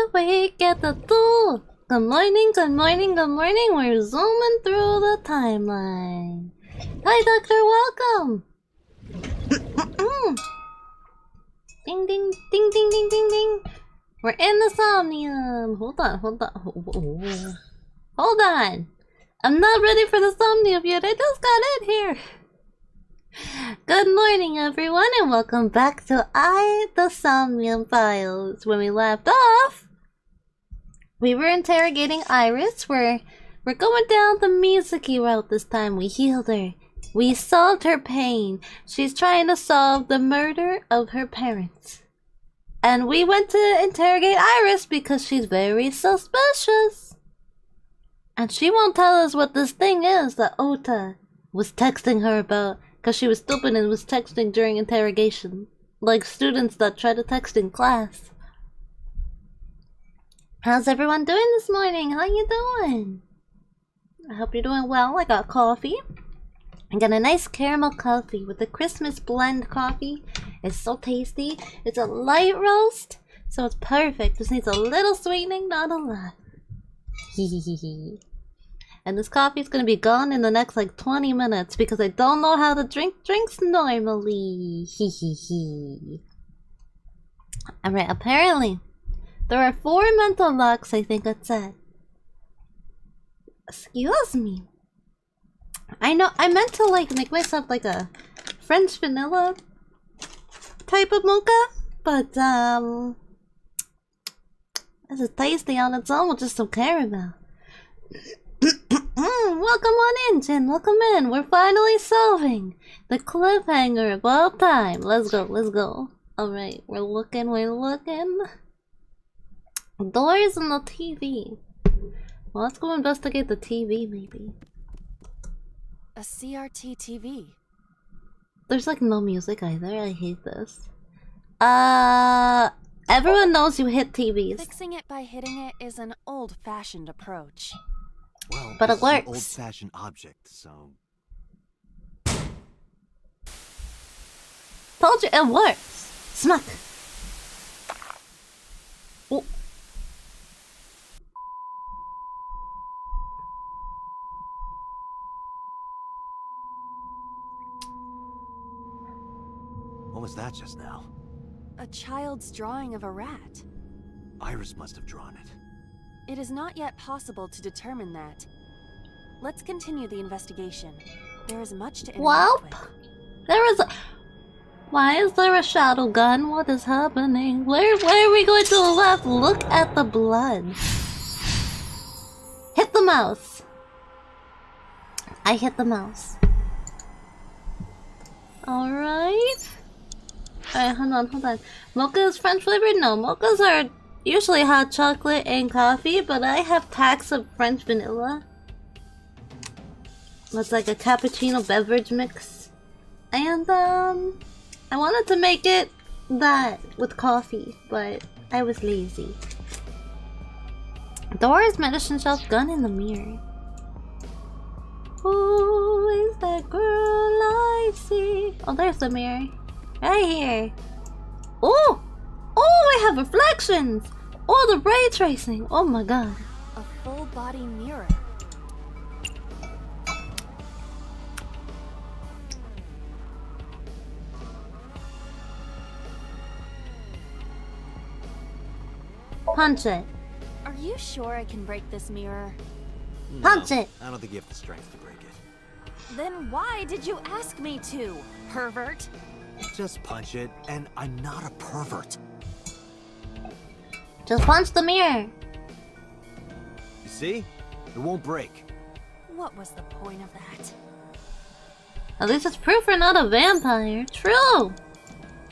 awake at the door. Good morning, good morning, good morning. We're zooming through the timeline. Hi, Doctor, welcome. Ding, ding, ding, ding, ding, ding, ding. We're in the Somnium. Hold on. Hold on. I'm not ready for the Somnium yet. I just got in here. Good morning, everyone, and welcome back to the Somnium Files. When we left off, we were interrogating Iris. We're going down the Mizuki route this time. We healed her. We solved her pain. She's trying to solve the murder of her parents. And we went to interrogate Iris because she's very suspicious. And she won't tell us what this thing is that Ota was texting her about. Because she was stupid and was texting during interrogation. Like students that try to text in class. How's everyone doing this morning? How you doing? I hope you're doing well. I got coffee. I got a nice caramel coffee with the Christmas blend coffee. It's so tasty. It's a light roast, so it's perfect. Just needs a little sweetening, not a lot. Hehehe. And this coffee's gonna be gone in the next like 20 minutes because I don't know how to drink drinks normally. Hehehe. Alright, apparently there are 4 mental locks, I think it said. Excuse me. I know I meant to like make myself like a French vanilla type of mocha, but this is tasty on its own with just some caramel. Welcome on in, Jin. Welcome in. We're finally solving the cliffhanger of all time. Let's go. Let's go. Alright, we're looking. Doors and the TV. Well, let's go investigate the TV, maybe. A CRT TV. There's like no music either. I hate this. Everyone knows you hit TVs. Fixing it by hitting it is an old-fashioned approach. Well, but it works. An old-fashioned object, so. Told you it works. Smack. Oh. What was that just now? A child's drawing of a rat. Iris must have drawn it. It is not yet possible to determine that. Let's continue the investigation. There is much to interact with. There is a... Why is there a shadow gun? What is happening? Where are we going to the left? Look at the blood. Hit the mouse. I hit the mouse. Alright. Alright, hold on. Mocha is French flavored? No, mochas are usually hot chocolate and coffee, but I have packs of French vanilla. It's like a cappuccino beverage mix. And I wanted to make it that with coffee, but I was lazy. Doors, medicine shelf, gun in the mirror. Who is that girl I see? Oh, there's the mirror. Right here. Oh! Oh, I have reflections! Oh, the ray tracing! Oh my god. A full body mirror. Punch it. Are you sure I can break this mirror? No, Punch it. I don't think you have the strength to break it. Then why did you ask me to, pervert? Just punch it, and I'm not a pervert. Just punch the mirror. You see? It won't break. What was the point of that? At least it's proof we're not a vampire. True.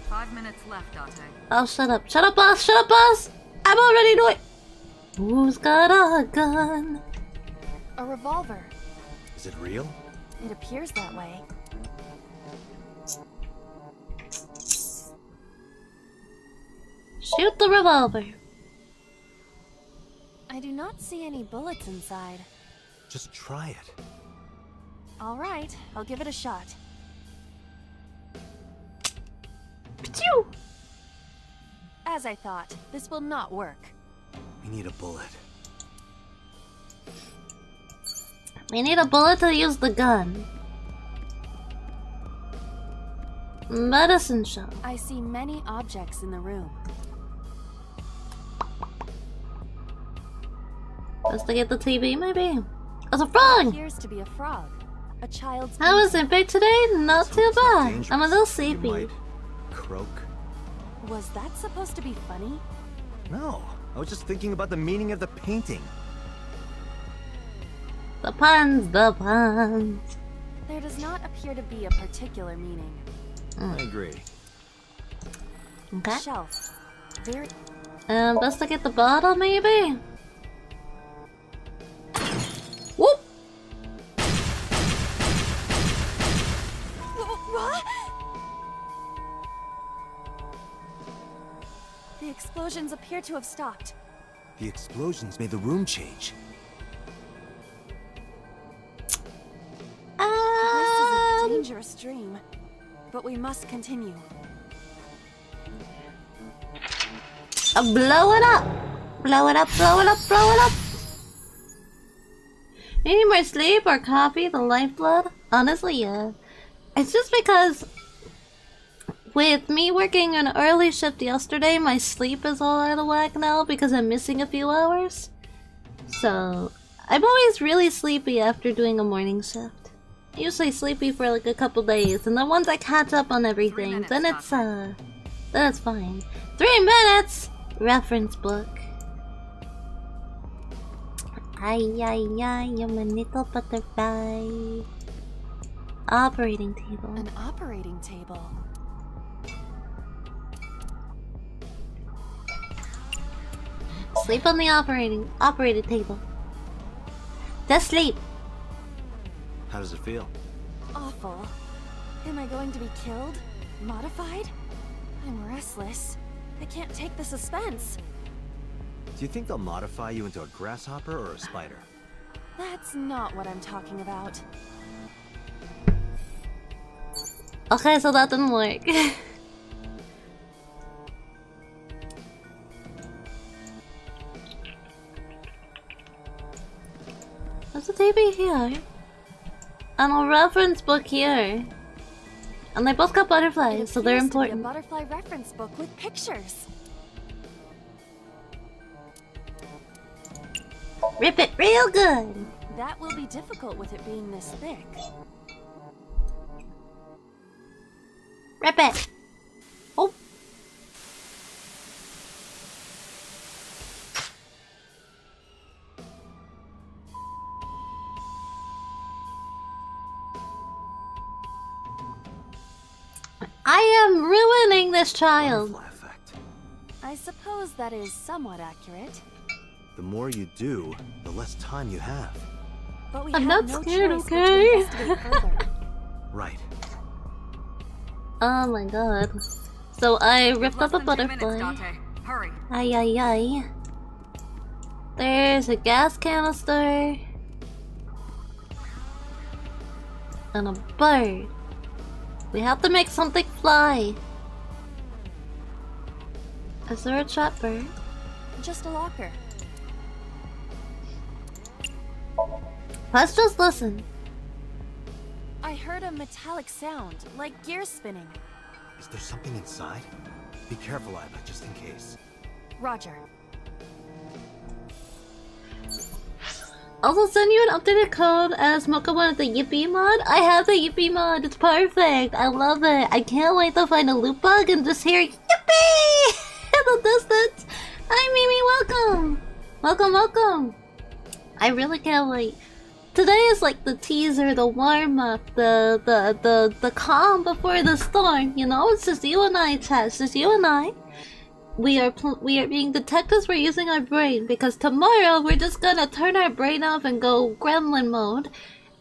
5 minutes left, Date. Oh, shut up. Shut up, boss. Shut up, boss. I'm already doing... Who's got a gun? A revolver. Is it real? It appears that way. Shoot the revolver. I do not see any bullets inside. Just try it. All right, I'll give it a shot. Pachoo! As I thought, this will not work. We need a bullet. We need a bullet to use the gun. Medicine shell. I see many objects in the room. Investigate the TV, maybe? It's a frog! Appears to be a frog. A child's. How was Impey today? Not So too it's not bad. dangerous. I'm a little You sleepy. might croak? Was that supposed to be funny? No, I was just thinking about the meaning of the painting. The puns, the puns. There does not appear to be a particular meaning. I agree. Okay. Shelf. Very. Investigate the bottle, maybe? Whoop! What? The explosions appear to have stopped. The explosions made the room change. This is a dangerous dream, but we must continue. Blow it up! Blow it up, blow it up, blow it up! Need more sleep or coffee, the lifeblood? Honestly, yeah. It's just because with me working an early shift yesterday, my sleep is all out of whack now because I'm missing a few hours. So, I'm always really sleepy after doing a morning shift. Usually sleepy for like a couple days, and then once I catch up on everything, then it's fine. 3 minutes! Reference book. Ay, ay, ay, I'm a little butterfly. Operating table. An operating table. Sleep on the operated table. Just sleep. How does it feel? Awful. Am I going to be killed? Modified? I'm restless. I can't take the suspense. Do you think they'll modify you into a grasshopper or a spider? That's not what I'm talking about. Okay, so that didn't work. There's a TV here. And a reference book here. And they both got butterflies, so they're It appears to be important. a butterfly reference book with pictures. Rip it real good! That will be difficult with it being this thick. Rip it! Oh! I am ruining this child! Butterfly effect. I suppose that is somewhat accurate. The more you do, the less time you have. But we I'm have not no scared, choice but okay? to investigate further. Right. Oh my god. So I ripped Less up a than 2 minutes, butterfly. Date. Hurry. Ay ay ay. There's a gas canister. And a bird. We have to make something fly. Is there a trap bird? Just a locker. Let's just listen. I heard a metallic sound, like gears spinning. Is there something inside? Be careful, Iva, just in case. Roger. Also send you an updated code as Mocha wanted the Yippee mod. I have the Yippee mod. It's perfect. I love it. I can't wait to find a loot bug and just hear Yippee in the distance. Hi Mimi, welcome. Welcome, welcome. I really can't wait. Today is like the teaser, the warm-up, the calm before the storm, you know? It's just you and I, chat. It's just you and I. We are being detectives, we're using our brain, because tomorrow we're just gonna turn our brain off and go gremlin mode.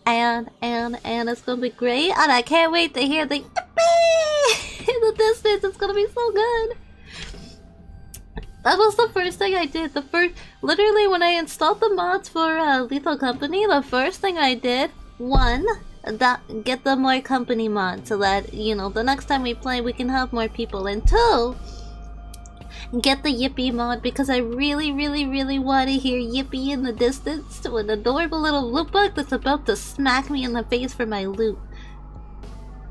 And it's gonna be great, and I can't wait to hear the yippee in the distance. It's gonna be so good. That was the first thing I did. Literally when I installed the mods for Lethal Company, the first thing I did, one, get the more company mod so that, you know, the next time we play we can have more people, and two, get the Yippee mod because I really want to hear Yippee in the distance to an adorable little loot bug that's about to smack me in the face for my loot.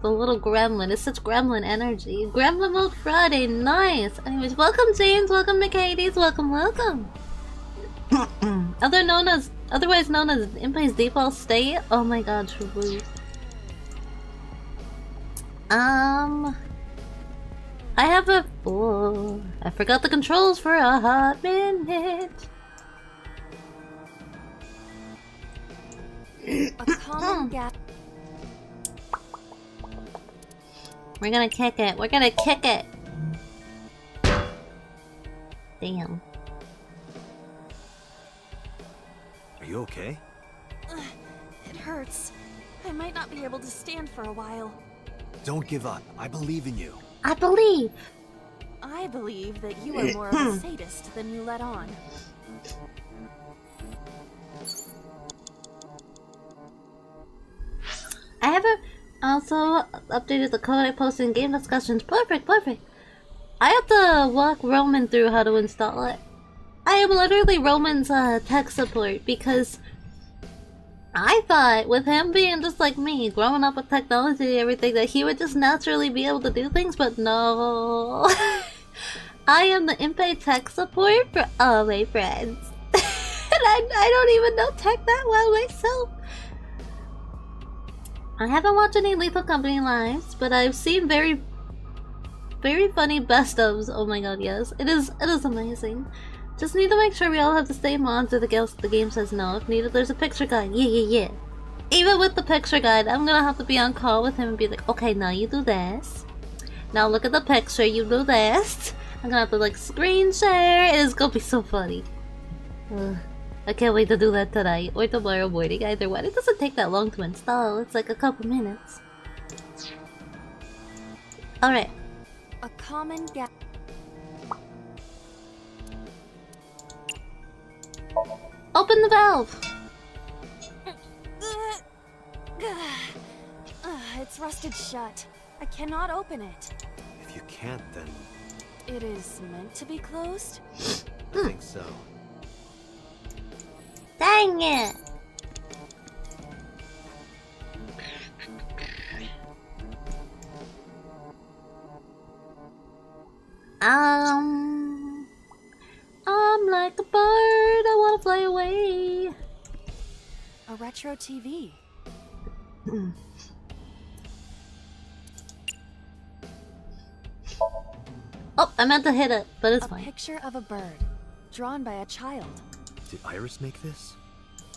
The little gremlin. It's such gremlin energy. Gremlin mode Friday. Nice. Anyways, welcome James. Welcome McCades. Welcome. Otherwise known as Impey's default state. Oh my god, true. I have a... Oh, I forgot the controls for a hot minute. A common gap. We're gonna kick it. We're gonna kick it. Damn. Are you okay? It hurts. I might not be able to stand for a while. Don't give up. I believe in you. I believe. I believe that you are more of a sadist than you let on. I haven't also updated the code I posted in game discussions. Perfect. I have to walk Roman through how to install it. I am literally Roman's tech support because I thought with him being just like me, growing up with technology and everything, that he would just naturally be able to do things, but no. I am the Impey tech support for all my friends. And I don't even know tech that well myself. I haven't watched any Lethal Company lives, but I've seen very funny best ofs. Oh my god, yes. It is amazing. Just need to make sure we all have the same mods or the game says no. If needed, there's a picture guide. Yeah. Even with the picture guide, I'm gonna have to be on call with him and be like, okay, now you do this. Now look at the picture, you do this. I'm gonna have to like screen share. It is gonna be so funny. I can't wait to do that tonight or tomorrow morning. Either one. It doesn't take that long to install. It's like a couple minutes. Alright. A common gap. Open the valve! It's rusted shut. I cannot open it. If you can't, then... It is meant to be closed? I think so. Dang it! I'm like a bird, I wanna fly away. A retro TV. Oh, I meant to hit it, but it's fine. A picture of a bird, drawn by a child. Did Iris make this?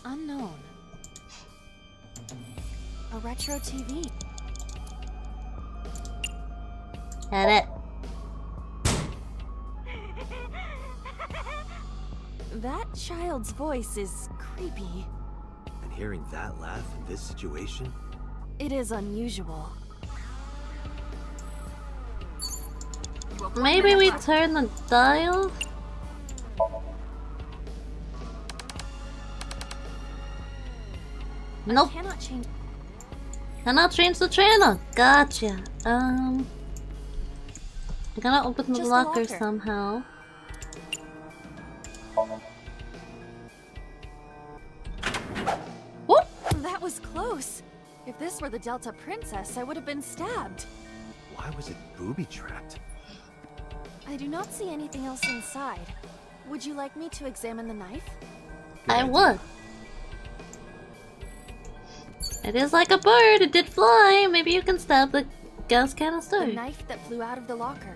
Unknown. A retro TV. Hit it. That child's voice is creepy. And hearing that laugh in this situation? It is unusual. Maybe we turn the dial? Nope. Cannot change the channel. Gotcha. I gotta open the locker somehow. Whoop! That was close. If this were the Delta Princess, I would have been stabbed. Why was it booby-trapped? I do not see anything else inside. Would you like me to examine the knife? I would. It is like a bird. It did fly. Maybe you can stab the gas canister. The knife that flew out of the locker.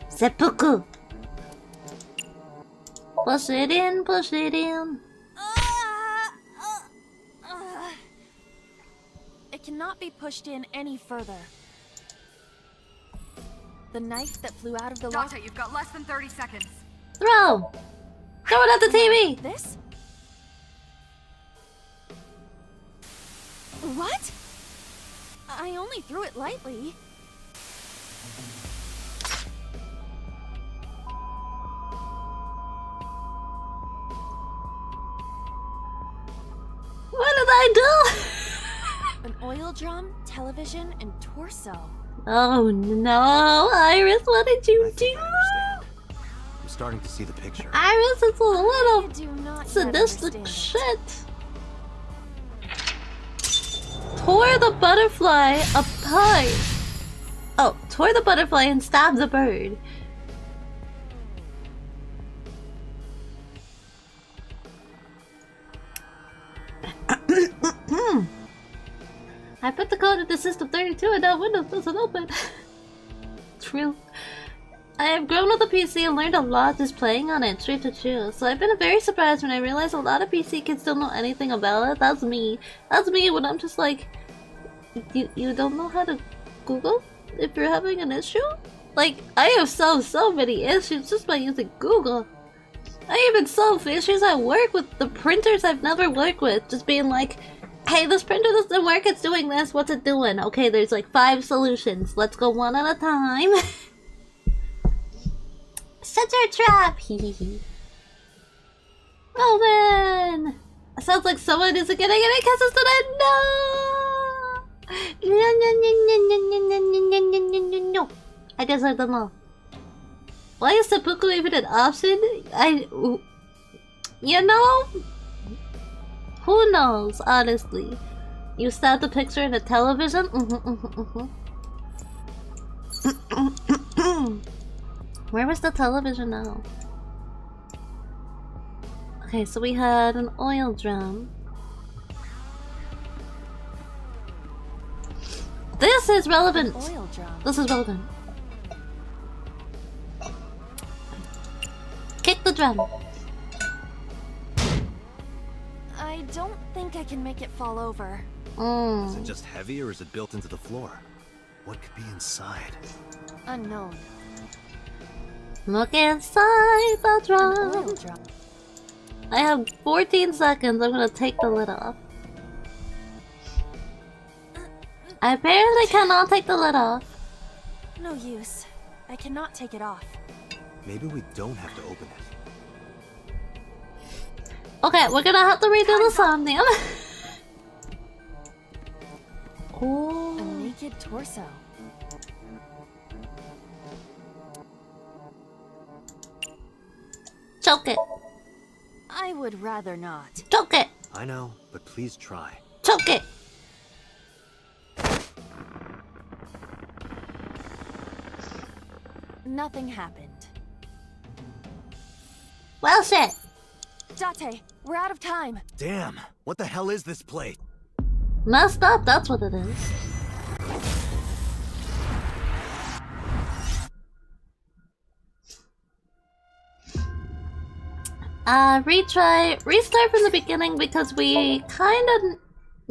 Seppuku. Push it in. Push it in. It cannot be pushed in any further. The knife that flew out of the locker. Dante, you've got less than 30 seconds. Throw. Throw it at the TV. This? What? I only threw it lightly. What did I do? An oil drum, television, and torso. Oh no, Iris, what did you I think do? I understand. I'm starting to see the picture. Iris, it's a little do not yet sadistic understand. shit. Tore the butterfly apart. Oh, tore the butterfly and stabbed the bird. I put the code into system 32 and now Windows doesn't open. True. I have grown with the PC and learned a lot just playing on it, true to true. So I've been very surprised when I realized a lot of PC kids don't know anything about it. That's me. That's me when I'm just like, you don't know how to Google if you're having an issue? Like, I have solved so many issues just by using Google. I even solve issues at work with the printers I've never worked with. Just being like, hey, this printer doesn't work, it's doing this, what's it doing? Okay, there's like 5 solutions. Let's go one at a time. Set your trap! Hehehe. Roman! Sounds like someone isn't getting any kisses today. No! I deserve them all. Why is seppuku even an option? You know? Who knows, honestly? You stabbed a picture in a television? Where was the television now? Okay, so we had an oil drum. This is relevant! Oil drum. This is relevant. Kick the drum. I don't think I can make it fall over. Is it just heavy or is it built into the floor? What could be inside? Unknown. Look inside the An drum. oil drum. I have 14 seconds. I'm gonna take the lid off. I apparently cannot take the lid off. No use. I cannot take it off. Maybe we don't have to open it. Okay, we're gonna have to redo the somnium. A Oh, naked torso. choke it, I would rather not. choke it, I know, but please try. choke it. Nothing happened. Well, shit. Date, we're out of time. Damn, what the hell is this plate? Messed up. That's what it is. Restart from the beginning because we kinda...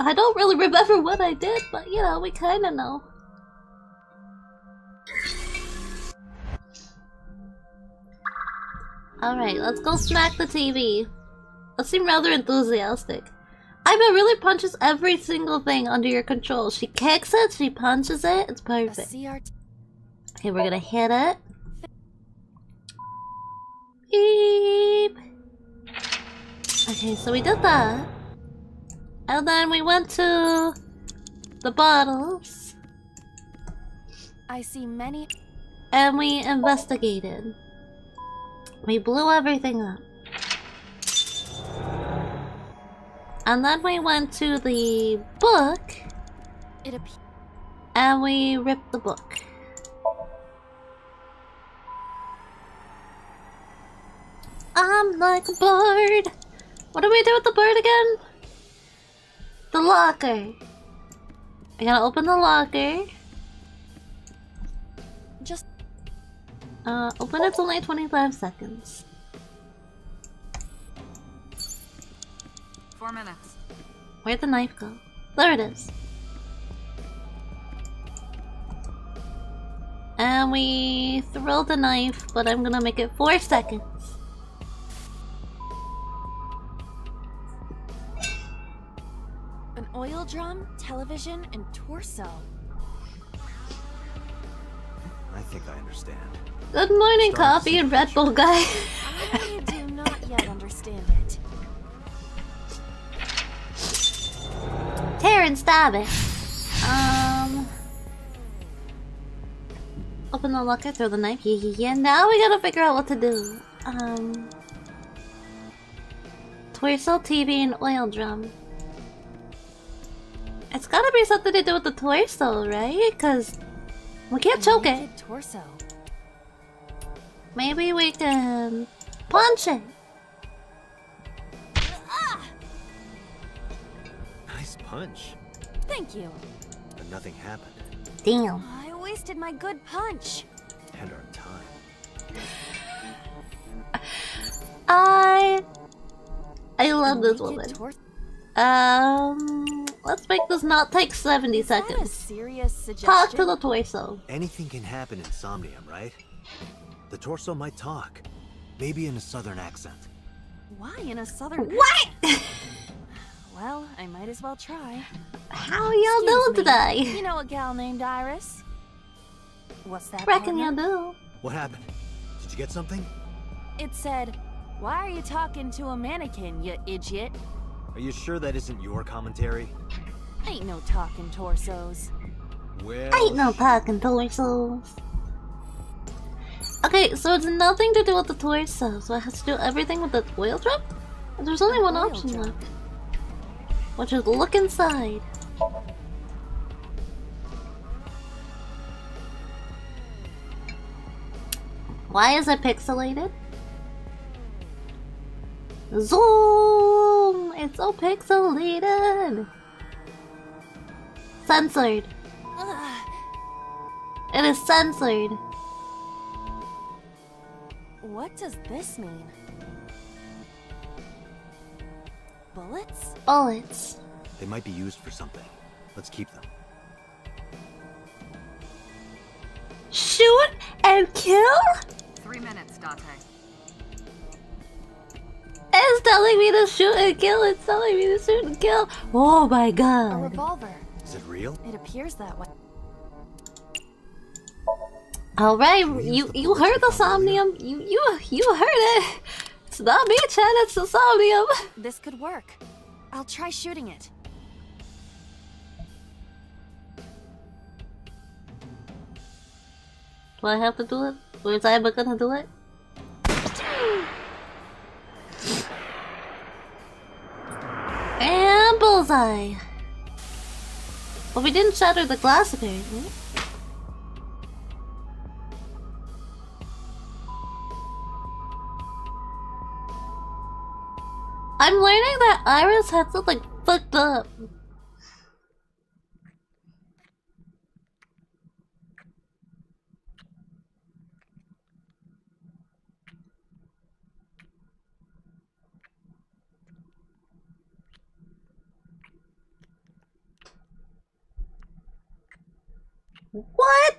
I don't really remember what I did, but you know, we kinda know. Alright, let's go smack the TV. I seem rather enthusiastic. Aiba really punches every single thing under your control. She kicks it, she punches it, it's A perfect. CRT. Okay, we're gonna hit it. Beep. Okay, so we did that. And then we went to the bottles. I see many. And we investigated. We blew everything up. And then we went to the book. It appears. And we ripped the book. I'm like a bird. What do we do with the bird again? The locker. I gotta open the locker. Just Open it's only 25 seconds. 4 minutes. Where'd the knife go? There it is. And we throw the knife, but I'm gonna make it 4 seconds. an oil drum, television, and torso. I think I understand. Good morning, Starting to coffee see and the Red Bull guy. I do not yet understand it. Tear and stab it. Open the locker, throw the knife. Yeah. Now we gotta figure out what to do. Torso, TV, and oil drum. It's gotta be something to do with the torso, right? Cause we can't choke it. Torso. Maybe we can punch it. Nice punch. Thank you. But nothing happened. Damn. I wasted my good punch. And our time. I love this woman. Let's make this not take 70 seconds. Is that a serious suggestion? Talk to the torso. Anything can happen in Somnium, right? The torso might talk. Maybe in a southern accent. Why in a southern What? Well, I might as well try. How y'all doing today? You know a gal named Iris? What's that? Reckon y'all do. What happened? Did you get something? It said, "Why are you talking to a mannequin, you idiot?" Are you sure that isn't your commentary? Ain't no talking torsos. Well, Ain't no talking torsos. Okay, so it's nothing to do with the torso, so it has to do everything with the oil drum? There's only one option left. Which is look inside. Why is it pixelated? Zoom! It's so pixelated! Censored. It is censored. What does this mean? Bullets? Bullets. they might be used for something. Let's keep them. Shoot and kill? 3 minutes, Date. It's telling me to shoot and kill. It's telling me to shoot and kill. Oh my A god. revolver. Is it real? It appears that way. All right, you heard the Somnium. You heard it. It's not me, Chad. It's the Somnium. This could work. I'll try shooting it. Do I have to do it? Or is I gonna do it? And bullseye. But we didn't shatter the glass apparently. I'm learning that Iris had something fucked up. What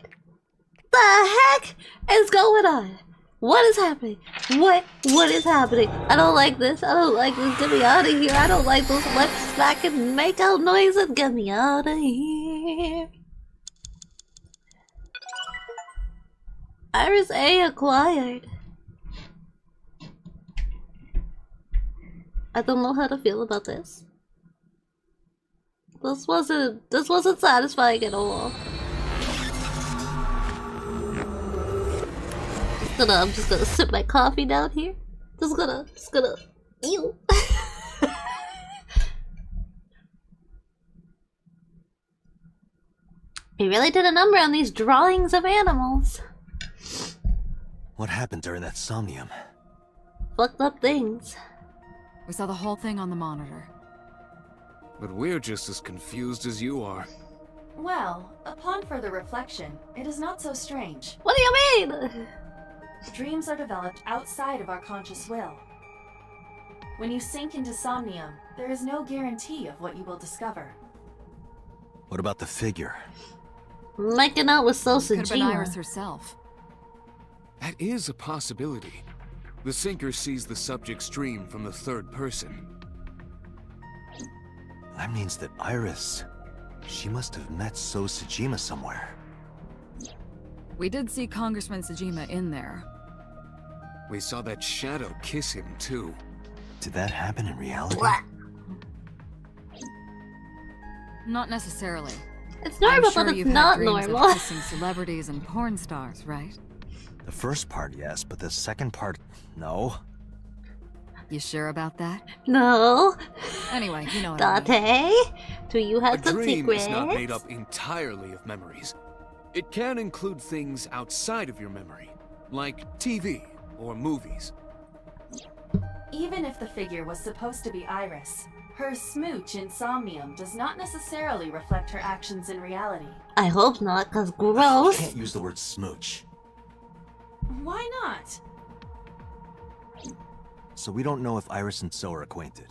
the heck is going on? What is happening? What is happening? I don't like this. I don't like this. Get me out of here. I don't like those lip smacking make-out noises. Get me out of here. Iris A acquired. I don't know how to feel about this. This wasn't satisfying at all. I'm just gonna sip my coffee down here. Just gonna ew. He really did a number on these drawings of animals. What happened during that somnium? Fucked up things. We saw the whole thing on the monitor. But we're just as confused as you are. Well, upon further reflection, it is not so strange. What do you mean? Dreams are developed outside of our conscious will. When you sink into somnium, there is no guarantee of what you will discover. What about the figure? Making out with Could have been Sosajima. Iris herself. That is a possibility. The sinker sees the subject's dream from the third person. That means that Iris... she must have met Sosajima somewhere. We did see Congressman Sajima in there. We saw that shadow kiss him, too. Did that happen in reality? What? Not necessarily. It's normal, I'm sure but it's you've had not dreams normal. of kissing celebrities and porn stars, right? The first part, yes, but the second part, no. You sure about that? No. Anyway, you know what I mean. Date? Do you A have some dream secrets? is not made up entirely of memories. It can include things outside of your memory, like TV or movies. Even if the figure was supposed to be Iris, her smooch in Somnium does not necessarily reflect her actions in reality. I hope not, cause You gross. can't use the word smooch. Why not? So we don't know if Iris and So are acquainted.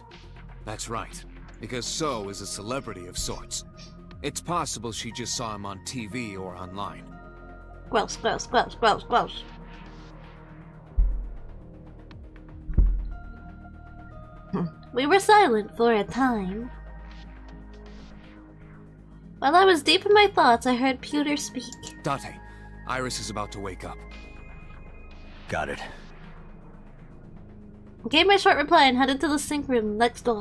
That's right, because So is a celebrity of sorts. It's possible she just saw him on TV or online. Gross, gross, gross, gross, gross. We were silent for a time. While I was deep in my thoughts, I heard Pewter speak. Date, Iris is about to wake up. Got it. I gave my short reply and headed to the sink room next door.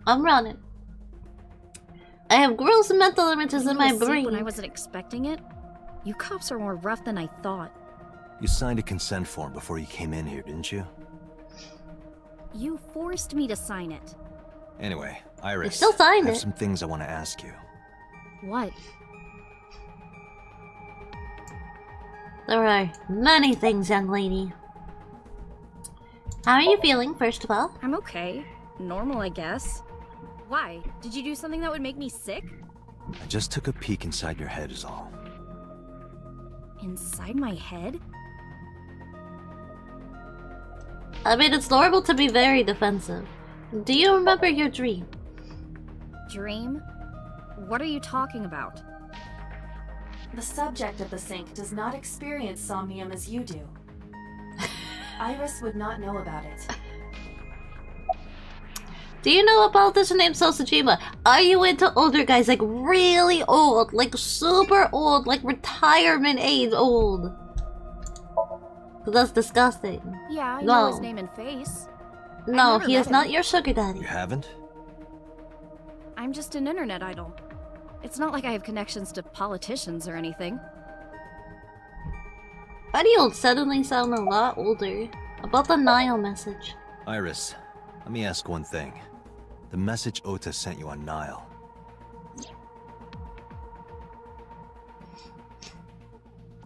I'm running. I have gross mental images in my brain. When I wasn't expecting it, you cops are more rough than I thought. You signed a consent form before you came in here, didn't you? You forced me to sign it. Anyway, Iris, You still signed I have it. some things I want to ask you. What? There are many things, young lady. How are you feeling, first of all? I'm okay. Normal, I guess. Why? Did you do something that would make me sick? I just took a peek inside your head is all. Inside my head? I mean, it's normal to be very defensive. Do you remember your dream? Dream? What are you talking about? The subject of the sink does not experience Somnium as you do. Iris would not know about it. Do you know a politician named Sosajima? Are you into older guys, like really old, like super old, like retirement age old? 'Cause that's disgusting. Yeah, I No. know his name and face. No, never he met is not him. your sugar daddy. You haven't? I'm just an internet idol. It's not like I have connections to politicians or anything. Why do you suddenly sound a lot older? About the Nile message. Iris, let me ask one thing. The message Ota sent you on Nile.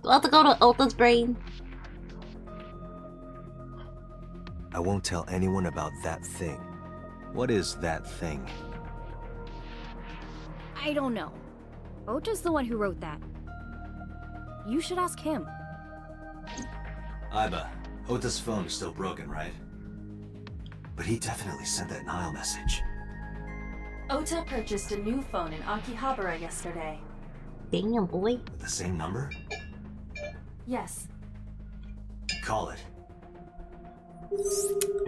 About to go to Ota's brain. I won't tell anyone about that thing. What is that thing? I don't know. Ota's the one who wrote that. You should ask him. Iba, Ota's phone is still broken, right? But he definitely sent that Nile message. Ota purchased a new phone in Akihabara yesterday. Damn, boy. With the same number? Yes. Call it.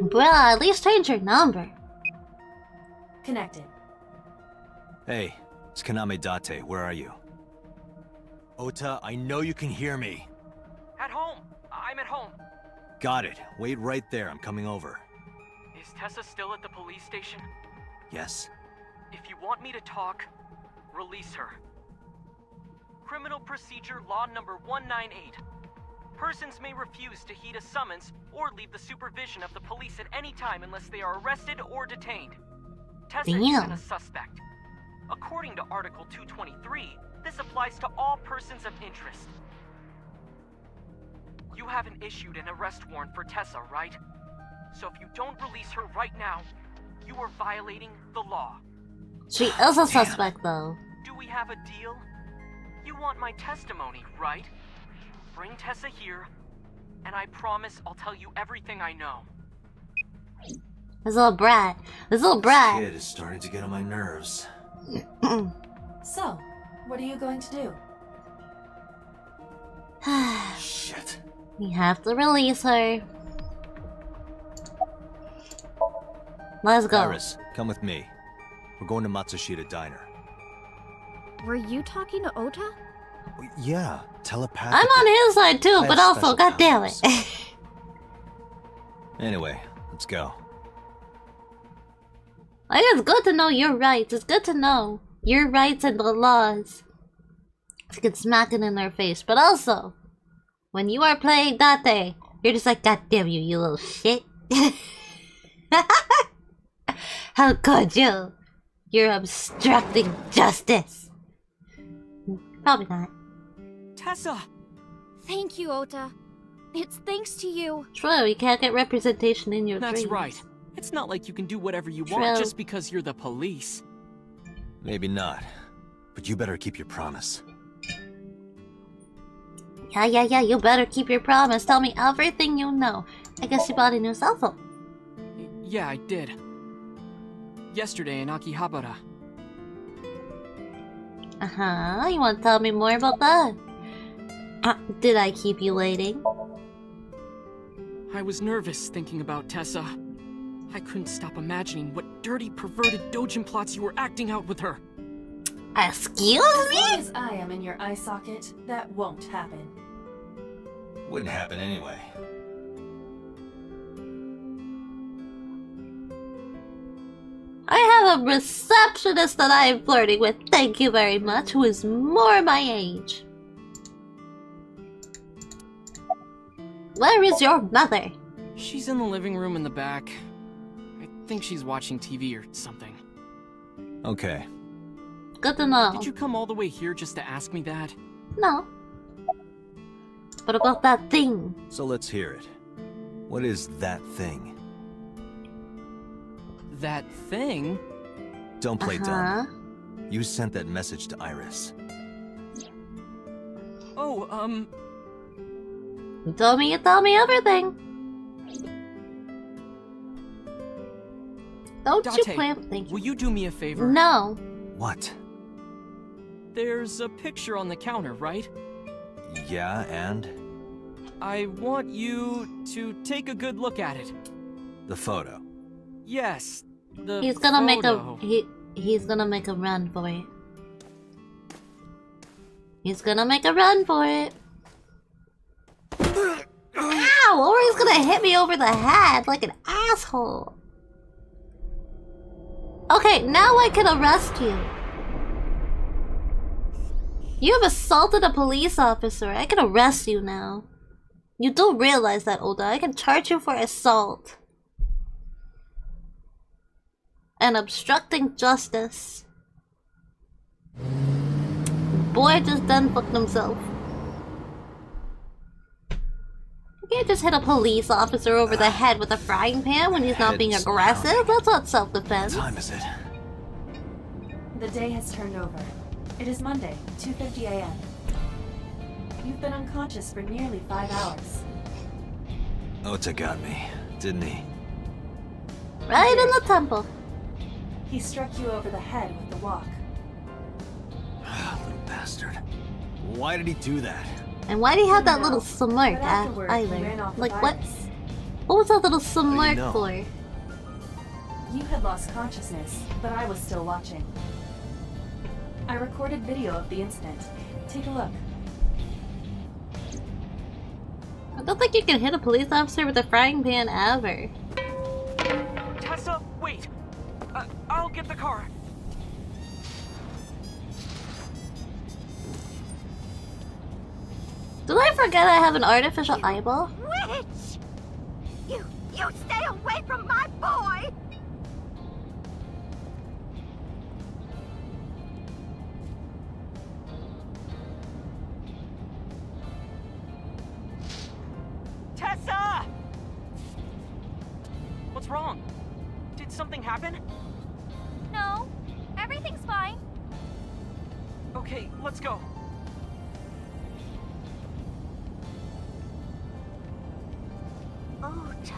Bruh, at least change your number. Connected. Hey, it's Kaname Date. Where are you? Ota, I know you can hear me. At home. I'm at home. Got it. Wait right there. I'm coming over. Is Tessa still at the police station? Yes. If you want me to talk, release her. Criminal Procedure Law number 198. Persons may refuse to heed a summons or leave the supervision of the police at any time unless they are arrested or detained. Tessa isn't a suspect. According to Article 223, this applies to all persons of interest. You haven't issued an arrest warrant for Tessa, right? So if you don't release her right now, you are violating the law. She is a suspect, though. Do we have a deal? You want my testimony, right? Bring Tessa here, and I promise I'll tell you everything I know. This little brat. This little This brat. kid is starting to get on my nerves. So, what are you going to do? Shit. We have to release her. Let's go. Iris, come with me. We're going to Matsushita Diner. Were you talking to Ota? Yeah, telepathic. I'm on his side too, I but have also, special goddammit. powers. Anyway, let's go. I think it's good to know your rights. It's good to know your rights and the laws. You can smack it in their face. But also, when you are playing Date, you're just like, God damn you, you little shit. How could you? You're obstructing justice. Probably not. Tessa! Thank you, Ota. It's thanks to you. True, you can't get representation in your That's dreams. right. It's not like you can do whatever you True. want just because you're the police. Maybe not. But you better keep your promise. Yeah, you better keep your promise. Tell me everything you know. I guess you bought a new cell phone. Yeah, I did. Yesterday in Akihabara. Uh-huh, you want to tell me more about that? Did I keep you waiting? I was nervous thinking about Tessa. I couldn't stop imagining what dirty, perverted dojin plots you were acting out with her. Excuse As me? long as I am in your eye socket, that won't happen. Wouldn't happen anyway. I have a receptionist that I am flirting with, thank you very much, who is more my age. Where is your mother? She's in the living room in the back. I think she's watching TV or something. Okay. Good to know. Did you come all the way here just to ask me that? No. What about that thing? So let's hear it. What is that thing? That thing? Don't play dumb. You sent that message to Iris. Oh, You told me everything. Don't you Date, play? Thank you. will you do me a favor? No. What? There's a picture on the counter, right? Yeah, and? I want you to take a good look at it. The photo. Yes, the He's gonna make a photo. he's gonna make a run for it. He's gonna make a run for it. Ow! Or he's gonna hit me over the head like an asshole. Okay, now I can arrest you. You have assaulted a police officer. I can arrest you now. You do realize that, Oda. I can charge you for assault. And obstructing justice. Boy just done fucked himself. You can't just hit a police officer over the head with a frying pan when he's not being Head's aggressive. pounding. That's not What self-defense. time is it? The day has turned over. It is Monday, 2:50 a.m. You've been unconscious for nearly 5 hours. Ota got me, didn't he? Right in the temple. He struck you over the head with the walk. Little bastard. Why did he do that? And why do you have that No, little smirk but afterward, he ran either? off the Like what? virus. What was that little smirk know? for? You had lost consciousness, but I was still watching. I recorded video of the incident. Take a look. I don't think you can hit a police officer with a frying pan ever. Tessa, wait! I'll get the car. Did I forget I have an artificial eyeball? Witch! You stay away from my boy! Tessa! What's wrong? Did something happen? No, everything's fine. Okay, let's go. Ota.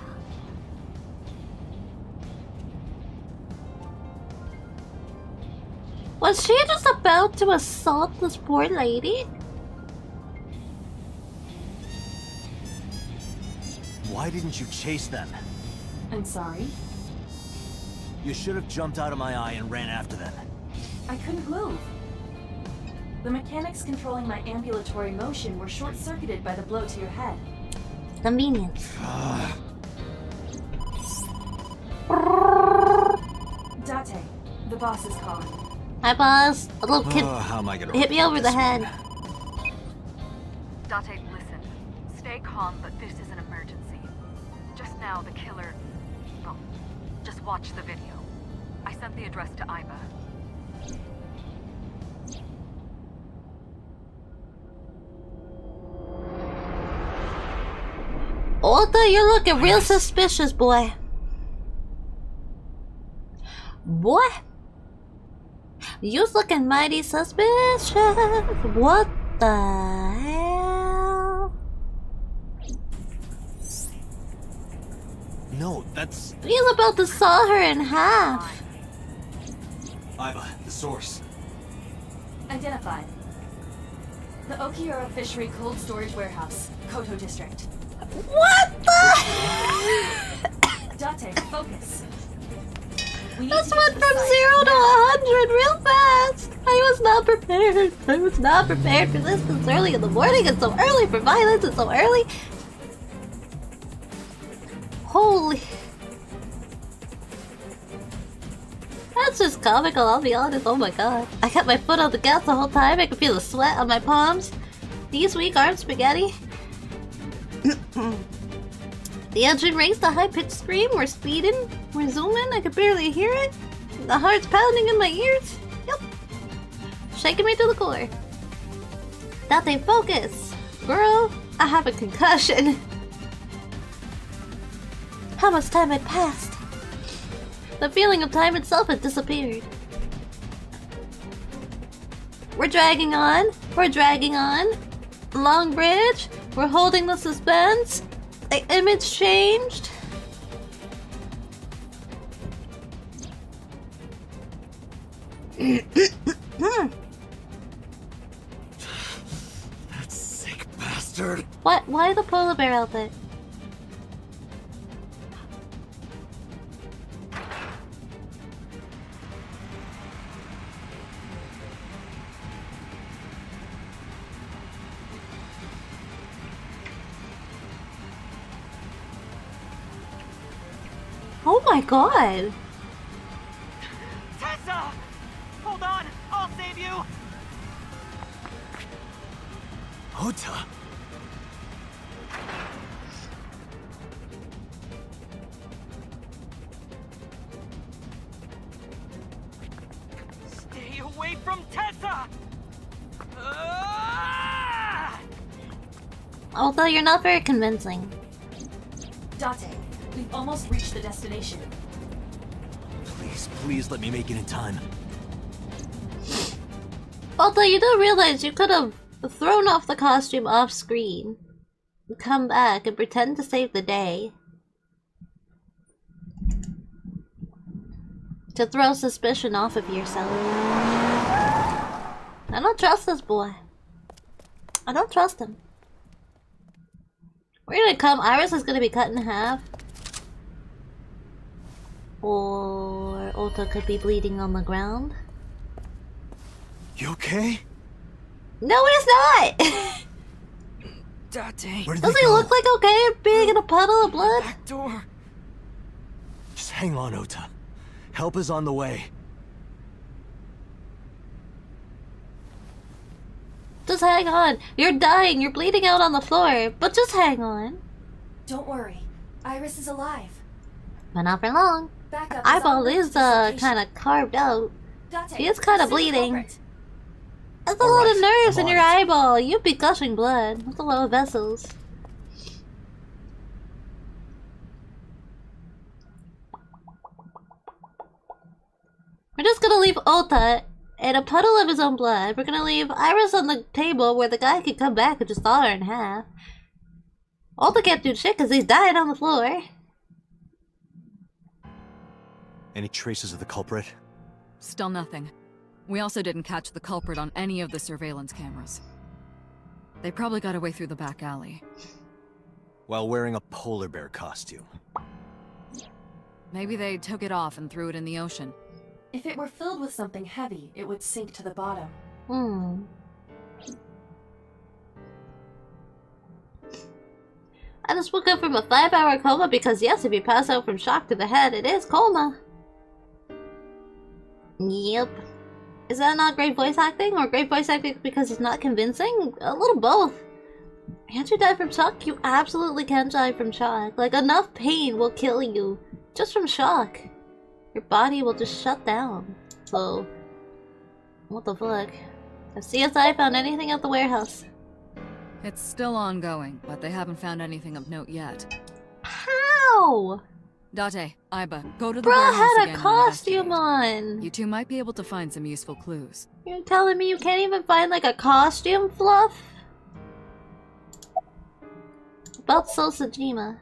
Was she just about to assault this poor lady? Why didn't you chase them? I'm sorry. You should have jumped out of my eye and ran after them. I couldn't move. The mechanics controlling my ambulatory motion were short-circuited by the blow to your head. Convenience. Date, the boss is calling. Hi, boss. A little kid How am I gonna hit me report over the this head. one? Date, listen. Stay calm, but this is an emergency. Just now, the killer... Well, just watch the video. I sent the address to Iba. Ota, you're looking real suspicious, boy. Boy? You's looking mighty suspicious. What the hell? No, that's... He's about to saw her in half. Iba, the source. Identified. The Okiura Fishery Cold Storage Warehouse, Koto District. What the? Date, focus. We need This to went get to from the site 0 to now. 100 real fast. I was not prepared. I was not prepared for this. It's early in the morning. It's so early for violence. It's so early. Holy. That's just comical, I'll be honest. Oh my god. I kept my foot on the gas the whole time. I could feel the sweat on my palms. These weak arm spaghetti. The engine raised a high-pitched scream. We're speeding. We're zooming. I could barely hear it. The heart's pounding in my ears. Yep. Shaking me to the core. Date, focus. Girl, I have a concussion. How much time had passed? The feeling of time itself had disappeared. We're dragging on. We're dragging on. Long bridge. We're holding the suspense. The image changed. That sick bastard. What? Why the polar bear outfit? Oh my god! Tessa! Hold on! I'll save you! Ota. Stay away from Tessa! Ah! Although you're not very convincing. Date, we've almost reached the destination. Please, please let me make it in time. Although you do realize you could have thrown off the costume off screen, come back and pretend to save the day. To throw suspicion off of yourself. I don't trust this boy. I don't trust him. We're gonna come. Iris is gonna be cut in half. Or Ota could be bleeding on the ground. You okay? No, he's not! Date. Where did Does they he go? look like okay being in a puddle of blood? Back door. Just hang on, Ota. Help is on the way. Just hang on. You're dying. You're bleeding out on the floor. But just hang on. Don't worry. Iris is alive. But not for long. Backup Her is en eyeball route is to the location. kind of carved out. Date, He is kind of pursue the bleeding. culprit. That's a lot of Alright, nerves I'm in on your it. eyeball. You'd be gushing blood. That's a lot of vessels. We're just gonna leave Ota in a puddle of his own blood. We're gonna leave Iris on the table where the guy could come back and just saw her in half. Ota can't do shit because he's dying on the floor. Any traces of the culprit? Still nothing. We also didn't catch the culprit on any of the surveillance cameras. They probably got away through the back alley. While wearing a polar bear costume. Maybe they took it off and threw it in the ocean. If it were filled with something heavy, it would sink to the bottom. Hmm. I just woke up from a 5-hour coma because yes, if you pass out from shock to the head, it is coma. Yep. Is that not great voice acting? Or great voice acting because he's not convincing? A little both. Can't you die from shock? You absolutely can die from shock. Like, enough pain will kill you just from shock. Your body will just shut down. So, what the fuck? Has CSI found anything at the warehouse? It's still ongoing, but they haven't found anything of note yet. How? Date, Iba, go to the Bruh warehouse had again a and costume investigate. on! You two might be able to find some useful clues. You're telling me you can't even find like a costume fluff? About Sosajima.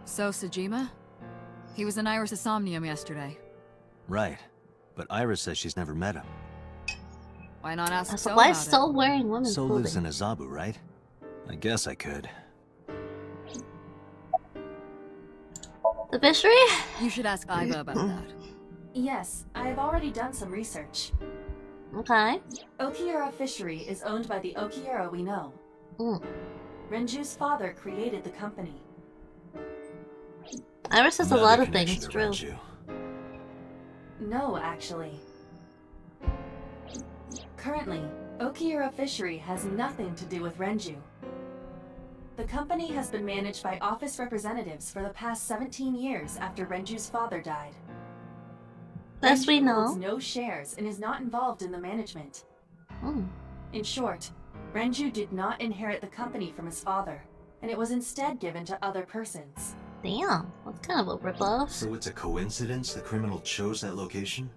Sosajima? He was in Iris' Somnium yesterday. Right. But Iris says she's never met him. Why not ask So Why about is So wearing women's So clothing? lives in Azabu, right? I guess I could. The fishery? it? You should ask Iba about that. Yes, I've already done some research. Okay. Okiura Fishery is owned by the Okiura we know. Mm. Renju's father created the company. Iris has a Another lot of connection things, to true. Renju. No, actually. Currently, Okiura Fishery has nothing to do with Renju. The company has been managed by office representatives for the past 17 years after Renju's father died. Thus we Renju holds know. no shares and is not involved in the management. Mm. In short, Renju did not inherit the company from his father, and it was instead given to other persons. Damn, that's kind of a ripoff. So it's a coincidence the criminal chose that location?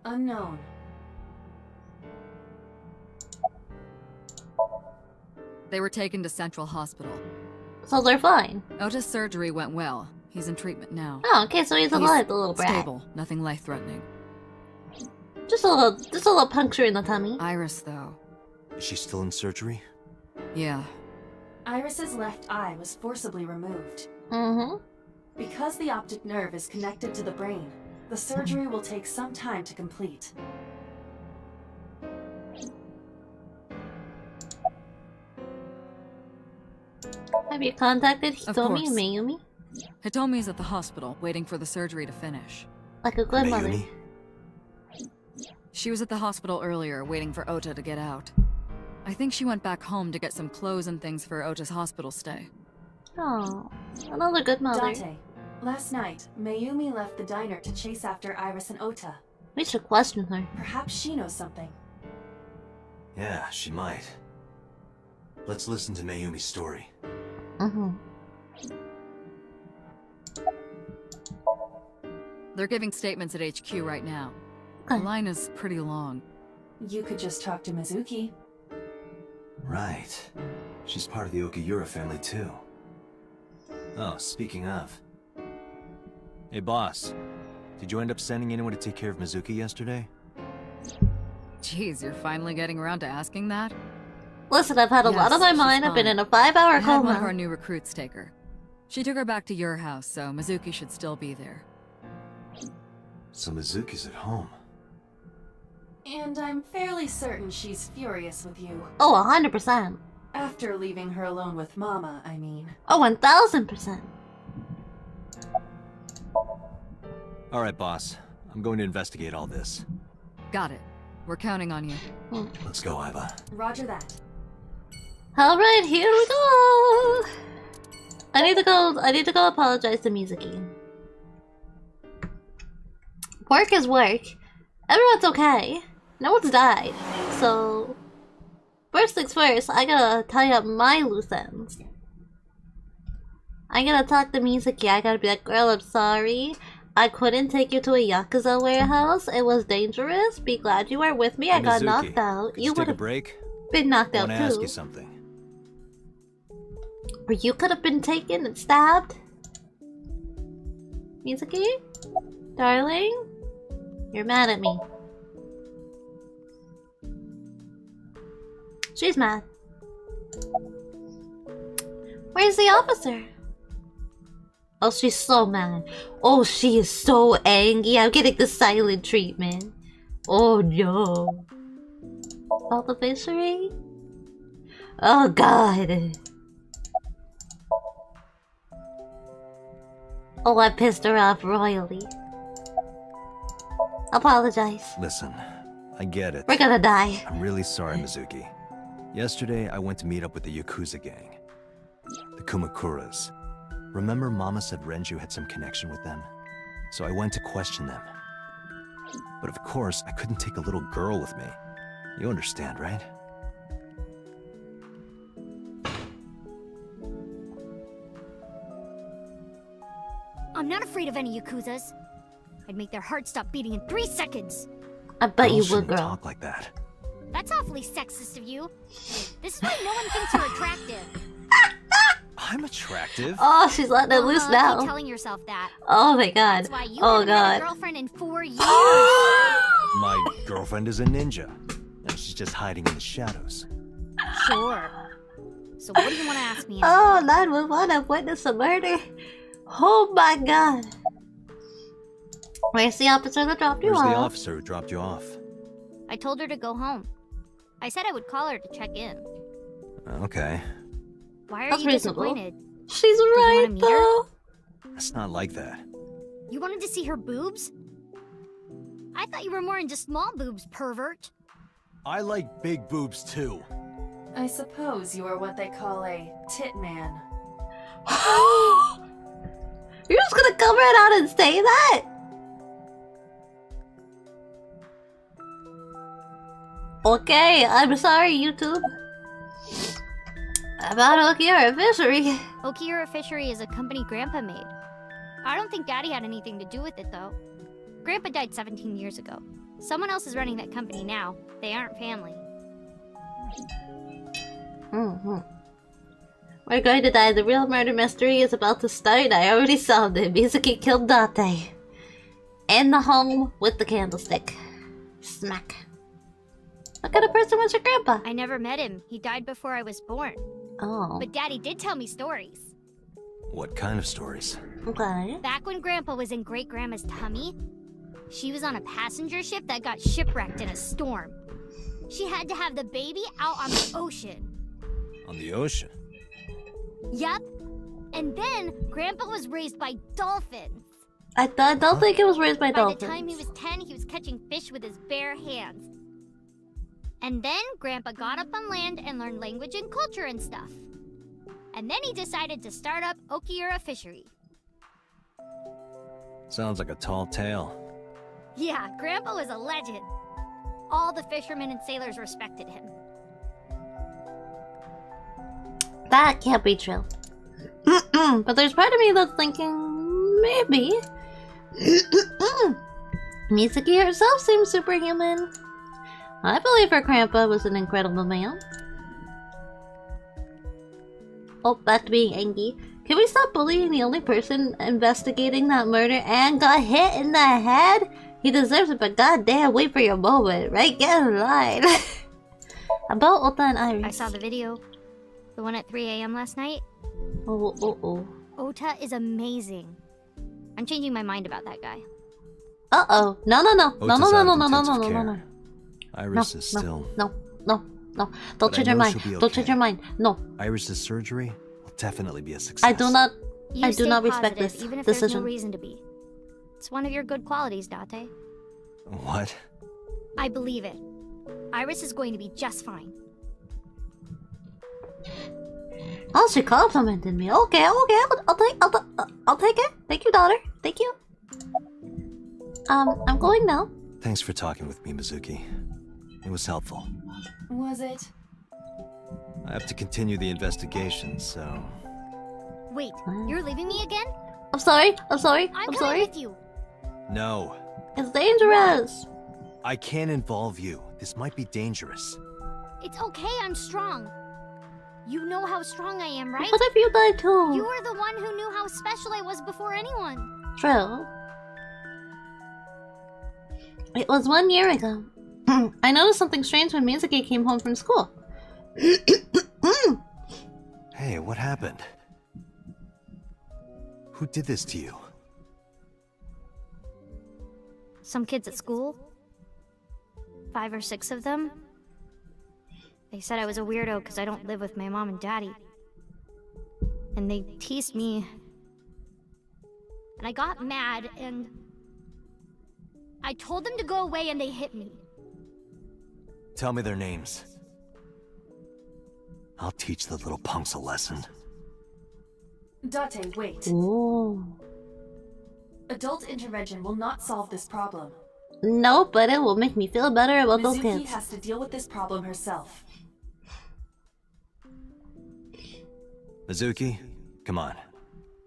Unknown. They were taken to Central Hospital. So they're fine. Ota's surgery went well. He's in treatment now. Oh, okay, so he's alive, the little brat. Stable, nothing life-threatening. Just a little puncture in the tummy. Iris, though. Is she still in surgery? Yeah. Iris's left eye was forcibly removed. Mm-hmm. Because the optic nerve is connected to the brain, the surgery will take some time to complete. Have you contacted Of Hitomi course. and Mayumi? Hitomi's at the hospital, waiting for the surgery to finish. Like a good mother. Mayumi? She was at the hospital earlier, waiting for Ota to get out. I think she went back home to get some clothes and things for Ota's hospital stay. Oh, another good mother. Date, last night, Mayumi left the diner to chase after Iris and Ota. We should question her. Perhaps she knows something. Yeah, she might. Let's listen to Mayumi's story. Mm-hmm. They're giving statements at HQ right now. Okay. The line is pretty long. You could just talk to Mizuki. Right. She's part of the Okiura family, too. Oh, speaking of. Hey, boss. Did you end up sending anyone to take care of Mizuki yesterday? Jeez, you're finally getting around to asking that? Listen, I've had a lot Yes, on my she's mind. I've been fine. in a 5-hour I had one of our coma. new recruits take her. She took her back to your house, so Mizuki should still be there. So Mizuki's at home. And I'm fairly certain she's furious with you. Oh, 100%. After leaving her alone with Mama, I mean. Oh, 1000%. Alright, boss. I'm going to investigate all this. Got it. We're counting on you. Let's go, Iba. Roger that. Alright, here we go. I need to go apologize to Mizuki. Work is work. Everyone's okay. No one's died. So, first things first, I gotta tie up my loose ends. I gotta talk to Mizuki. I gotta be like, girl, I'm sorry. I couldn't take you to a Yakuza warehouse. It was dangerous. Be glad you were with me. I Hey, got Mizuki, knocked out. could You take would a have break? been knocked I out want to ask you too. something. Or you could have been taken and stabbed. Mizuki? Darling? You're mad at me. She's mad. Where's the officer? Oh, she's so mad. Oh, she is so angry. I'm getting the silent treatment. Oh no. About the fishery? Oh god. Oh, I pissed her off royally. Apologize. Listen, I get it. We're gonna die. I'm really sorry, Mizuki. Yesterday, I went to meet up with the Yakuza gang. The Kumakuras. Remember Mama said Renju had some connection with them? So I went to question them. But of course, I couldn't take a little girl with me. You understand, right? I'm not afraid of any Yakuzas. I'd make their hearts stop beating in 3 seconds. I bet you Girls would, shouldn't girl. talk like that. That's awfully sexist of you. This is why no one thinks you're attractive. I'm attractive. Oh, she's letting it loose now. Keep telling yourself that. Oh my god. That's why you Oh haven't had a god. girlfriend in 4 years. My girlfriend is a ninja, and she's just hiding in the shadows. Sure. So what do you want to ask me? Oh, 911, I've witnessed a murder. Oh my god. Where's the officer that dropped you Where's off? the officer who dropped you off? I told her to go home. I said I would call her to check in. Okay. Why are That's you reasonable. disappointed? She's you right wanna meet her? though. It's not like that. You wanted to see her boobs? I thought you were more into small boobs, pervert. I like big boobs too. I suppose you are what they call a tit man. You're just gonna come right out and say that? Okay, I'm sorry, YouTube. About Okiura Fishery. Okiura Fishery is a company Grandpa made. I don't think Daddy had anything to do with it, though. Grandpa died 17 years ago. Someone else is running that company now. They aren't family. We're going to die. The real murder mystery is about to start. I already solved it. Mizuki killed Date. In the home with the candlestick. Smack. What kind of person was your grandpa? I never met him. He died before I was born. Oh. But Daddy did tell me stories. What kind of stories? Okay. Back when Grandpa was in Great-Grandma's tummy, she was on a passenger ship that got shipwrecked in a storm. She had to have the baby out on the ocean. On the ocean? Yup. And then Grandpa was raised by dolphins. I don't think it was raised by dolphins. By the time he was 10, he was catching fish with his bare hands. And then Grandpa got up on land and learned language and culture and stuff. And then he decided to start up Okiura Fishery. Sounds like a tall tale. Yeah, Grandpa was a legend. All the fishermen and sailors respected him. That can't be true. But there's part of me that's thinking, maybe. Mizuki herself seems superhuman. I believe her grandpa was an incredible man. Oh, back to being angry. Can we stop bullying the only person investigating that murder and got hit in the head? He deserves it, but goddamn, wait for your moment, right? Get in line. About Ota and Iris. I saw the video. The one at 3 a.m. last night. Oh. Ota is amazing. I'm changing my mind about that guy. Uh-oh. No. Ota's out of intensive care. Iris is still... No. Don't But change I your know mind. she'll be Don't okay. change your mind. No. Iris's surgery will definitely be a success. I do not Stay respect positive, this even if decision. there's no reason to be. It's one of your good qualities, Date. What? I believe it. Iris is going to be just fine. Oh, she complimented me. Okay. I'll take it. Thank you, daughter. Thank you. I'm going now. Thanks for talking with me, Mizuki. It was helpful. Was it? I have to continue the investigation, so... Wait, you're leaving me again? I'm sorry. I'm coming sorry. with you. No. It's dangerous. I can't involve you. This might be dangerous. It's okay, I'm strong. You know how strong I am, right? What if you die too? You were the one who knew how special I was before anyone. True. It was 1 year ago. I noticed something strange when Mizuki came home from school. Hey, what happened? Who did this to you? Some kids at school. 5 or 6 of them. They said I was a weirdo because I don't live with my mom and daddy. And they teased me. And I got mad and... I told them to go away and they hit me. Tell me their names. I'll teach the little punks a lesson. Date, wait. Ooh. Adult intervention will not solve this problem. No, but it will make me feel better about those Mizuki kids. has to deal with this problem herself. Mizuki, come on.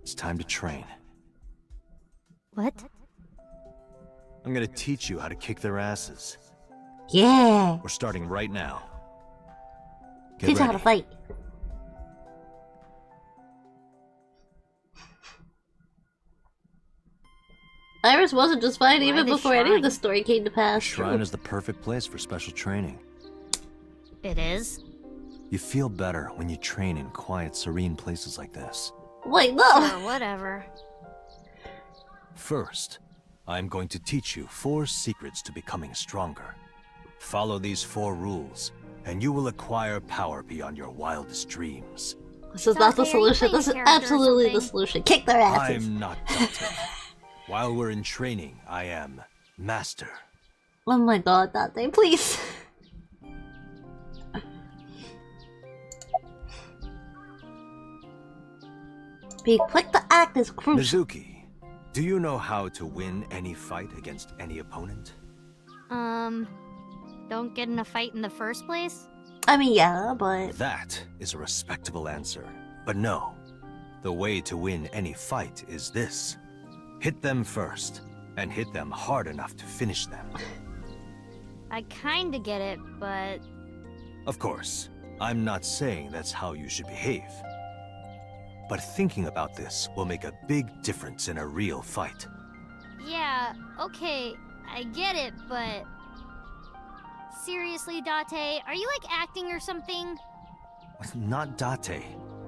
It's time to train. What? I'm gonna teach you how to kick their asses. Yeah. We're starting right now. Get Teach her how to ready. fight. Iris wasn't just fine Why even the before any of the shrine? story came to pass. The shrine is the perfect place for special training. It is? You feel better when you train in quiet, serene places like this. Wait, no! Sure, whatever. First, I'm going to teach you 4 secrets to becoming stronger. Follow these 4 rules, and you will acquire power beyond your wildest dreams. This is not the Dante, are you solution. playing This is a character or absolutely the something? solution. Kick their asses. I'm not Dante. While we're in training, I am Master. Oh my god, Dante, please. Being quick to act is crucial. Mizuki, do you know how to win any fight against any opponent? Don't get in a fight in the first place? I mean, yeah, but... That is a respectable answer. But no, the way to win any fight is this. Hit them first, and hit them hard enough to finish them. I kinda get it, but... Of course, I'm not saying that's how you should behave. But thinking about this will make a big difference in a real fight. Yeah, okay, I get it, but... Seriously, Date, are you like acting or something? Not Date,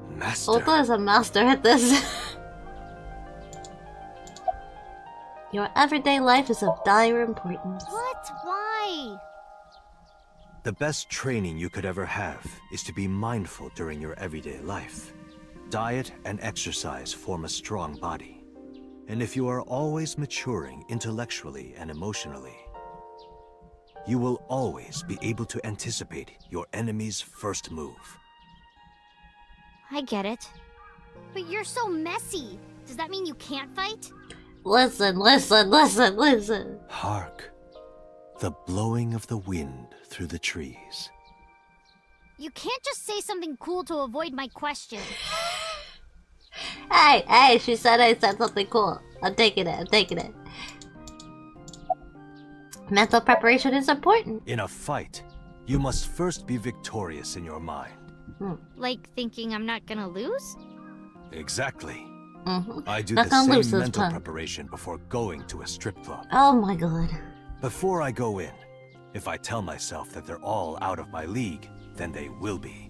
Master. Ota is a master at this. Your everyday life is of dire importance. What? Why? The best training you could ever have is to be mindful during your everyday life. Diet and exercise form a strong body. And if you are always maturing intellectually and emotionally, you will always be able to anticipate your enemy's first move. I get it. But you're so messy. Does that mean you can't fight? Listen, listen, listen, listen. Hark, the blowing of the wind through the trees. You can't just say something cool to avoid my question. Hey, hey, she said I said something cool. I'm taking it, I'm taking it. Mental preparation is important. In a fight, you must first be victorious in your mind. Like thinking I'm not gonna lose? Exactly. Mm-hmm. I do Not the gonna lose same this mental time. preparation before going to a strip club. Oh my god. Before I go in, if I tell myself that they're all out of my league, then they will be.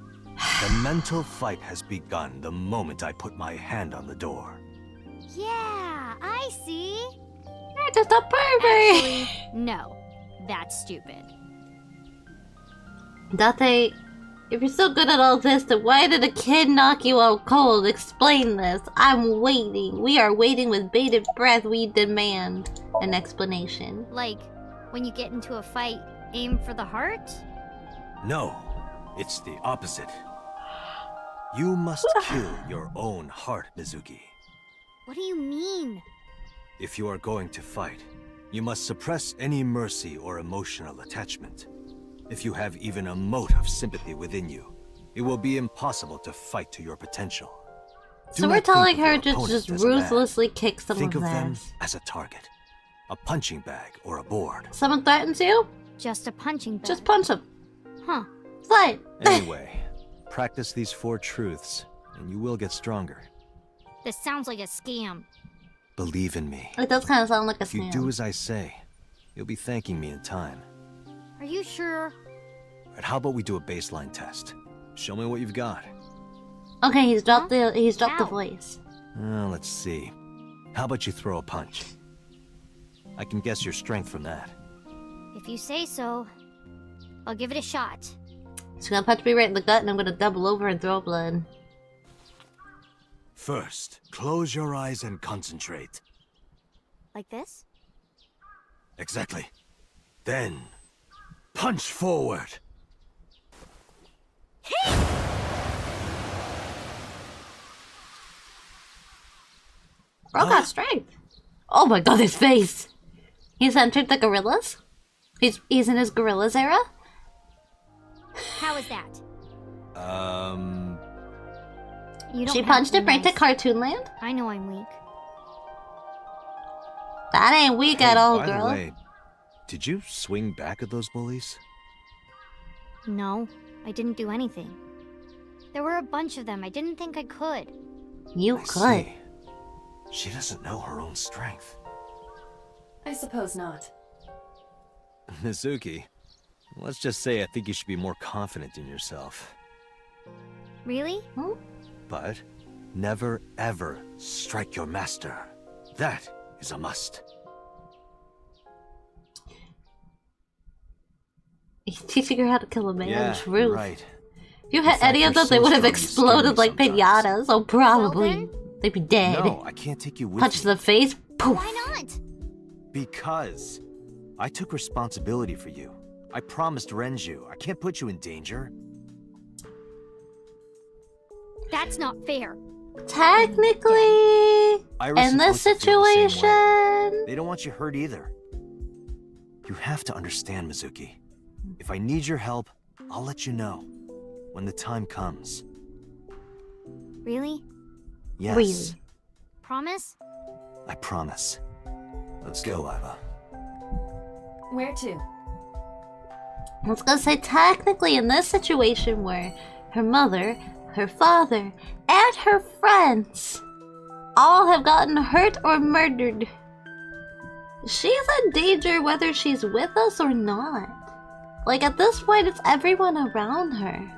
The mental fight has begun the moment I put my hand on the door. Yeah, I see. You're just a pervert. Actually, no. That's stupid. Date, if you're so good at all this, then why did a kid knock you out cold? Explain this. I'm waiting. We are waiting with bated breath. We demand an explanation. Like, when you get into a fight, aim for the heart? No, it's the opposite. You must kill your own heart, Mizuki. What do you mean? If you are going to fight, you must suppress any mercy or emotional attachment. If you have even a mote of sympathy within you, it will be impossible to fight to your potential. Do So we're not telling think of her your to opponent just as a man. ruthlessly kick Think someone's of them ass. as a target, a punching bag or a board. Someone threatens you? Just a punching bag. Just punch him. Huh. Fine. Anyway, practice these 4 truths, and you will get stronger. This sounds like a scam. Believe in me. It does kind of sound like a If you scam. do as I say, you'll be thanking me in time. Are you sure? But how about we do a baseline test? Show me what you've got. Okay, he's dropped the Ow. voice. Let's see. How about you throw a punch? I can guess your strength from that. If you say so, I'll give it a shot. She's gonna punch me right in the gut and I'm gonna double over and throw blood. First, close your eyes and concentrate. Like this? Exactly. Then, punch forward. Bro got strength. Oh my god, his face! He's entered the gorillas? He's in his gorillas era? How is that? You don't She have punched to it be right to nice. Cartoon Land? I know I'm weak. That ain't weak at all, girl. By the way, did you swing back at those bullies? No, I didn't do anything. There were a bunch of them. I didn't think I could. You I could. see. She doesn't know her own strength. I suppose not. Mizuki, let's just say I think you should be more confident in yourself. Really? But never ever strike your master. That is a must. Teaching her how to kill a man. Yeah, True. right. If you had any of them, they would have exploded like pinatas. Oh, probably. They'd be dead. No, I can't take you with Punch me. to the face. Poof. Why not? Because I took responsibility for you. I promised Renju. I can't put you in danger. That's not fair. Technically, Iris in and this Ota feel the same way. situation, They don't want you hurt either. You have to understand, Mizuki. If I need your help, I'll let you know. When the time comes. Really? Yes. Really? Promise? I promise. Let's go, Iva. Where to? I was gonna say, technically, in this situation where her mother, her father, and her friends all have gotten hurt or murdered, she's in danger whether she's with us or not. Like, at this point, it's everyone around her.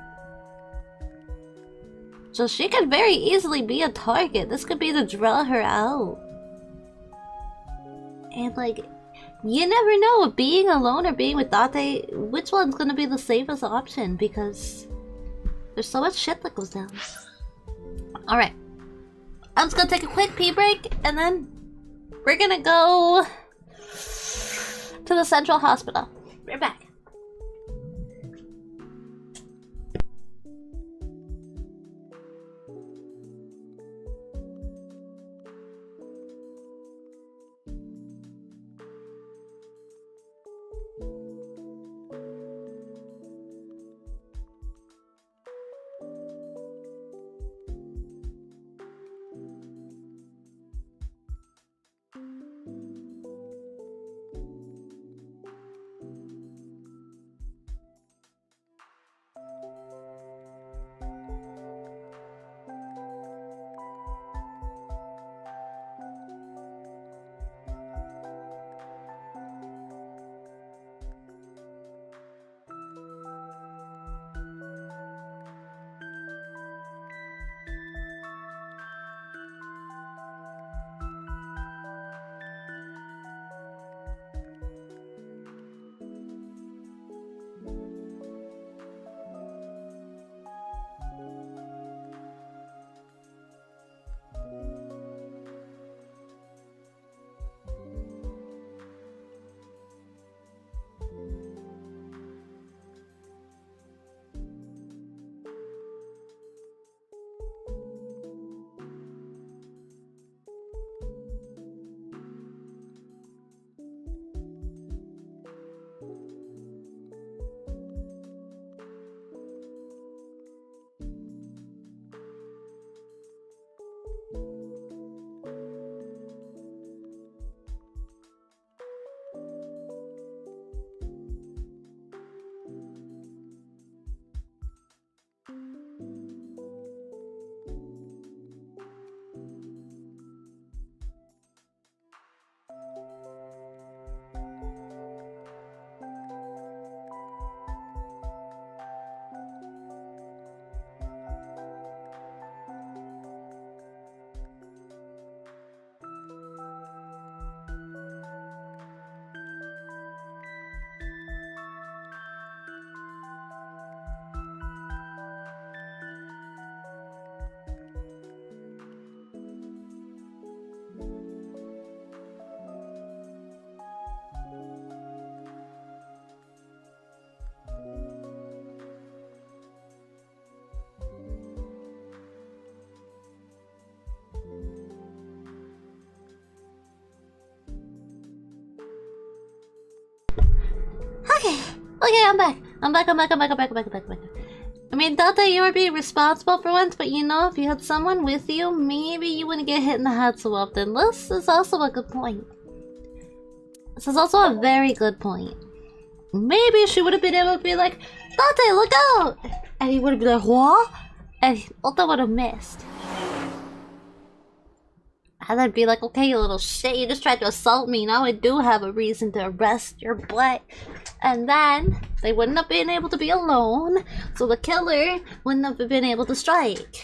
So she could very easily be a target. This could be to draw her out. And, like, you never know, being alone or being with Date, which one's gonna be the safest option, because there's so much shit that goes down. Alright. I'm just gonna take a quick pee break, and then we're gonna go to the Central Hospital. Right back. Okay, I'm back. I'm back. I mean, not that you were being responsible for once, but you know, if you had someone with you, maybe you wouldn't get hit in the head so often. This is also a good point. This is also a very good point. Maybe she would have been able to be like, Dante, look out! And he would have been like, what? And Ota would have missed. And I'd be like, okay, you little shit, you just tried to assault me. Now I do have a reason to arrest your butt. And then they wouldn't have been able to be alone, so the killer wouldn't have been able to strike.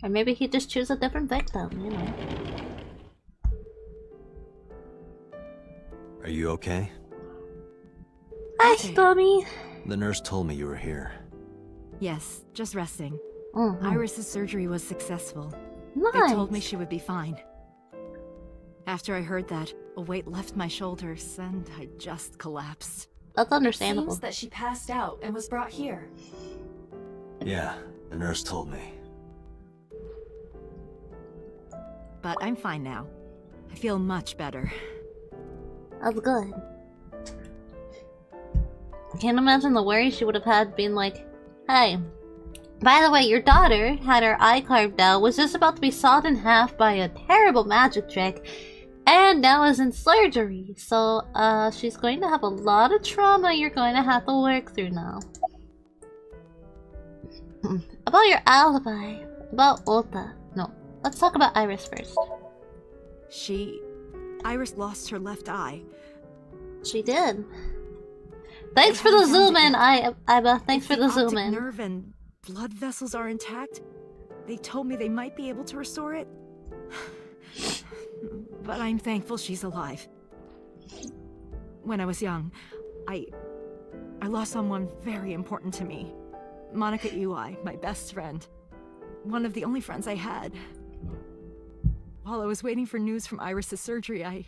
Or maybe he'd just choose a different victim, you know. Are you okay? Hi, Tommy. The nurse told me you were here. Yes, just resting. Mm-hmm. Iris's surgery was successful. Nice. They told me she would be fine. After I heard that, a weight left my shoulders and I just collapsed. That's understandable. Seems that she passed out and was brought here. Yeah, the nurse told me. But I'm fine now. I feel much better. That's good. I can't imagine the worry she would have had being like, hey, by the way, your daughter had her eye carved out, was just about to be sawed in half by a terrible magic trick, and now is in surgery. So, she's going to have a lot of trauma you're going to have to work through now. About your alibi. About Ota. No, let's talk about Iris first. Iris lost her left eye. She did. Thanks for the zoom in, Iba. Thanks for the zoom in. Nerve and blood vessels are intact. They told me they might be able to restore it. But I'm thankful she's alive. When I was young, I lost someone very important to me. Monica Ui, my best friend. One of the only friends I had. While I was waiting for news from Iris' surgery, I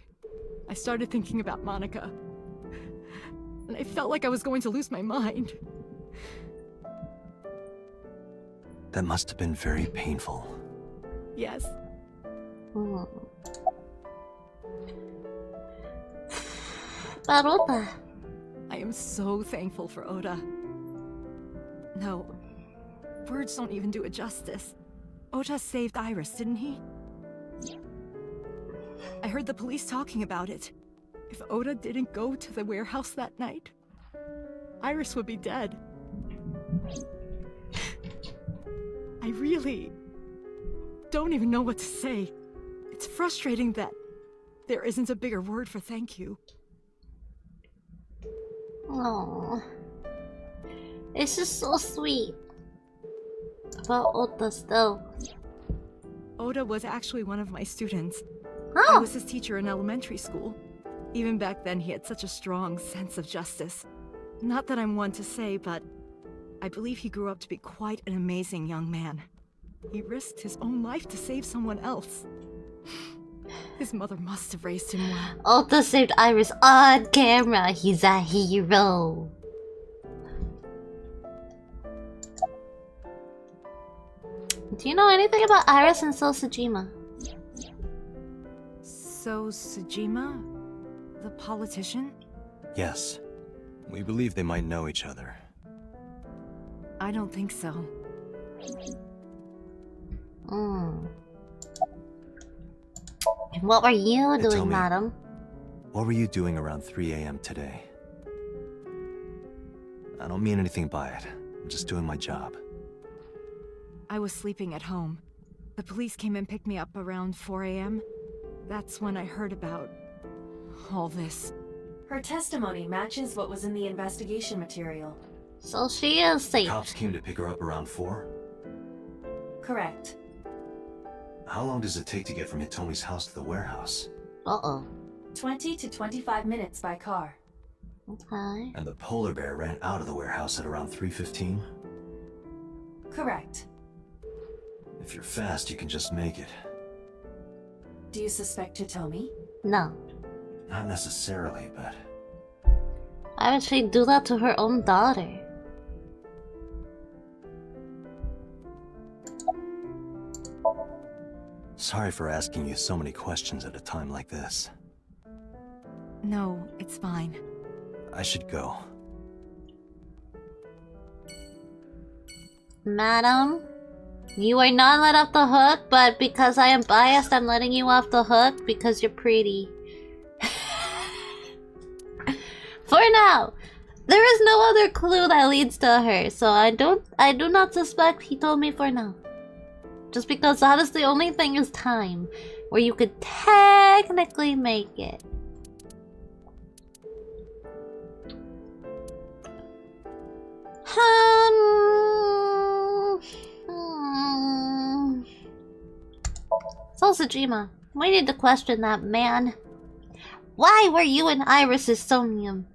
started thinking about Monica. And I felt like I was going to lose my mind. That must have been very painful. Yes. About Ota. I am so thankful for Oda. No, words don't even do it justice. Ota saved Iris, didn't he? I heard the police talking about it. If Oda didn't go to the warehouse that night, Iris would be dead. I really don't even know what to say. It's frustrating that there isn't a bigger word for thank you. Aww. It's just so sweet. About Ota still. Oda was actually one of my students. Oh. I was his teacher in elementary school. Even back then, he had such a strong sense of justice. Not that I'm one to say, but I believe he grew up to be quite an amazing young man. He risked his own life to save someone else. His mother must have raised him well. Ota saved Iris on camera. He's a hero. Do you know anything about Iris and Sosajima? Sosajima? The politician? Yes. We believe they might know each other. I don't think so. And what were you doing, madam? What were you doing around 3 AM today? I don't mean anything by it. I'm just doing my job. I was sleeping at home. The police came and picked me up around 4 AM. That's when I heard about all this. Her testimony matches what was in the investigation material. So she is safe. Cops came to pick her up around 4? Correct. How long does it take to get from Hitomi's house to the warehouse? 20 to 25 minutes by car. Okay. And the polar bear ran out of the warehouse at around 3:15? Correct. If you're fast, you can just make it. Do you suspect Hitomi? No. Not necessarily, but... Why would she do that to her own daughter? Sorry for asking you so many questions at a time like this. No, it's fine. I should go. Madam, you are not let off the hook, but because I am biased, I'm letting you off the hook because you're pretty. For now, there is no other clue that leads to her, so I do not suspect he told me for now. Just because that is the only thing is time, where you could technically make it. So Sejima, we need to question that man. Why were you in Iris's Somnium?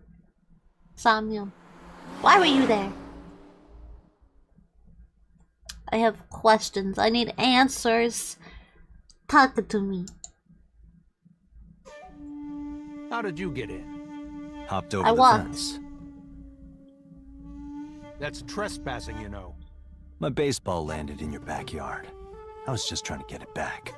Why were you there? I have questions. I need answers. Talk to me. How did you get in? Hopped over I the walked. fence. That's trespassing, you know. My baseball landed in your backyard. I was just trying to get it back.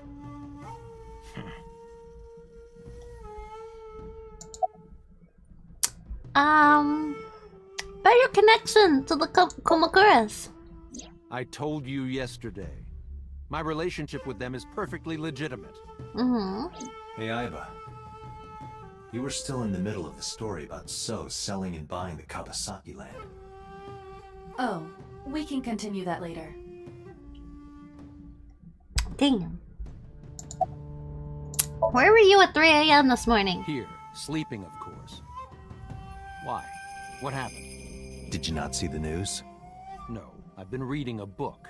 Better connection to the Kumakuras. I told you yesterday. My relationship with them is perfectly legitimate. Hey, Aiba. You were still in the middle of the story about So selling and buying the Kawasaki land. Oh, we can continue that later. Damn. Where were you at 3 AM this morning? Here, sleeping, of course. Why? What happened? Did you not see the news? No, I've been reading a book.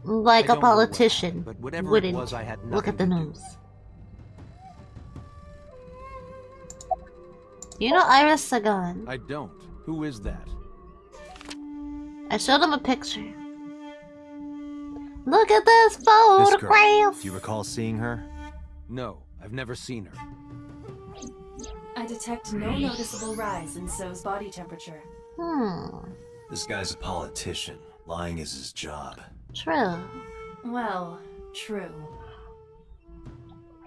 Like I a don't know what politician happened, but whatever it wouldn't was, I had look at the nothing to do. news. You know Iris Sagan? I don't. Who is that? I showed him a picture. Look at this This girl. photograph! Do you recall seeing her? No, I've never seen her. I detect no noticeable rise in So's body temperature. This guy's a politician. Lying is his job. True. Well, true.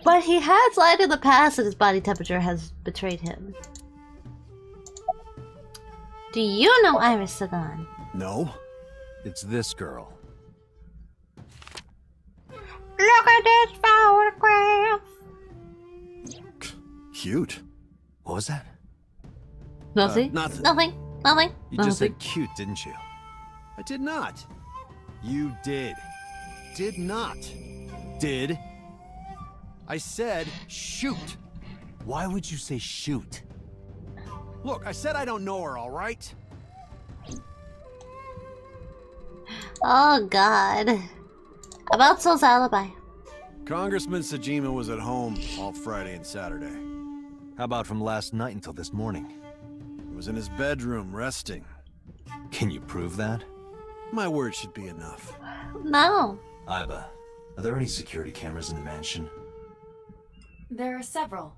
But he has lied in the past and his body temperature has betrayed him. Do you know Iris Sagan? No. It's this girl. Look at this photograph! Cute. What was that? Nothing? Nothing. Nothing? Nothing? You just Nothing. said cute, didn't you? I did not. You did. Did not. Did? I said shoot. Why would you say shoot? Look, I said I don't know her, all right? Oh god. About So's alibi. Congressman Sejima was at home all Friday and Saturday. How about from last night until this morning? He was in his bedroom, resting. Can you prove that? My word should be enough. No. Aiba, are there any security cameras in the mansion? There are several.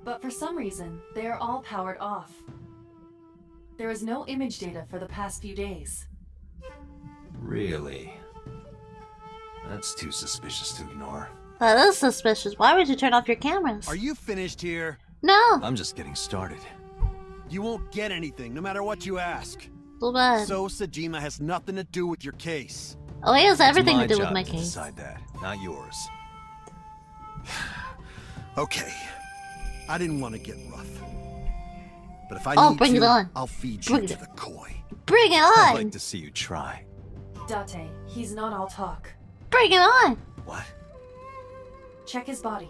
But for some reason, they are all powered off. There is no image data for the past few days. Really? That's too suspicious to ignore. That is suspicious. Why would you turn off your cameras? Are you finished here? No. I'm just getting started. You won't get anything, no matter what you ask. So bad. So Sejima has nothing to do with your case. Oh, he has everything to It's do with job my to case. decide that, not yours. Okay. I didn't want to get rough. But if I Oh, need bring to, it on. I'll feed Bring you to it. the koi. Bring it I'd on! like to see you try. Date, he's not all talk. Bring it on! What? Check his body.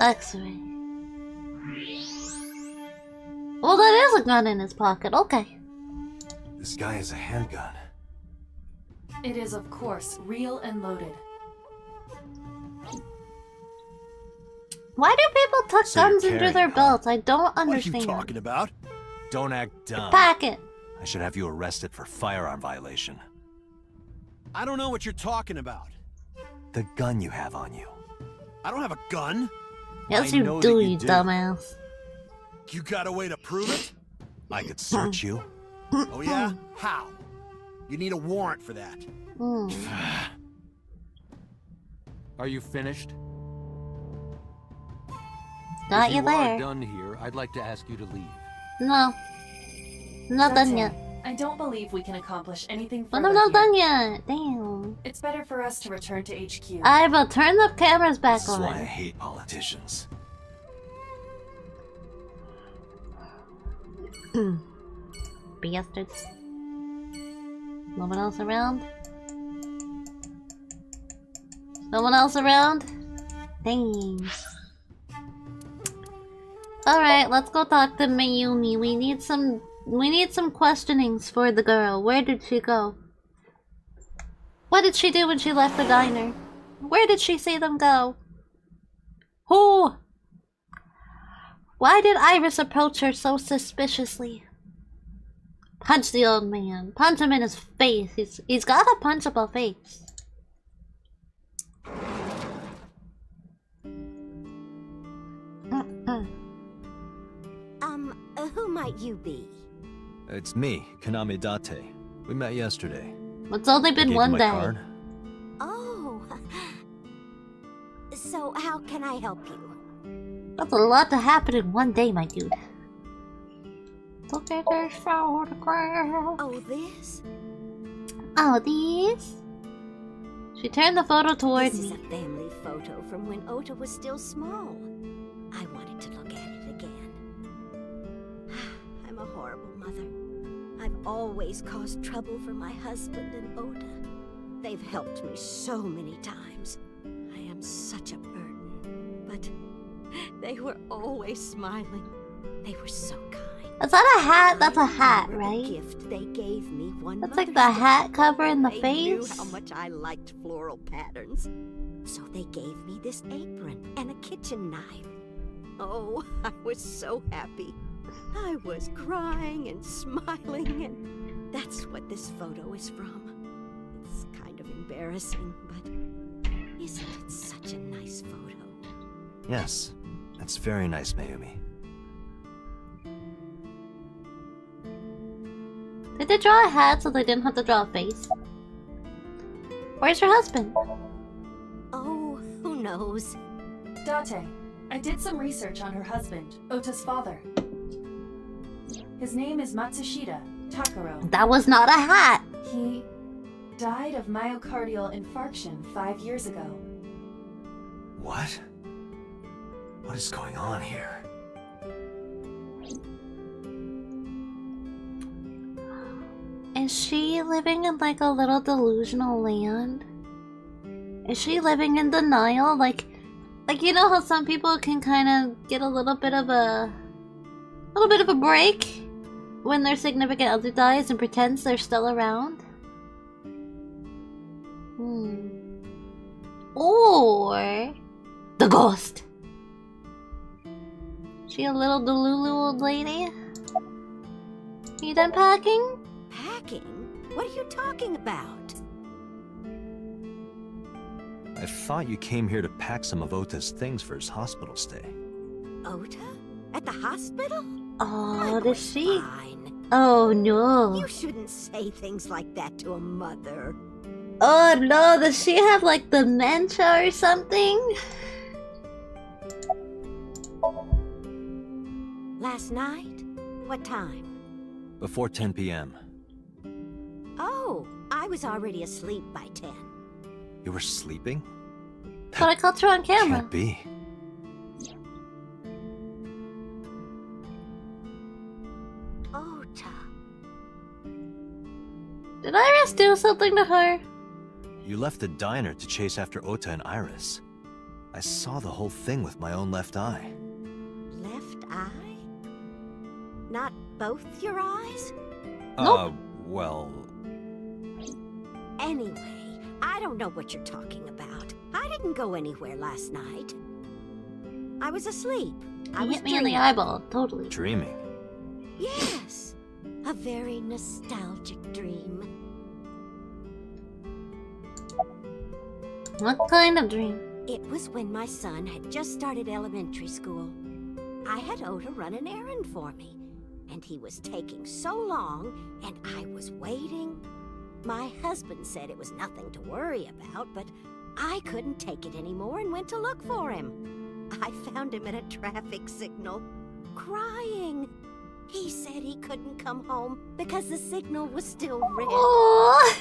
X-ray. Well, that is a gun in his pocket. Okay. This guy has a handgun. It is, of course, real and loaded. Why do people tuck So you're guns under carrying, their huh? belts? I don't What are understand. you talking about? Don't act dumb. Packet. I should have you arrested for firearm violation. I don't know what you're talking about. The gun you have on you. I don't have a gun. Yes, I you know do, that you you do. dumbass. You got a way to prove it? I could search you. Oh yeah? How? You need a warrant for that. Are you finished? Got you If there. are done here, I'd like to ask you to leave. No. I'm not done yet. I don't believe we can accomplish anything But further I'm not here. done yet. Damn. It's better for us to return to HQ. I will turn the cameras back This is why I on. hate politicians. Bastards. No one else around? No one else around? Dang. Alright, let's go talk to Mayumi. We need some questionings for the girl. Where did she go? What did she do when she left the diner? Where did she see them go? Who? Why did Iris approach her so suspiciously? Punch the old man. Punch him in his face. He's got a punchable face. Who might you be? It's me, Kaname Date. We met yesterday. It's only been one day. Card. Oh. So how can I help you? That's a lot to happen in one day, my dude. Look at this photograph. Oh, this? Oh, these? She turned the photo toward This me. is a family photo from when Ota was still small. I wanted to look at it again. I'm a horrible mother. I've always caused trouble for my husband and Ota. They've helped me so many times. I am such a burden. But they were always smiling. They were so kind. Is that a hat? That's a hat, right? The gift they gave me one That's like Mother's the Day. hat covering the They knew face. how much I liked floral patterns. So they gave me this apron and a kitchen knife. Oh, I was so happy. I was crying and smiling, and that's what this photo is from. It's kind of embarrassing, but isn't it such a nice photo? Yes, that's very nice, Mayumi. Did they draw a hat so they didn't have to draw a face? Where's your husband? Oh, who knows? Date, I did some research on her husband, Ota's father. His name is Matsushita Takaro. That was not a hat. He died of myocardial infarction 5 years ago. What? What is going on here? Is she living in like a little delusional land? Is she living in denial? Like you know how some people can kind of get a little bit of a break when their significant other dies and pretends they're still around? Or the ghost. She a little delulu old lady? You done packing? Packing? What are you talking about? I thought you came here to pack some of Ota's things for his hospital stay. Ota? At the hospital? Oh, does she? Fine. Oh no. You shouldn't say things like that to a mother. Oh no, does she have like dementia or something? Last night? What time? Before 10 p.m. Oh, I was already asleep by 10. You were sleeping? But I caught you on camera. Can't be. Ota. Did Iris do something to her? You left the diner to chase after Ota and Iris. I saw the whole thing with my own left eye. Left eye? Not both your eyes? Nope. Well... Anyway, I don't know what you're talking about. I didn't go anywhere last night. I was asleep. I You was hit me in the dreaming. eyeball, totally. Dreaming. Yes, a very nostalgic dream. What kind of dream? It was when my son had just started elementary school. I had Ota run an errand for me, and he was taking so long, and I was waiting. My husband said it was nothing to worry about, but I couldn't take it anymore and went to look for him. I found him at a traffic signal, crying. He said he couldn't come home because the signal was still red. Aww.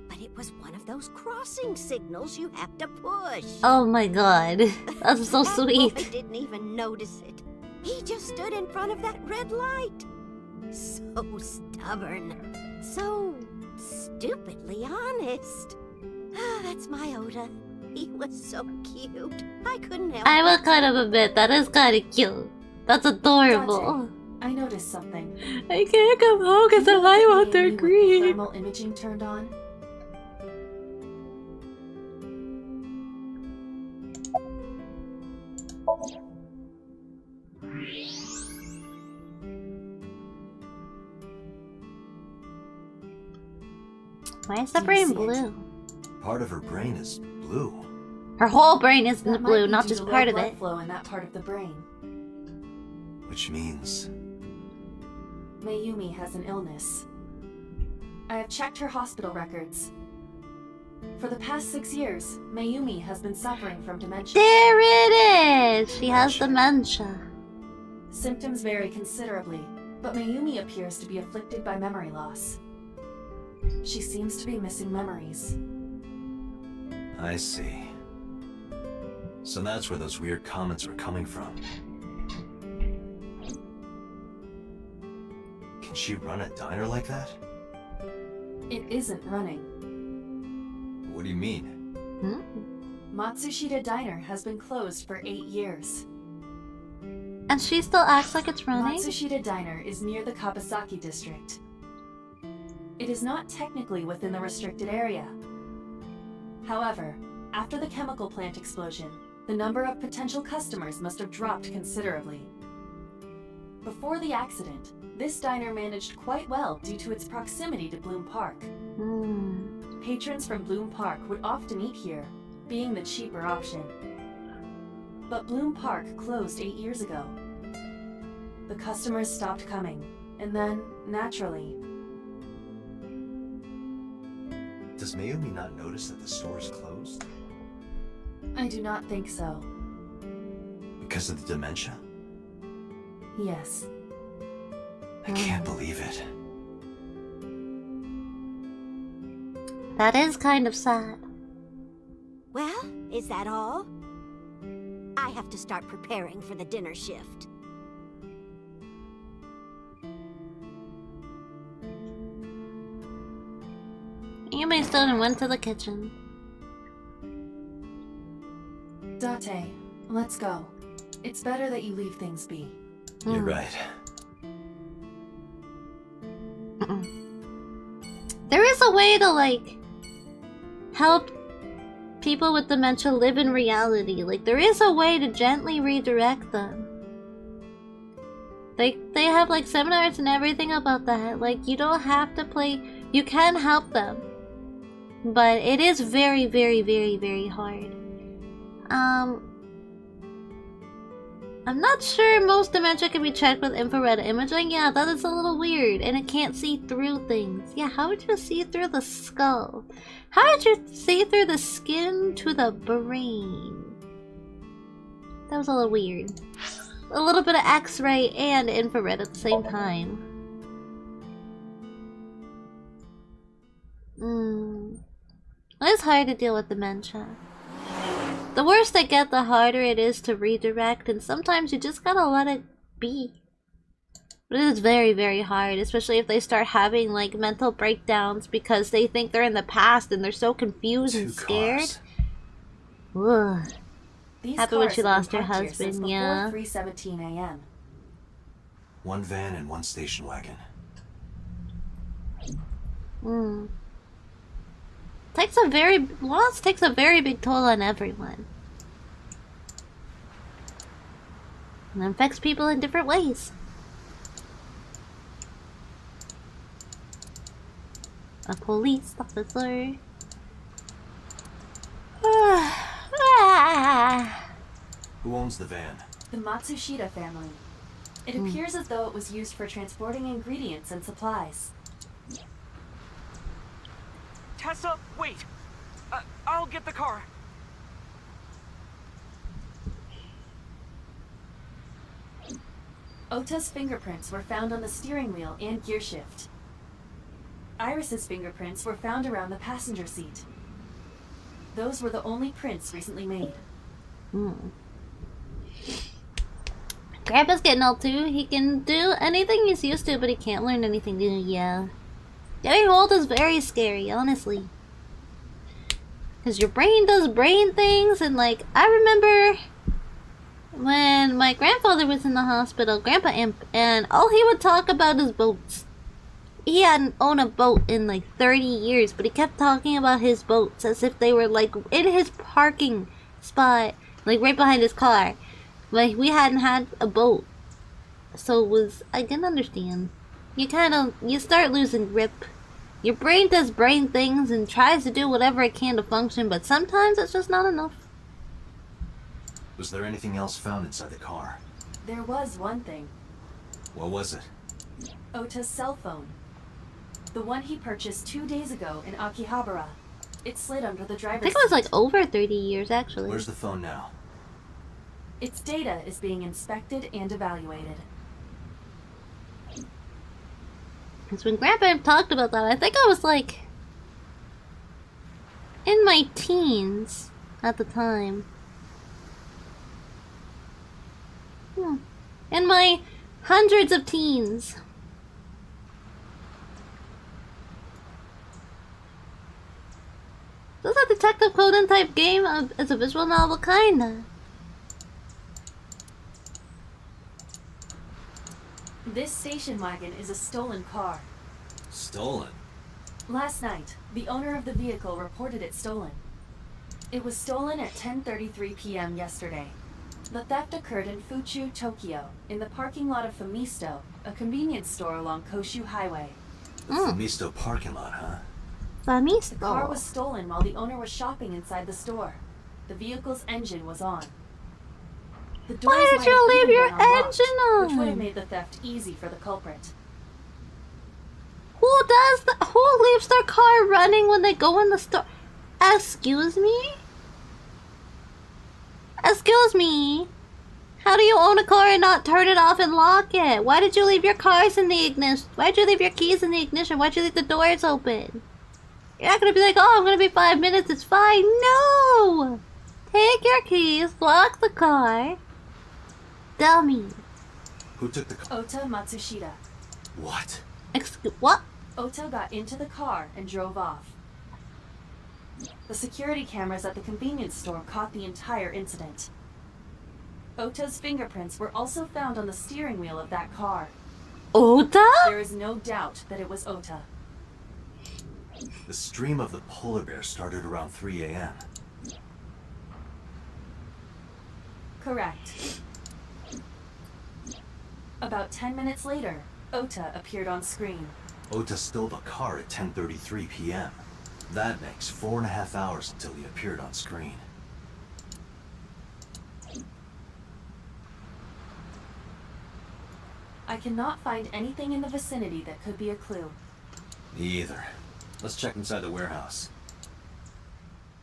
But it was one of those crossing signals you have to push. Oh my god. That's so That sweet. boy didn't even notice it. He just stood in front of that red light. So stubborn. So stupidly honest. Ah, that's my Oda. He was so cute. I couldn't help I will it. cut him a bit. That is kind of cute. That's adorable. Dante, I noticed something. I can't come home because the light out there With green. thermal imaging turned on. Why is the Do you brain see it? blue? Part of her brain is blue. Her whole brain is That might blue, be not due just to low part of blood it. flow in that part of the brain. Which means... Mayumi has an illness. I have checked her hospital records. For the past 6 years, Mayumi has been suffering from dementia. There it is! She has dementia. Symptoms vary considerably, but Mayumi appears to be afflicted by memory loss. She seems to be missing memories. I see. So that's where those weird comments were coming from. Can she run a diner like that? It isn't running. What do you mean? Matsushita Diner has been closed for 8 years. And she still acts like it's running? Matsushita Diner is near the Kabasaki district. It is not technically within the restricted area. However, after the chemical plant explosion, the number of potential customers must have dropped considerably. Before the accident, this diner managed quite well due to its proximity to Bloom Park. Patrons from Bloom Park would often eat here, being the cheaper option. But Bloom Park closed 8 years ago. The customers stopped coming, and then, naturally... Does Mayumi not notice that the store is closed? I do not think so. Because of the dementia? Yes. I can't believe it. That is kind of sad. Well, is that all? I have to start preparing for the dinner shift. Yumi stood and went to the kitchen. Date, let's go. It's better that you leave things be. You're right. There is a way to, like, help people with dementia live in reality. Like, there is a way to gently redirect them. They have, like, seminars and everything about that. Like, you don't have to play... You can help them. But it is very, very, very, very hard. I'm not sure most dementia can be checked with infrared imaging. Yeah, that is a little weird. And it can't see through things. Yeah, how would you see through the skull? How would you see through the skin to the brain? That was a little weird. A little bit of X-ray and infrared at the same time. It's hard to deal with dementia. The worse they get, the harder it is to redirect, and sometimes you just gotta let it be. But it is very, very hard, especially if they start having, like, mental breakdowns because they think they're in the past and they're so confused and scared. Ugh. Happy when she lost her husband, yeah. 3:17 a.m. One van and one station wagon. Loss takes a very big toll on everyone. And it affects people in different ways. A police officer. Who owns the van? The Matsushita family. It appears as though it was used for transporting ingredients and supplies. Tessa, wait! I'll get the car. Ota's fingerprints were found on the steering wheel and gearshift. Iris's fingerprints were found around the passenger seat. Those were the only prints recently made. Grandpa's getting old too. He can do anything he's used to, but he can't learn anything new. Yeah. Getting old is very scary, honestly. Because your brain does brain things, and like, I remember when my grandfather was in the hospital, Grandpa Imp, and all he would talk about is boats. He hadn't owned a boat in like 30 years, but he kept talking about his boats as if they were like in his parking spot, like right behind his car. Like we hadn't had a boat. So it was, I can understand. You start losing grip. Your brain does brain things and tries to do whatever it can to function, but sometimes it's just not enough. Was there anything else found inside the car? There was one thing. What was it? Ota's cell phone. The one he purchased 2 days ago in Akihabara. It slid under the driver's I think it was like over 30 years actually. Where's the phone now? Its data is being inspected and evaluated. Because when Grandpa talked about that, I think I was like in my teens at the time. In my hundreds of teens. This is a Detective Conan type game. It's a visual novel, kinda. This station wagon is a stolen car. Stolen? Last night, the owner of the vehicle reported it stolen. It was stolen at 10:33 p.m. yesterday. The theft occurred in Fuchu, Tokyo, in the parking lot of Famisto, a convenience store along Koshu Highway. Famisto parking lot, huh? Famisto. The car was stolen while the owner was shopping inside the store. The vehicle's engine was on. The doors Why did might you have leave even your been unlocked, engine on? which would have made the theft easy for the culprit. Who leaves their car running when they go in the store? Excuse me? Excuse me? How do you own a car and not turn it off and lock it? Why did you leave your cars in the ignition? Why did you leave your keys in the ignition? Why did you leave the doors open? You're not gonna be like, oh, I'm gonna be 5 minutes, it's fine. No! Take your keys, lock the car. Dummy. Who took the car? Ota Matsushita. What? What? Ota got into the car and drove off. The security cameras at the convenience store caught the entire incident. Ota's fingerprints were also found on the steering wheel of that car. Ota? There is no doubt that it was Ota. The stream of the polar bear started around 3 a.m. Correct. About 10 minutes later, Ota appeared on screen. Ota stole the car at 10:33 p.m. That makes 4.5 hours until he appeared on screen. I cannot find anything in the vicinity that could be a clue. Me either. Let's check inside the warehouse.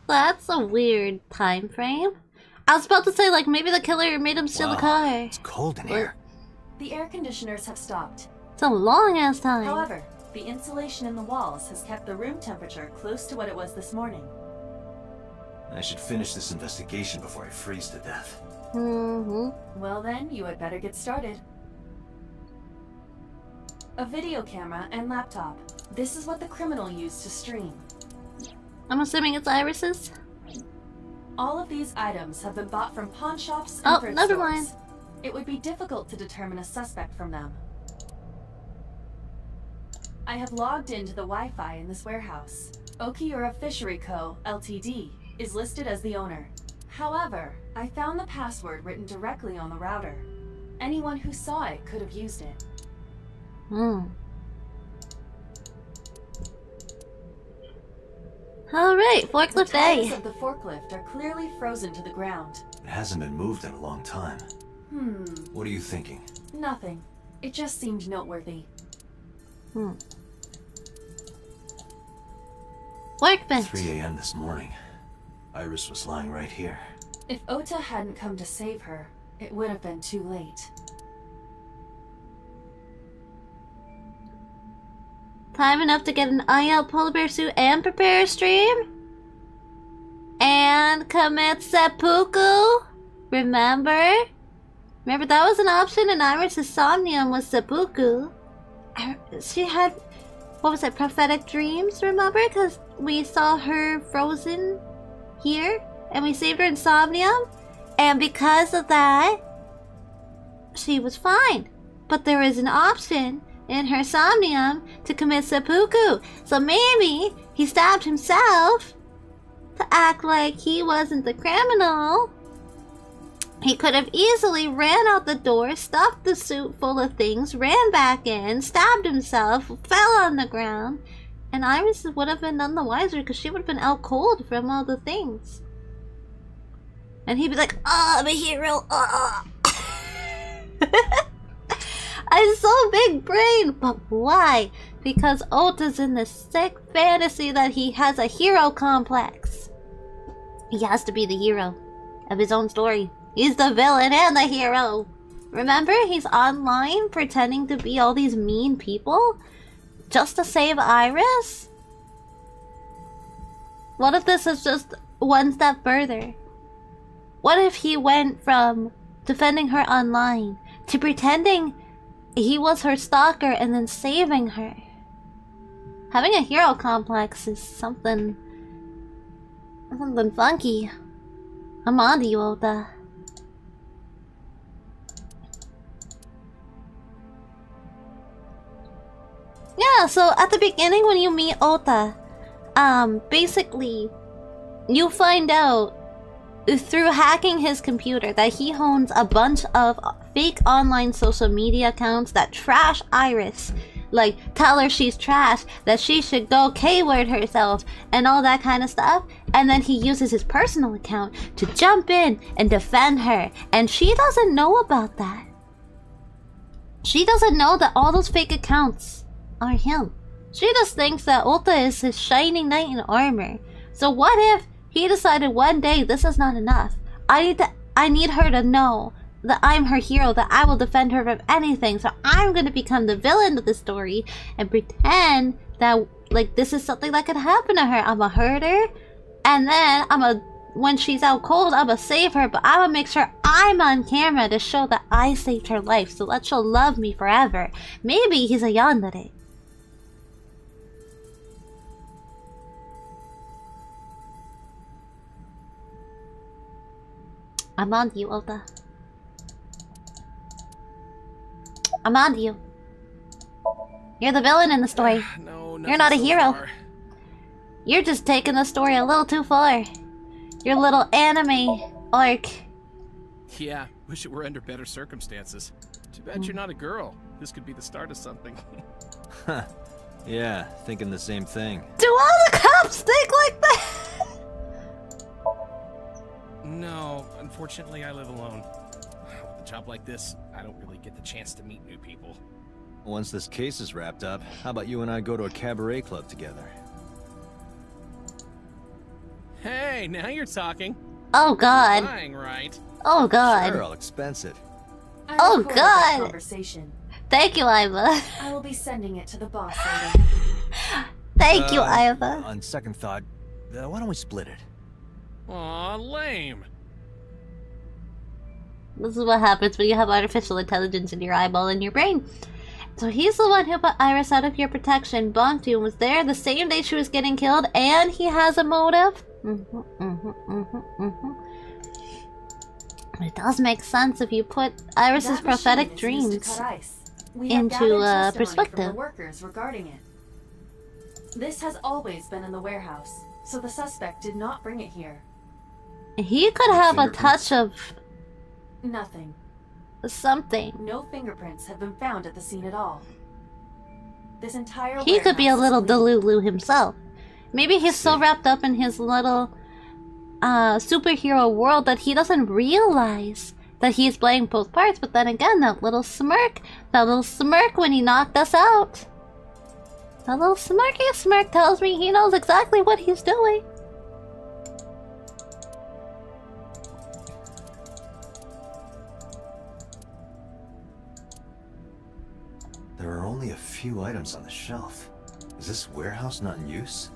That's a weird time frame. I was about to say, like, maybe the killer made him steal the car. It's cold in here. The air conditioners have stopped. It's a long ass time. However, the insulation in the walls has kept the room temperature close to what it was this morning. I should finish this investigation before I freeze to death. Well then, you had better get started. A video camera and laptop. This is what the criminal used to stream. I'm assuming it's Iris's. All of these items have been bought from pawn shops and Oh, thrift never stores. mind. It would be difficult to determine a suspect from them. I have logged into the Wi-Fi in this warehouse. Okiura Fishery Co., Ltd. is listed as the owner. However, I found the password written directly on the router. Anyone who saw it could have used it. Alright, forklift The tires A. of the forklift are clearly frozen to the ground. It hasn't been moved in a long time. What are you thinking? Nothing. It just seemed noteworthy. Workbench. 3 a.m. this morning. Iris was lying right here. If Ota hadn't come to save her, it would have been too late. Time enough to get an IL polar bear suit and prepare a stream? And commit seppuku? Remember? Remember that was an option in Iris' Somnium was seppuku. She had, what was it, prophetic dreams, remember? Because we saw her frozen here and we saved her in Somnium. And because of that, she was fine. But there is an option in her Somnium to commit seppuku. So maybe he stabbed himself to act like he wasn't the criminal. He could have easily ran out the door, stuffed the suit full of things, ran back in, stabbed himself, fell on the ground, and Iris would have been none the wiser because she would have been out cold from all the things. And he'd be like, "Oh, I'm a hero. Oh." I'm so big brain, but why? Because Ota's in this sick fantasy that he has a hero complex. He has to be the hero of his own story. He's the villain and the hero. Remember, he's online pretending to be all these mean people just to save Iris? What if this is just one step further? What if he went from defending her online to pretending he was her stalker and then saving her? Having a hero complex is something funky. I'm on to you, Ota. Yeah, so at the beginning when you meet Ota, basically, you find out through hacking his computer that he owns a bunch of fake online social media accounts that trash Iris. Like, tell her she's trash, that she should go K-word herself, and all that kind of stuff. And then he uses his personal account to jump in and defend her. And she doesn't know about that. She doesn't know that all those fake accounts are him. She just thinks that Ota is his shining knight in armor. So what if he decided one day this is not enough? I need her to know that I'm her hero, that I will defend her from anything. So I'm gonna become the villain of the story and pretend that like this is something that could happen to her. I'm a herder, and then when she's out cold, I'm gonna save her, but I'm gonna make sure I'm on camera to show that I saved her life so that she'll love me forever. Maybe he's a yandere. I'm on to you, Ota. I'm on to you. You're the villain in the story. No, you're not a so hero. far. You're just taking the story a little too far. Your little anime arc. Yeah, wish it were under better circumstances. Too bad you're not a girl. This could be the start of something. Huh. Yeah, thinking the same thing. Do all the cops think like that? No, unfortunately I live alone. With a job like this, I don't really get the chance to meet new people. Once this case is wrapped up, how about you and I go to a cabaret club together? Hey, now you're talking. Oh God. Lying, right? Oh God. Sure, I'll expense it. Oh recorded that God. Conversation. Thank you, Iva. I will be sending it to the boss later. Thank you, Iva. On second thought, why don't we split it? Aw, lame. This is what happens when you have artificial intelligence in your eyeball and your brain. So he's the one who put Iris out of your protection, bonked you, and was there the same day she was getting killed, and he has a motive? It does make sense if you put Iris's That prophetic machine is used dreams to cut ice. We have into gathered testimony perspective. from the workers regarding it. This has always been in the warehouse, so the suspect did not bring it here. He could have a touch of Nothing. something. No fingerprints have been found at the scene at all. This entire He could be a warehouse little is clean. Delulu himself. Maybe he's so wrapped up in his little superhero world that he doesn't realize that he's playing both parts. But then again, that little smirk when he knocked us out. That little smirky smirk tells me he knows exactly what he's doing. There are only a few items on the shelf. Is this warehouse not in use?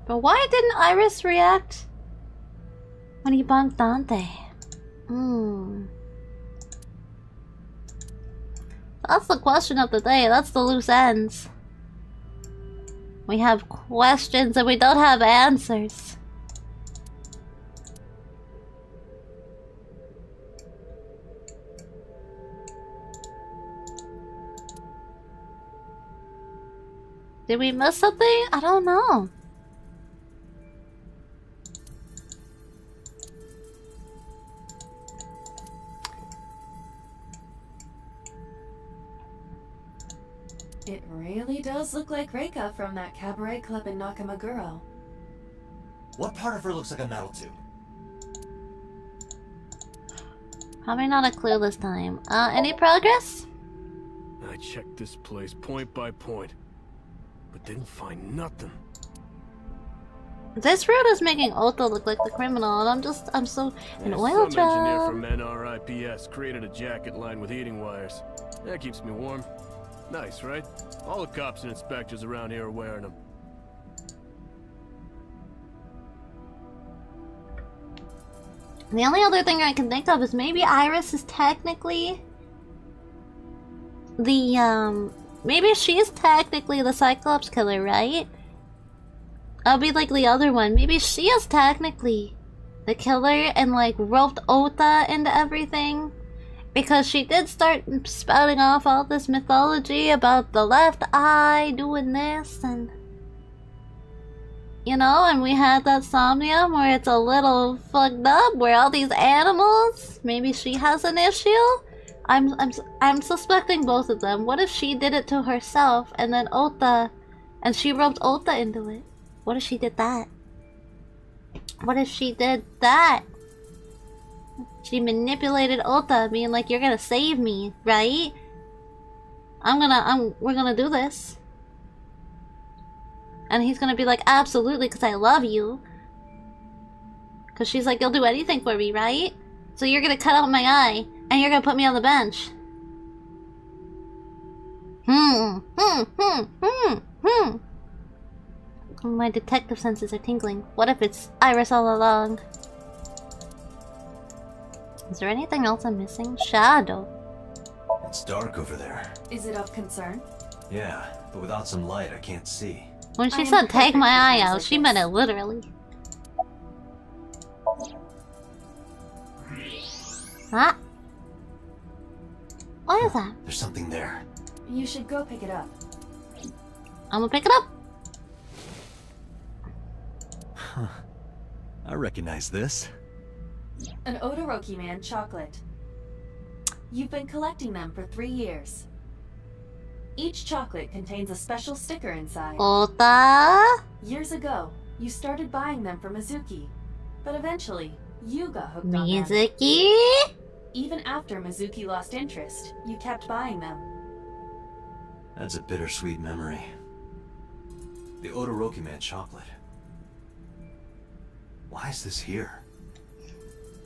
But why didn't Iris react when he bumped Dante? That's the question of the day. That's the loose ends. We have questions and we don't have answers. Did we miss something? I don't know. It really does look like Reika from that cabaret club in Nakamaguro. What part of her looks like a metal tube? Probably not a clue this time. Any progress? I checked this place point by point, but didn't find nothing. This route is making Otto look like the criminal, and I'm so... An oil Some engineer job. from NRIPS created a jacket lined with heating wires. That keeps me warm. Nice, right? All the cops and inspectors around here are wearing them. The only other thing I can think of is maybe Iris is technically the, maybe she's technically the Cyclops killer, right? I'll be like the other one. Maybe she is technically the killer and like roped Ota into everything. Because she did start spouting off all this mythology about the left eye doing this and... You know, and we had that Somnium where it's a little fucked up, where all these animals... Maybe she has an issue? I'm suspecting both of them. What if she did it to herself and then Ota... And she roped Ota into it? What if she did that? What if she did that? She manipulated Ota, being like, you're gonna save me, right? We're gonna do this. And he's gonna be like, absolutely, because I love you. Because she's like, you'll do anything for me, right? So you're gonna cut out my eye, and you're gonna put me on the bench. My detective senses are tingling. What if it's Iris all along? Is there anything else I'm missing? Shadow. It's dark over there. Is it of concern? Yeah, but without some light, I can't see. When she said take my eye out, she meant it literally. Huh? What is that? There's something there. You should go pick it up. I'm gonna pick it up. Huh. I recognize this. An Odoroki Man chocolate. You've been collecting them for 3 years. Each chocolate contains a special sticker inside. Ota? Years ago, you started buying them for Mizuki, but eventually, you got hooked on them. Mizuki? Even after Mizuki lost interest, you kept buying them. That's a bittersweet memory. The Odoroki Man chocolate. Why is this here?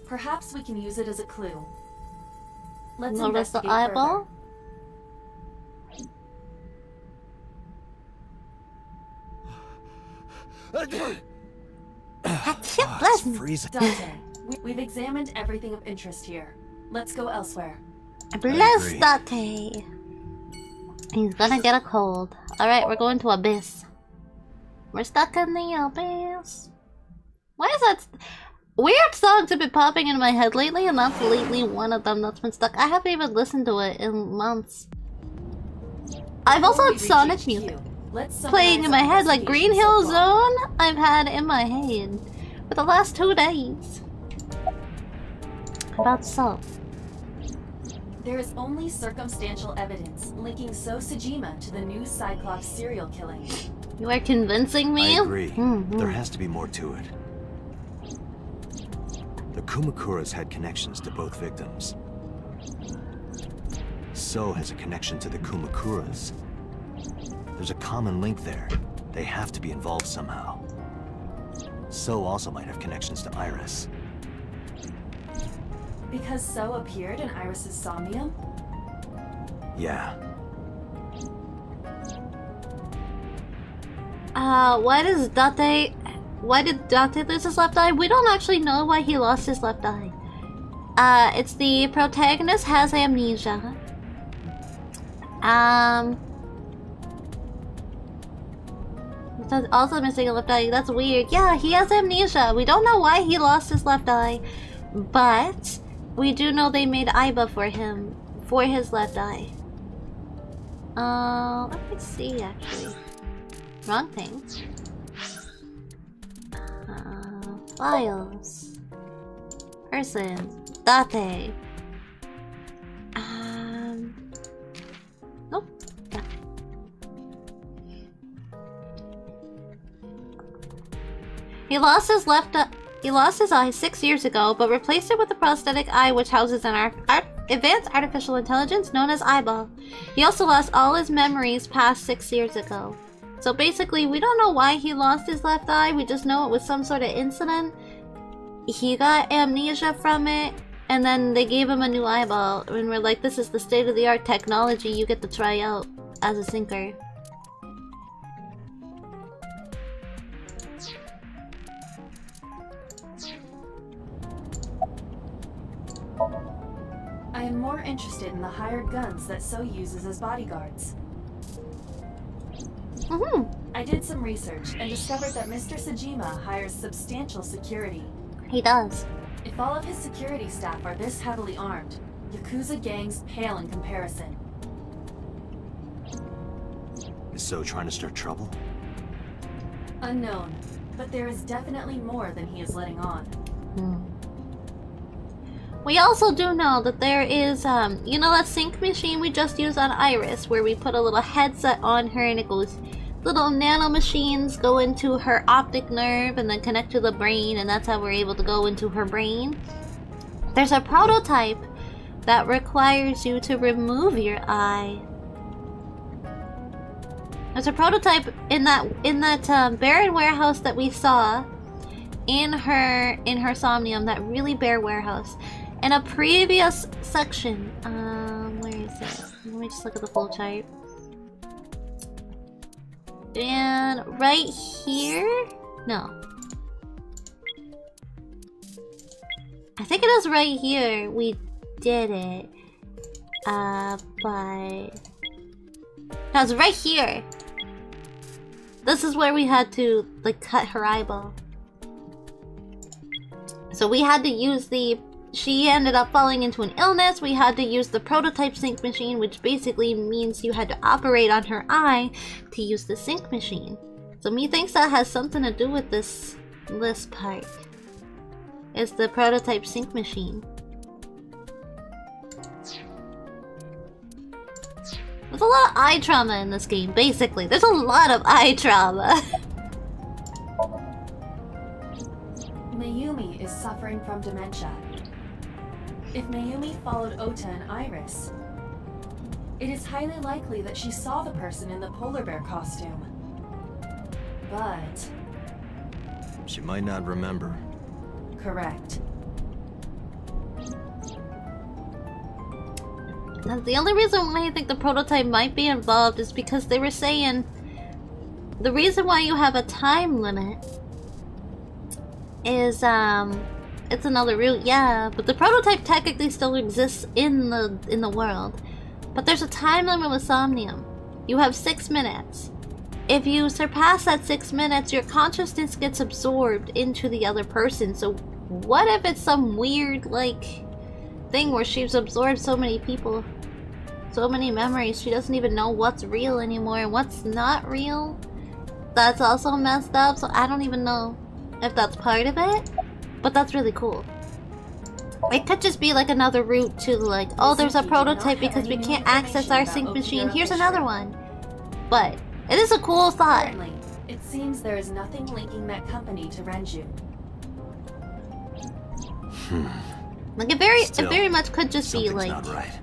Perhaps we can use it as a clue. Let's Notice the investigate eyeball? It's freezing. Dante, we've examined everything of interest here. Let's go elsewhere. Bless Dante. He's gonna get a cold. Alright, we're going to Abyss. We're stuck in the Abyss. Why is that? Weird songs have been popping in my head lately, and that's lately one of them that's been stuck. I haven't even listened to it in months. I've also had Sonic music playing in my head, like Green Hill Zone I've had in my head for the last 2 days. About so. There is only circumstantial evidence linking So Sejima to the new Cyclops serial killing. You are convincing me? I agree. There has to be more to it. The Kumakuras had connections to both victims. So has a connection to the Kumakuras. There's a common link there. They have to be involved somehow. So also might have connections to Iris. Because So appeared in Iris's somnium? Yeah. Why did Date lose his left eye? We don't actually know why he lost his left eye. It's the protagonist has amnesia. Also missing a left eye. That's weird. Yeah, he has amnesia. We don't know why he lost his left eye, but we do know they made Aiba for him for his left eye. Let me see actually. Wrong thing. Files. Persons. Date. Nope. Yeah. He lost his eye 6 years ago, but replaced it with a prosthetic eye which houses an advanced artificial intelligence known as Eyeball. He also lost all his memories past 6 years ago. So basically, we don't know why he lost his left eye, we just know it was some sort of incident. He got amnesia from it, and then they gave him a new eyeball, and we're like, this is the state-of-the-art technology you get to try out as a sinker. I am more interested in the hired guns that So uses as bodyguards. I did some research and discovered that Mr. Sajima hires substantial security. He does. If all of his security staff are this heavily armed, Yakuza gangs pale in comparison. Is So trying to start trouble? Unknown, but there is definitely more than he is letting on. We also do know that there is, you know that sync machine we just used on Iris, where we put a little headset on her and it goes, little nano machines go into her optic nerve and then connect to the brain, and that's how we're able to go into her brain. There's a prototype that requires you to remove your eye. There's a prototype in that barren warehouse that we saw in her somnium, that really bare warehouse. In a previous section, where is it? Let me just look at the full chart. And right here? No. I think it is right here we did it. But... no, it's right here. This is where we had to, like, cut her eyeball. So we had to use the... She ended up falling into an illness. We had to use the prototype sync machine, which basically means you had to operate on her eye to use the sync machine. So methinks that has something to do with this part. It's the prototype sync machine. There's a lot of eye trauma in this game, basically. There's a lot of eye trauma. Mayumi is suffering from dementia. If Mayumi followed Ota and Iris, it is highly likely that she saw the person in the polar bear costume. But... she might not remember. Correct. Now, the only reason why I think the prototype might be involved is because they were saying the reason why you have a time limit is it's another route, yeah, but the prototype technically still exists in the world. But there's a time limit with Somnium. You have 6 minutes. If you surpass that 6 minutes, your consciousness gets absorbed into the other person. So what if it's some weird, like, thing where she's absorbed so many people, so many memories, she doesn't even know what's real anymore and what's not real? That's also messed up, so I don't even know if that's part of it. But that's really cool. It could just be like another route to, like, oh, there's a prototype because we can't access our sync machine. Here's another one. But it is a cool thought. Currently, it seems there is nothing linking that company to Renju. Like it very much could just be like, not right.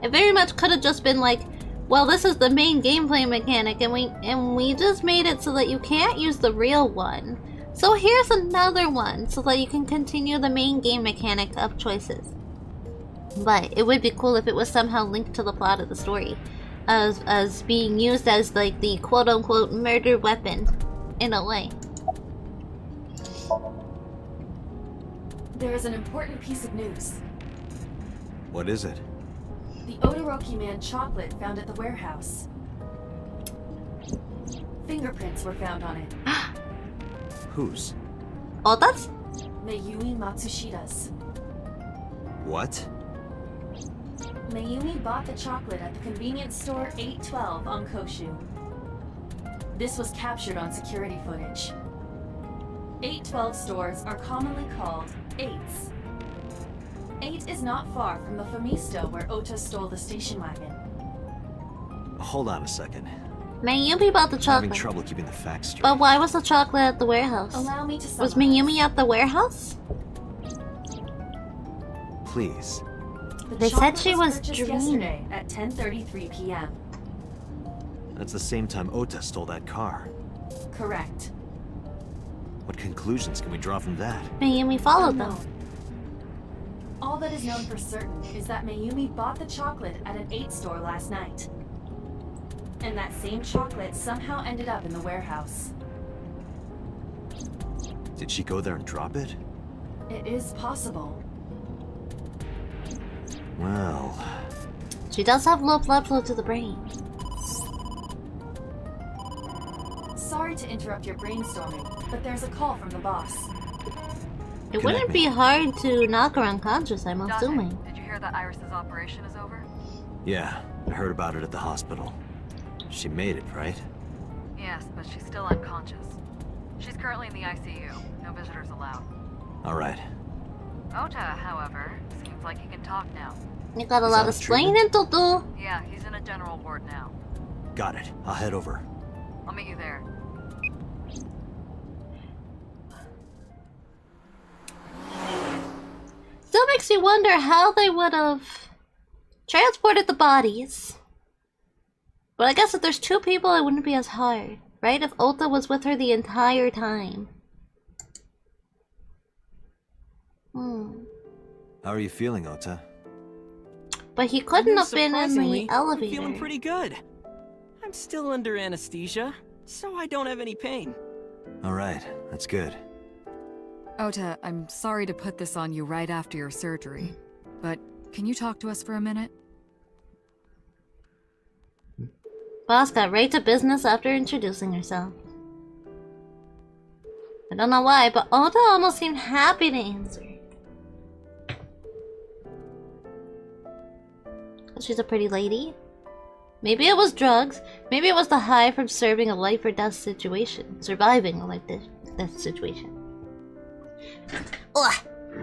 It very much could have just been like, well, this is the main gameplay mechanic, and we just made it so that you can't use the real one. So here's another one, so that you can continue the main game mechanic of choices. But it would be cool if it was somehow linked to the plot of the story, as being used as like the quote-unquote murder weapon, in a way. There is an important piece of news. What is it? The Odoroki Man chocolate found at the warehouse. Fingerprints were found on it. Whose? Oh, that's... Mayumi Matsushida's. What? Mayumi bought the chocolate at the convenience store 812 on Koshu. This was captured on security footage. 812 stores are commonly called 8s. 8 is not far from the Famisto where Ota stole the station wagon. Hold on a second. Mayumi bought the I'm chocolate. having trouble keeping the facts straight. But why was the chocolate at the warehouse? Allow me to Was summarize. Mayumi at the warehouse? Please. The They said chocolate she was purchased dreaming. yesterday at 10:33 p.m. That's the same time Ota stole that car. Correct. What conclusions can we draw from that? Mayumi followed them. Unknown. All that is known for certain is that Mayumi bought the chocolate at an 8 store last night. And that same chocolate somehow ended up in the warehouse. Did she go there and drop it? It is possible. Well... She does have low blood flow to the brain. Sorry to interrupt your brainstorming, but there's a call from the boss. It wouldn't be hard to knock her unconscious, I'm assuming. Did you hear that Iris's operation is over? Yeah, I heard about it at the hospital. She made it, right? Yes, but she's still unconscious. She's currently in the ICU. No visitors allowed. Alright. Ota, however, seems like he can talk now. You got a Is lot that of a treatment? explaining to do. Yeah, he's in a general ward now. Got it. I'll head over. I'll meet you there. Still makes me wonder how they would have transported the bodies. But I guess if there's two people, it wouldn't be as hard, right? If Ota was with her the entire time. How are you feeling, Ota? But he couldn't have been in Surprisingly, the elevator. I'm feeling pretty good. I'm still under anesthesia, so I don't have any pain. Alright, that's good. Ota, I'm sorry to put this on you right after your surgery, but can you talk to us for a minute? Boss got right to business after introducing herself. I don't know why, but Ota almost seemed happy to answer. She's a pretty lady. Maybe it was drugs. Maybe it was the high from serving a life or death situation. Surviving a life or death situation. Ugh.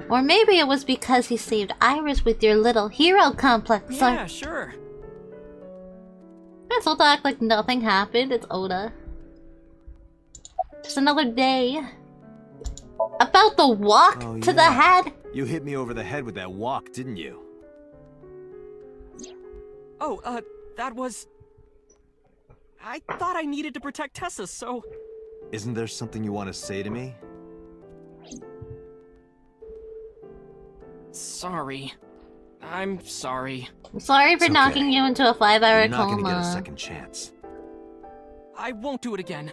Or maybe it was because he saved Iris with your little hero complex. Yeah, sure. It's Ota act like nothing happened. It's Ota. Just another day. About the walk to the head. You hit me over the head with that walk, didn't you? Oh, that was... I thought I needed to protect Tessa, so... Isn't there something you want to say to me? Sorry. I'm sorry. I'm sorry for It's knocking okay. you into a 5-hour You're not coma. gonna get a second chance. I won't do it again.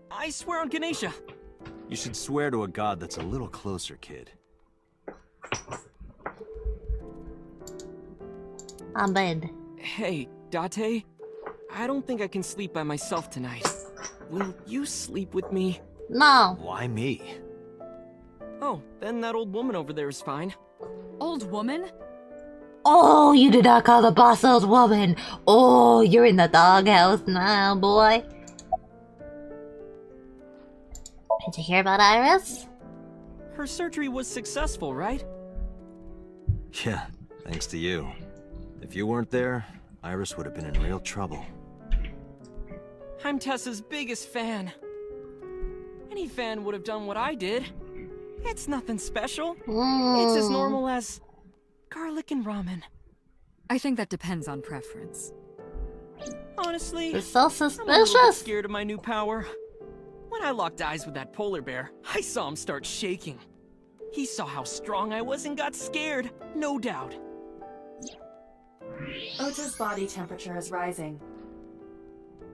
I swear on Ganesha. You should swear to a god that's a little closer, kid. On bed. Hey, Date. I don't think I can sleep by myself tonight. Will you sleep with me? No. Why me? Oh, then that old woman over there is fine. Old woman? Oh, you did not call the boss old woman. Oh, you're in the doghouse now, boy. Did you hear about Iris? Her surgery was successful, right? Yeah, thanks to you. If you weren't there, Iris would have been in real trouble. I'm Tessa's biggest fan. Any fan would have done what I did. It's nothing special. It's as normal as garlic and ramen. I think that depends on preference. Honestly, You're so I'm a little bit suspicious. scared of my new power. When I locked eyes with that polar bear, I saw him start shaking. He saw how strong I was and got scared, no doubt. Ota's body temperature is rising.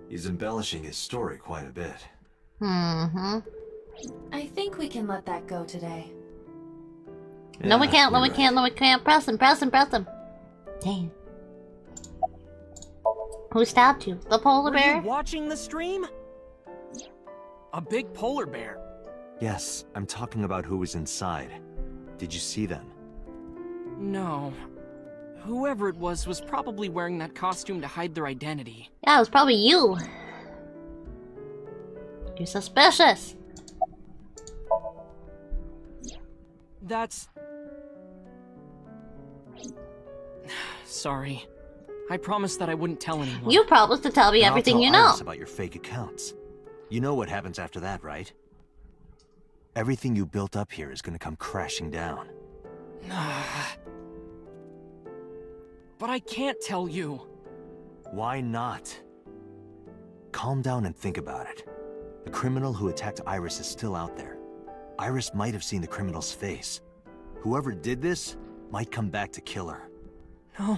He's embellishing his story quite a bit. Mm-hmm. I think we can let that go today. No, we can't, no, we can't, no, we can't. Press him, press him, press him. Damn. Who stabbed you? The polar bear? Were you watching the stream? A big polar bear. Yes, I'm talking about who was inside. Did you see them? No. Whoever it was probably wearing that costume to hide their identity. Yeah, it was probably you. You're suspicious. That's... Sorry. I promised that I wouldn't tell anyone. You promised to tell me And everything I'll tell you know. Iris about your fake accounts. You know what happens after that, right? Everything you built up here is gonna come crashing down. But I can't tell you. Why not? Calm down and think about it. The criminal who attacked Iris is still out there. Iris might have seen the criminal's face. Whoever did this might come back to kill her. No.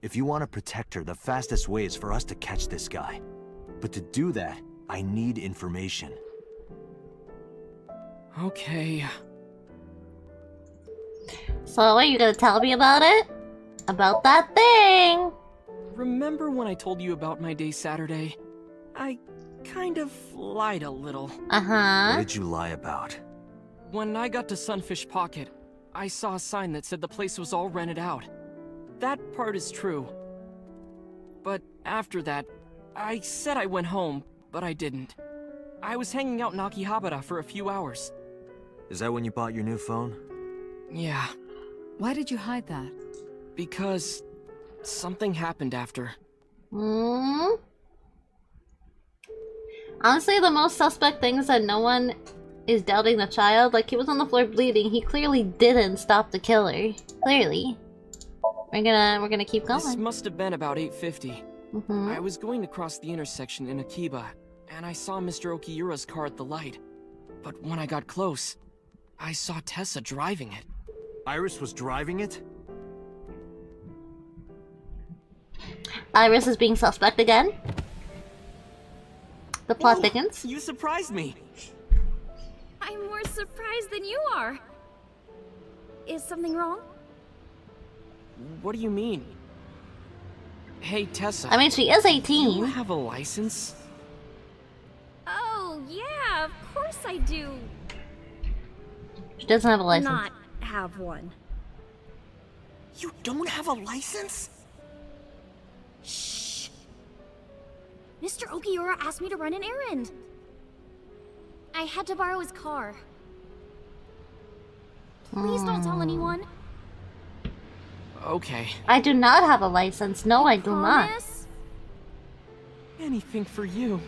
If you want to protect her, the fastest way is for us to catch this guy. But to do that, I need information. Okay. So, are you gonna tell me about it? About that thing? Remember when I told you about my day Saturday? I kind of lied a little. Uh-huh. What did you lie about? When I got to Sunfish Pocket, I saw a sign that said the place was all rented out. That part is true. But after that, I said I went home, but I didn't. I was hanging out in Akihabara for a few hours. Is that when you bought your new phone? Yeah. Why did you hide that? Because something happened after. Hmm? Honestly, the most suspect thing is that no one is doubting the child. Like, he was on the floor bleeding. He clearly didn't stop the killer. Clearly. We're gonna keep going. This must have been about 8:50. Mm-hmm. I was going to cross the intersection in Akiba, and I saw Mr. Okiura's car at the light. But when I got close, I saw Tessa driving it. Iris was driving it? Iris is being suspect again. The plot thickens. You surprised me. I'm more surprised than you are. Is something wrong? What do you mean? Hey, Tessa. I mean, she is Do 18. you have a license? Oh, yeah, of course I do. She doesn't have a license. Not have one. You don't have a license? Shh. Mr. Okiura asked me to run an errand. I had to borrow his car. Please don't tell anyone. Okay. I do not have a license. No, I do not. Promise? Anything for you.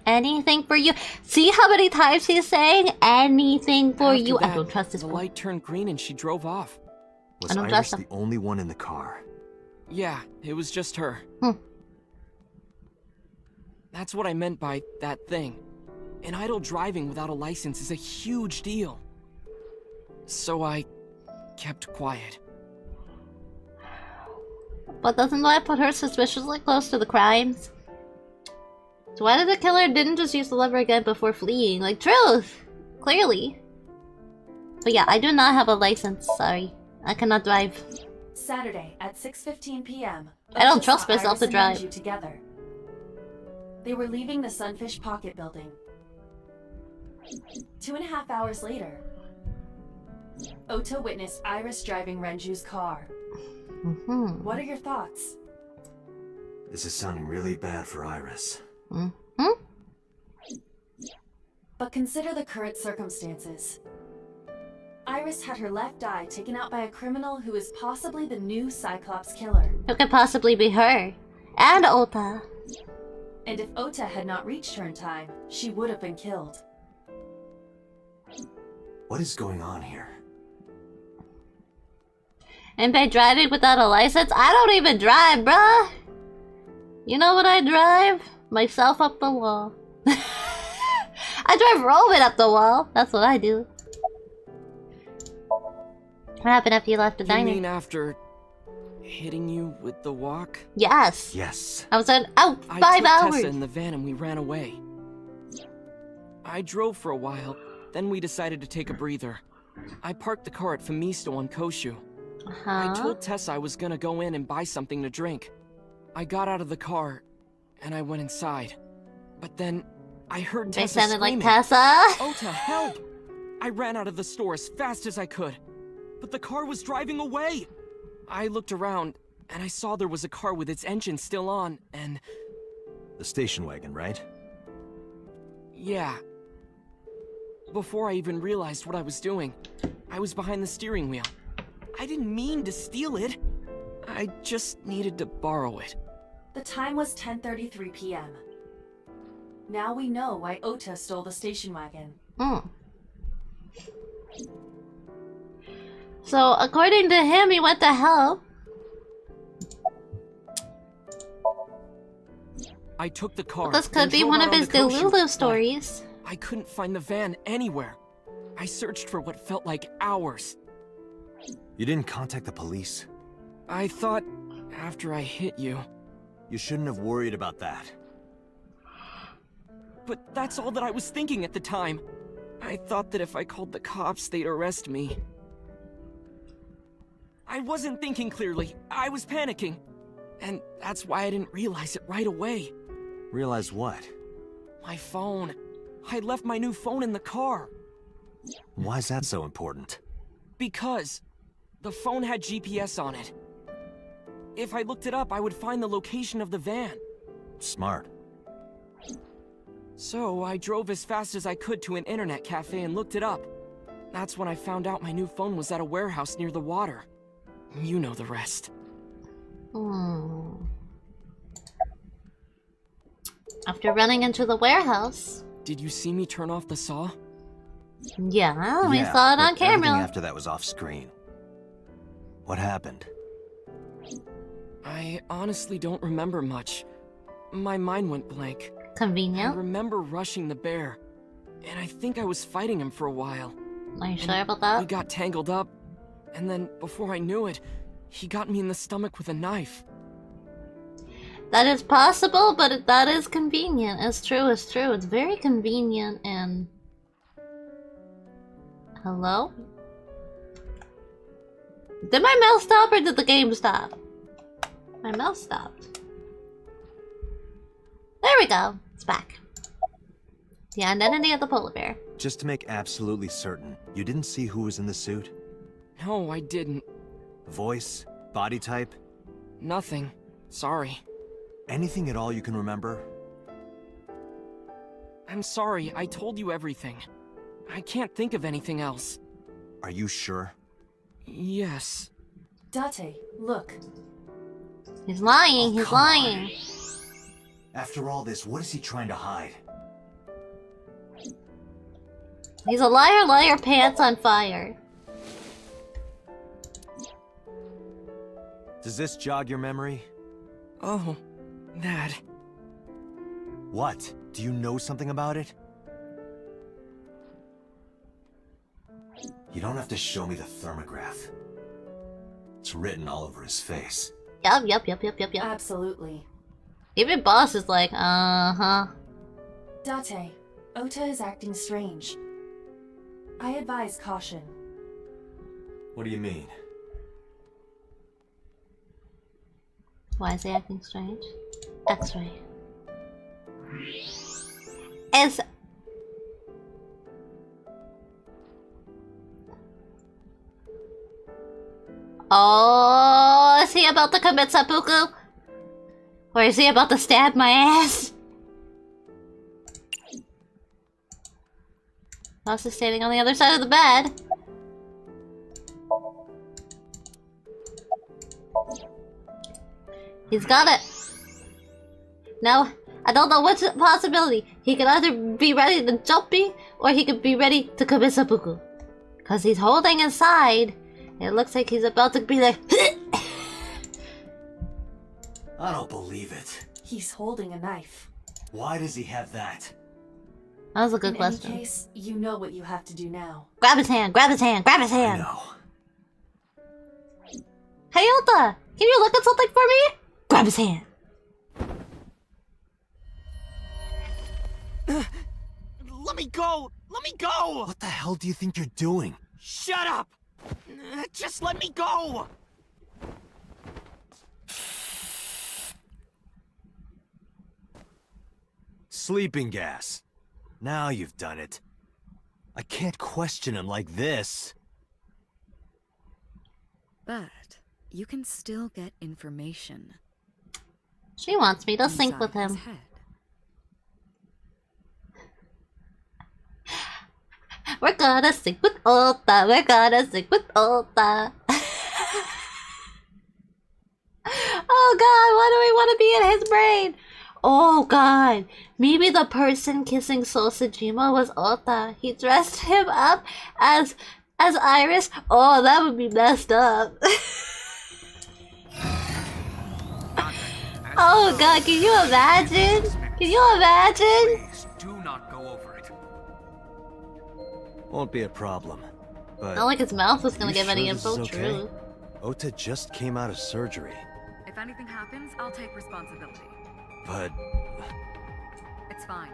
Anything for you. See how many times he's saying anything for After you. I that, don't trust this The boy. light turned green and she drove off. Was I don't Iris trust him. the only one in the car? Yeah, it was just her. That's what I meant by that thing. An idle driving without a license is a huge deal. So I kept quiet. But doesn't that put her suspiciously close to the crimes? So why did the killer didn't just use the lever again before fleeing? Like, truth! Clearly. But yeah, I do not have a license. Sorry. I cannot drive. Saturday at 6:15 p.m. I don't Ocha trust saw myself Iris to and drive. Renju together. They were leaving the Sunfish Pocket building. 2.5 hours later, Ota witnessed Iris driving Renju's car. What are your thoughts? This is sounding really bad for Iris. But consider the current circumstances. Iris had her left eye taken out by a criminal who is possibly the new Cyclops killer. Who could possibly be her? And Ota. And if Ota had not reached her in time, she would have been killed. What is going on here? Impey driving without a license? I don't even drive, bruh! You know what I drive? Myself up the wall. I drive Roman up the wall. That's what I do. What happened after you left the diner? You mean after hitting you with the walk? Yes. Yes. I was out 5 I took hours. Tessa in the van and we ran away. I drove for a while, then we decided to take a breather. I parked the car at Femisto on Koshu. I told Tessa I was gonna go in and buy something to drink. I got out of the car, and I went inside. But then, I heard They Tessa sounded screaming, like Tessa. "Ota, help!" I ran out of the store as fast as I could, but the car was driving away. I looked around, and I saw there was a car with its engine still on, and... The station wagon, right? Yeah. Before I even realized what I was doing, I was behind the steering wheel. I didn't mean to steal it. I just needed to borrow it. The time was 10:33 p.m. Now we know why Ota stole the station wagon. So, according to him, he went to help. I took the car. This could and be drove one out of his onto Koshu, Delulu but stories. I couldn't find the van anywhere. I searched for what felt like hours. You didn't contact the police? I thought, after I hit you... You shouldn't have worried about that. But that's all that I was thinking at the time. I thought that if I called the cops, they'd arrest me. I wasn't thinking clearly. I was panicking. And that's why I didn't realize it right away. Realize what? My phone. I left my new phone in the car. Why's that so important? Because the phone had GPS on it. If I looked it up, I would find the location of the van. Smart. So I drove as fast as I could to an internet cafe and looked it up. That's when I found out my new phone was at a warehouse near the water. You know the rest. After running into the warehouse. Did you see me turn off the saw? Yeah, we saw it on but everything camera. after that was off screen. What happened? I honestly don't remember much. My mind went blank. Convenient. I remember rushing the bear, and I think I was fighting him for a while. Are you sure about that? We got tangled up, and then before I knew it, he got me in the stomach with a knife. That is possible, but that is convenient. It's true, it's true. It's very convenient and... Hello? Did my mouse stop or did the game stop? My mouse stopped. There we go. It's back. The identity of the polar bear. Just to make absolutely certain, you didn't see who was in the suit? No, I didn't. Voice? Body type? Nothing. Sorry. Anything at all you can remember? I'm sorry, I told you everything. I can't think of anything else. Are you sure? Yes. Date, look. He's lying, he's lying. After all this, what is he trying to hide? He's a liar, liar, pants on fire. Does this jog your memory? Oh, that. What? Do you know something about it? You don't have to show me the thermograph. It's written all over his face. Yep. Absolutely. Even boss is like, uh-huh. Date, Ota is acting strange. I advise caution. What do you mean? Why is he acting strange? X-ray. Is... Oh, is he about to commit seppuku? Or is he about to stab my ass? Boss is standing on the other side of the bed. He's got it. Now, I don't know which possibility. He could either be ready to jump me, or he could be ready to commit seppuku. Because he's holding inside. It looks like he's about to be like... I don't believe it. He's holding a knife. Why does he have that? That was a good In question. any case, you know what you have to do now. Grab his hand, grab his hand, grab his hand! No. Hey Ota! Can you look at something for me? Grab his hand. Let me go! Let me go! What the hell do you think you're doing? Shut up! Just let me go! Sleeping gas. Now you've done it. I can't question him like this. But you can still get information. She wants me to sync inside with him. his head. We're gonna sync with Ota. We're gonna sync with Ota. Oh god, why do we want to be in his brain? Oh god, maybe the person kissing Sosajima was Ota. He dressed him up as Iris. Oh, that would be messed up. Oh god, can you imagine? Can you imagine? Please do not go over it. Won't be a problem. But Not like his mouth was gonna you give any sure this info. is okay? True. Ota just came out of surgery. If anything happens, I'll take responsibility. But It's fine.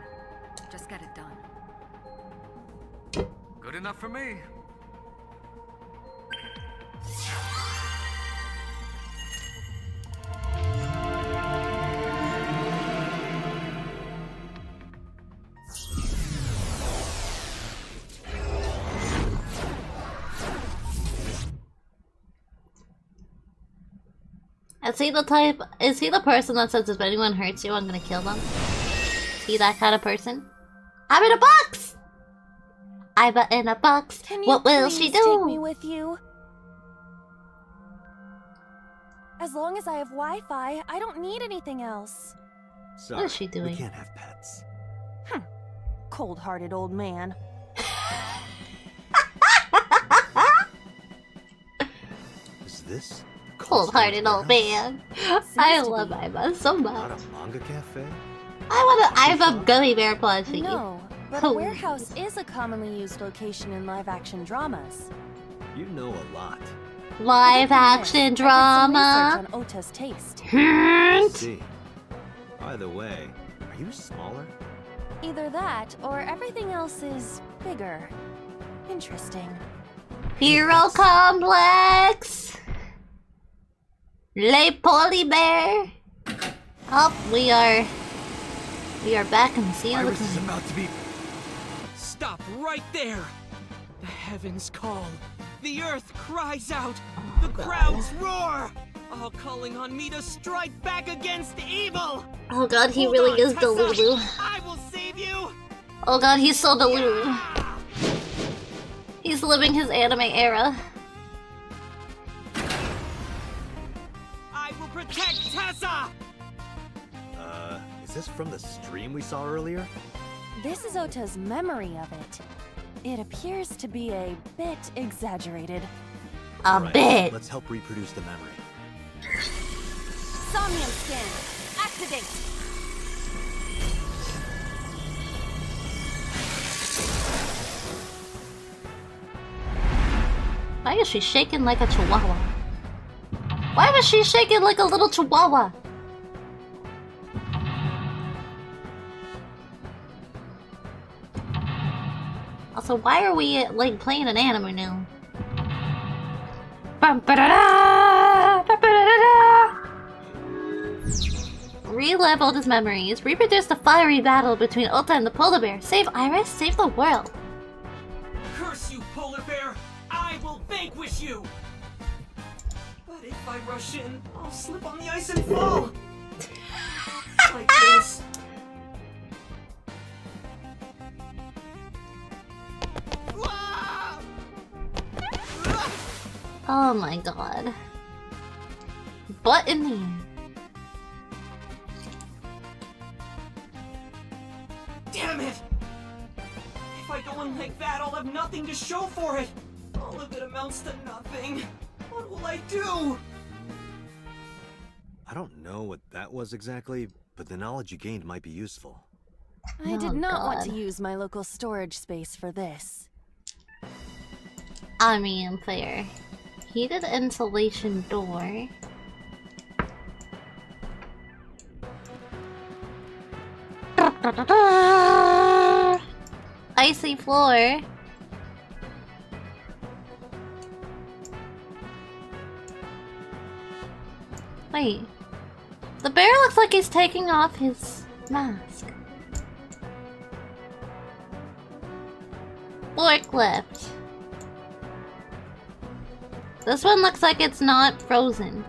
Just get it done. Good enough for me. Is he the type? Is he the person that says if anyone hurts you, I'm gonna kill them? Is he that kind of person? I'm in a box. I'm in a box. Can you What will she please take me do? with you? As long as I have Wi-Fi, I don't need anything else. sorry, What is she doing? we can't have pets. Cold-hearted old man. Is this Cold-hearted old man. I love Iva so not much. a manga cafe? I want an Iva gummy bear plushie. No, but Cool. a warehouse is a commonly used location in live-action dramas. You know a lot. Live action I did some drama. research on Ota's taste. I see. By the way, are you smaller? Either that, or everything else is bigger. Interesting. Hero complex. Le Polybear. Oh, we are back in the scene of the Iris is crime. about to be. Stop right there! The heavens call. The earth cries out. The crowds roar. All calling on me to strike back against evil. Oh god, he Hold really on, is Tessa. Delulu. I will save you. Oh god, he's so Delulu. He's living his anime era. I will protect Tessa. Is this from the stream we saw earlier? This is Ota's memory of it. It appears to be a bit exaggerated. A Right, bit. Let's help reproduce the memory. Somnium scan. Activate. Why is she shaking like a chihuahua? Why was she shaking like a little chihuahua? Also, why are we like playing an anime now? Re-leveled his memories. Reproduce the fiery battle between Ota and the polar bear. Save Iris, save the world. Curse you, polar bear! I will vanquish you! But if I rush in, I'll slip on the ice and fall! Like this. Oh my god. Butt in the air. Damn it! If I go in like that, I'll have nothing to show for it! All of it amounts to nothing. What will I do? I don't know what that was exactly, but the knowledge you gained might be useful. I did Oh, not want to God. use my local storage space for this. I mean, fair. Heated insulation door. Icy floor. Wait. The bear looks like he's taking off his mask. Forklift. This one looks like it's not frozen.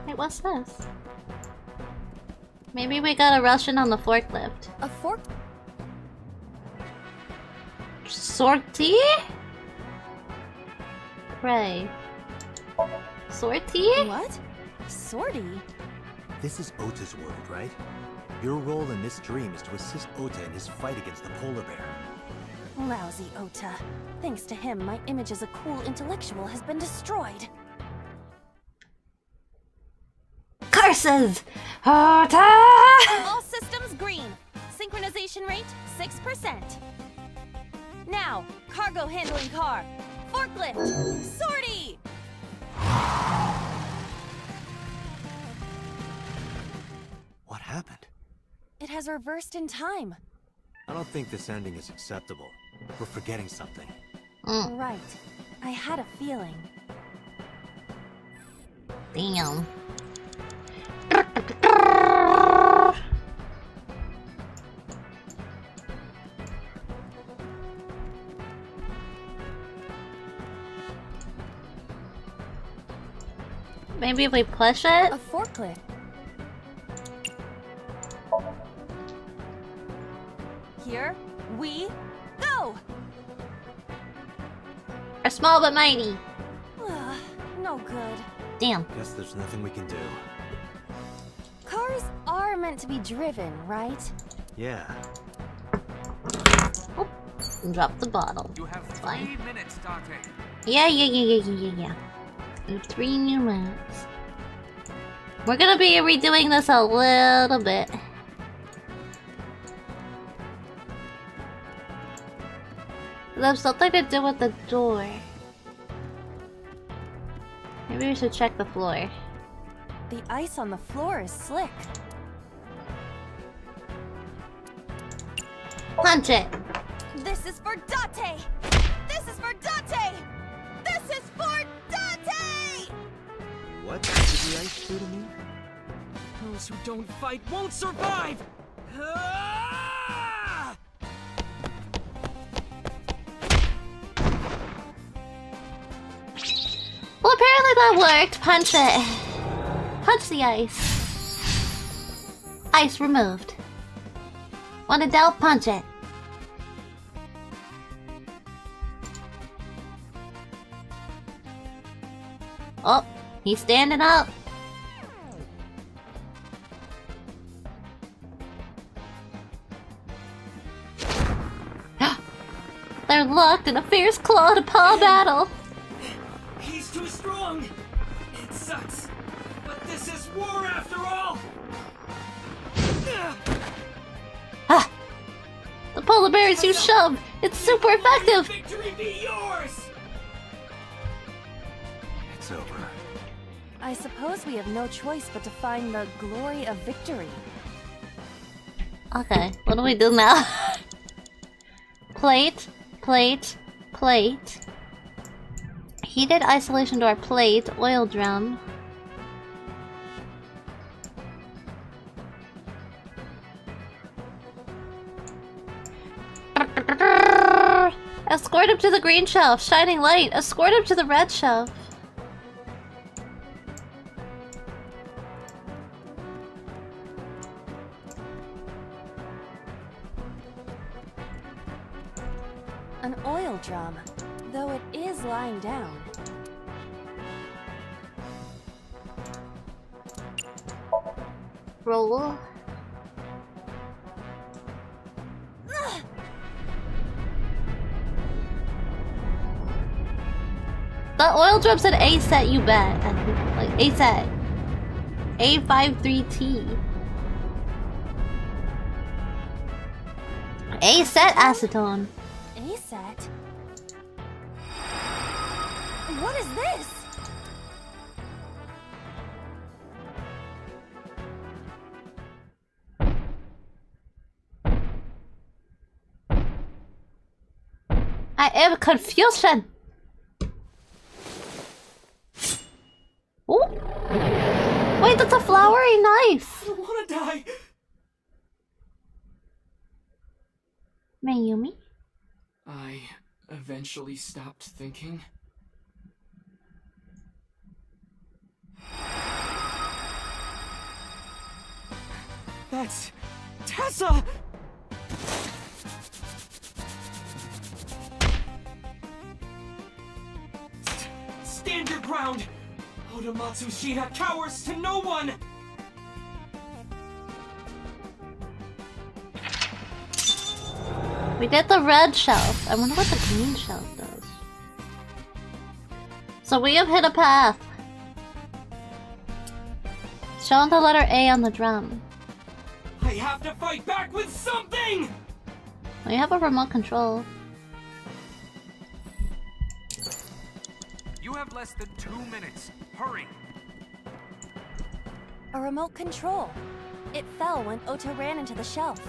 Wait, what's this? Maybe we gotta rush in on the forklift. A fork? Sortie? Pray. Sortie? What? Sortie? This is Ota's world, right? Your role in this dream is to assist Ota in his fight against the polar bear. Lousy Ota. Thanks to him, my image as a cool intellectual has been destroyed. Curses! Ota! All systems green. Synchronization rate 6%. Now, cargo handling car. Forklift. Sortie! What happened? It has reversed in time. I don't think this ending is acceptable. We're forgetting something. Right. I had a feeling. Damn. Maybe if we push it? A forklift. Here we go! Are small but mighty. No good. Damn. Guess there's nothing we can do. Cars are meant to be driven, right? Yeah. Drop the bottle. You have It's 3 fine. minutes, Dante. Yeah. We have 3 new minutes. We're gonna be redoing this a little bit. There's something to do with the door. Maybe we should check the floor. The ice on the floor is slick. Punch it! This is for Dante! This is for Dante! This is for Dante! What did the ice do to me? Those who don't fight won't survive! Ah! Well, apparently that worked. Punch it. Punch the ice. Ice removed. Want to delve? Punch it. Oh, he's standing up. They're locked in a fierce claw-to-paw battle. He's too strong! It sucks, but this is war after all! Ah! The polar bear is too shoved. It's super effective. Victory be yours! It's over. I suppose we have no choice but to find the glory of victory. Okay, what do we do now? Plate, plate, plate. Heated isolation door, plate, oil drum. Escort him to the green shelf, shining light. Escort him to the red shelf. An oil drum, though it is lying down. Roll. The oil drum said A set, you bet. Like A set. A53T. A-set acetone. A-set? What is this? I am confusion. Oh, wait, that's a flowery knife. I don't wanna die. Mayumi? I eventually stopped thinking. That's Tessa! Stand your ground! Oda Matsushita cowers to no one! We did the red shelf. I wonder what the green shelf does. So we have hit a path. Show the letter A on the drum. I have to fight back with something! We have a remote control. You have less than 2 minutes. Hurry. A remote control. It fell when Ota ran into the shelf.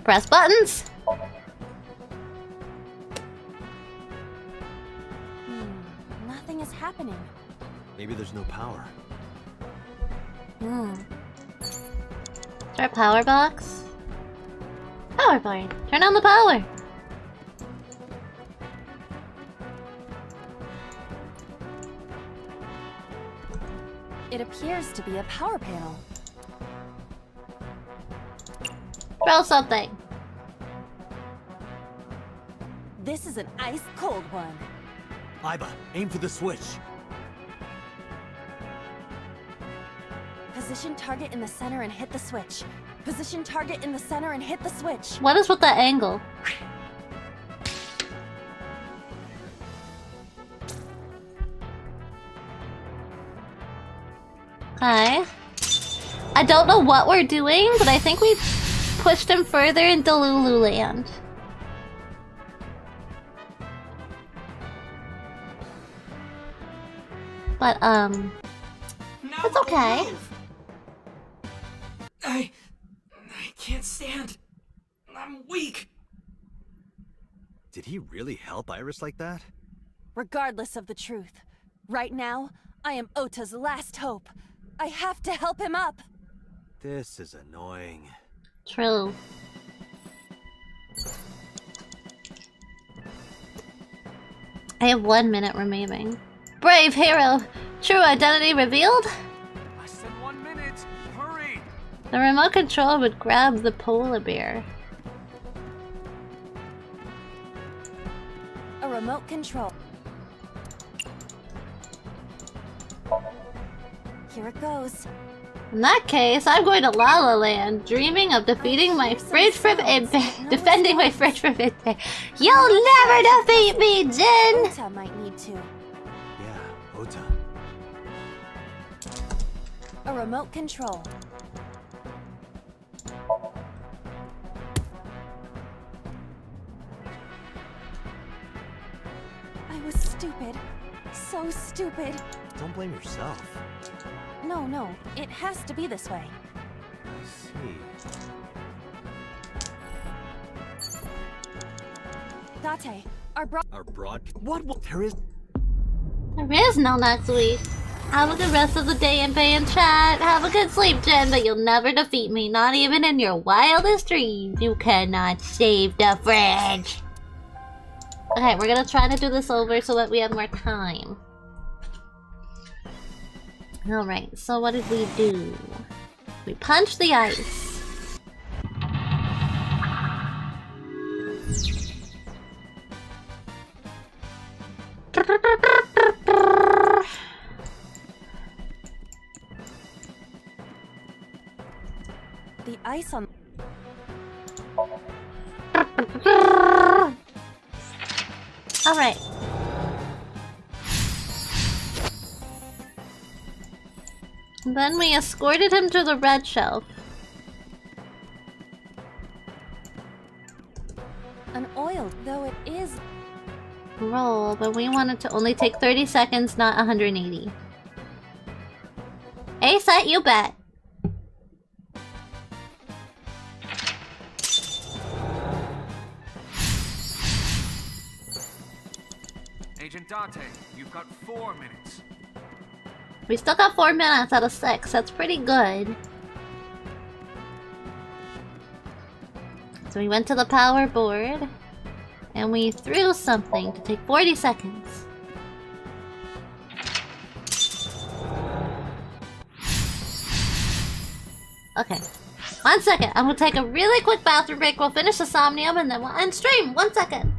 Press buttons. Nothing is happening. Maybe there's no power. Is there a power box? Power board. Turn on the power. It appears to be a power panel. Throw something. This is an ice-cold one. Iba, aim for the switch. Position target in the center and hit the switch. Position target in the center and hit the switch. What is with that angle? Okay. I don't know what we're doing, but I think we pushed him further into Lululand. But, it's okay. I can't stand. I'm weak. Did he really help Iris like that? Regardless of the truth, right now, I am Ota's last hope. I have to help him up. This is annoying. True. I have 1 minute remaining. Brave hero! True identity revealed? Less than 1 minute. Hurry. The remote control would grab the polar bear. A remote control. Here it goes. In that case, I'm going to La La Land, dreaming of defeating my fridge from Impey. Defending my fridge from Impey. You'll never defeat me, Jin! Ota might need to. Yeah, Ota. A remote control. I was stupid. So stupid. Don't blame yourself. No, it has to be this way. I see. Date, Our broad... What? There is... There is no next week. Have a good rest of the day, Impey in chat. Have a good sleep, Jen, but you'll never defeat me. Not even in your wildest dreams. You cannot save the fridge. Okay, we're gonna try to do this over so that we have more time. Alright, so what did we do? We punched the ice. The ice on... Alright. Then we escorted him to the red shelf. Unoiled, though it is. Roll, but we wanted to only take 30 seconds, not 180. A set, you bet. Agent Date, you've got 4 minutes. We still got 4 minutes out of 6. That's pretty good. So we went to the power board and we threw something to take 40 seconds. Okay. 1 second. I'm gonna take a really quick bathroom break. We'll finish the Somnium and then we'll end stream. 1 second.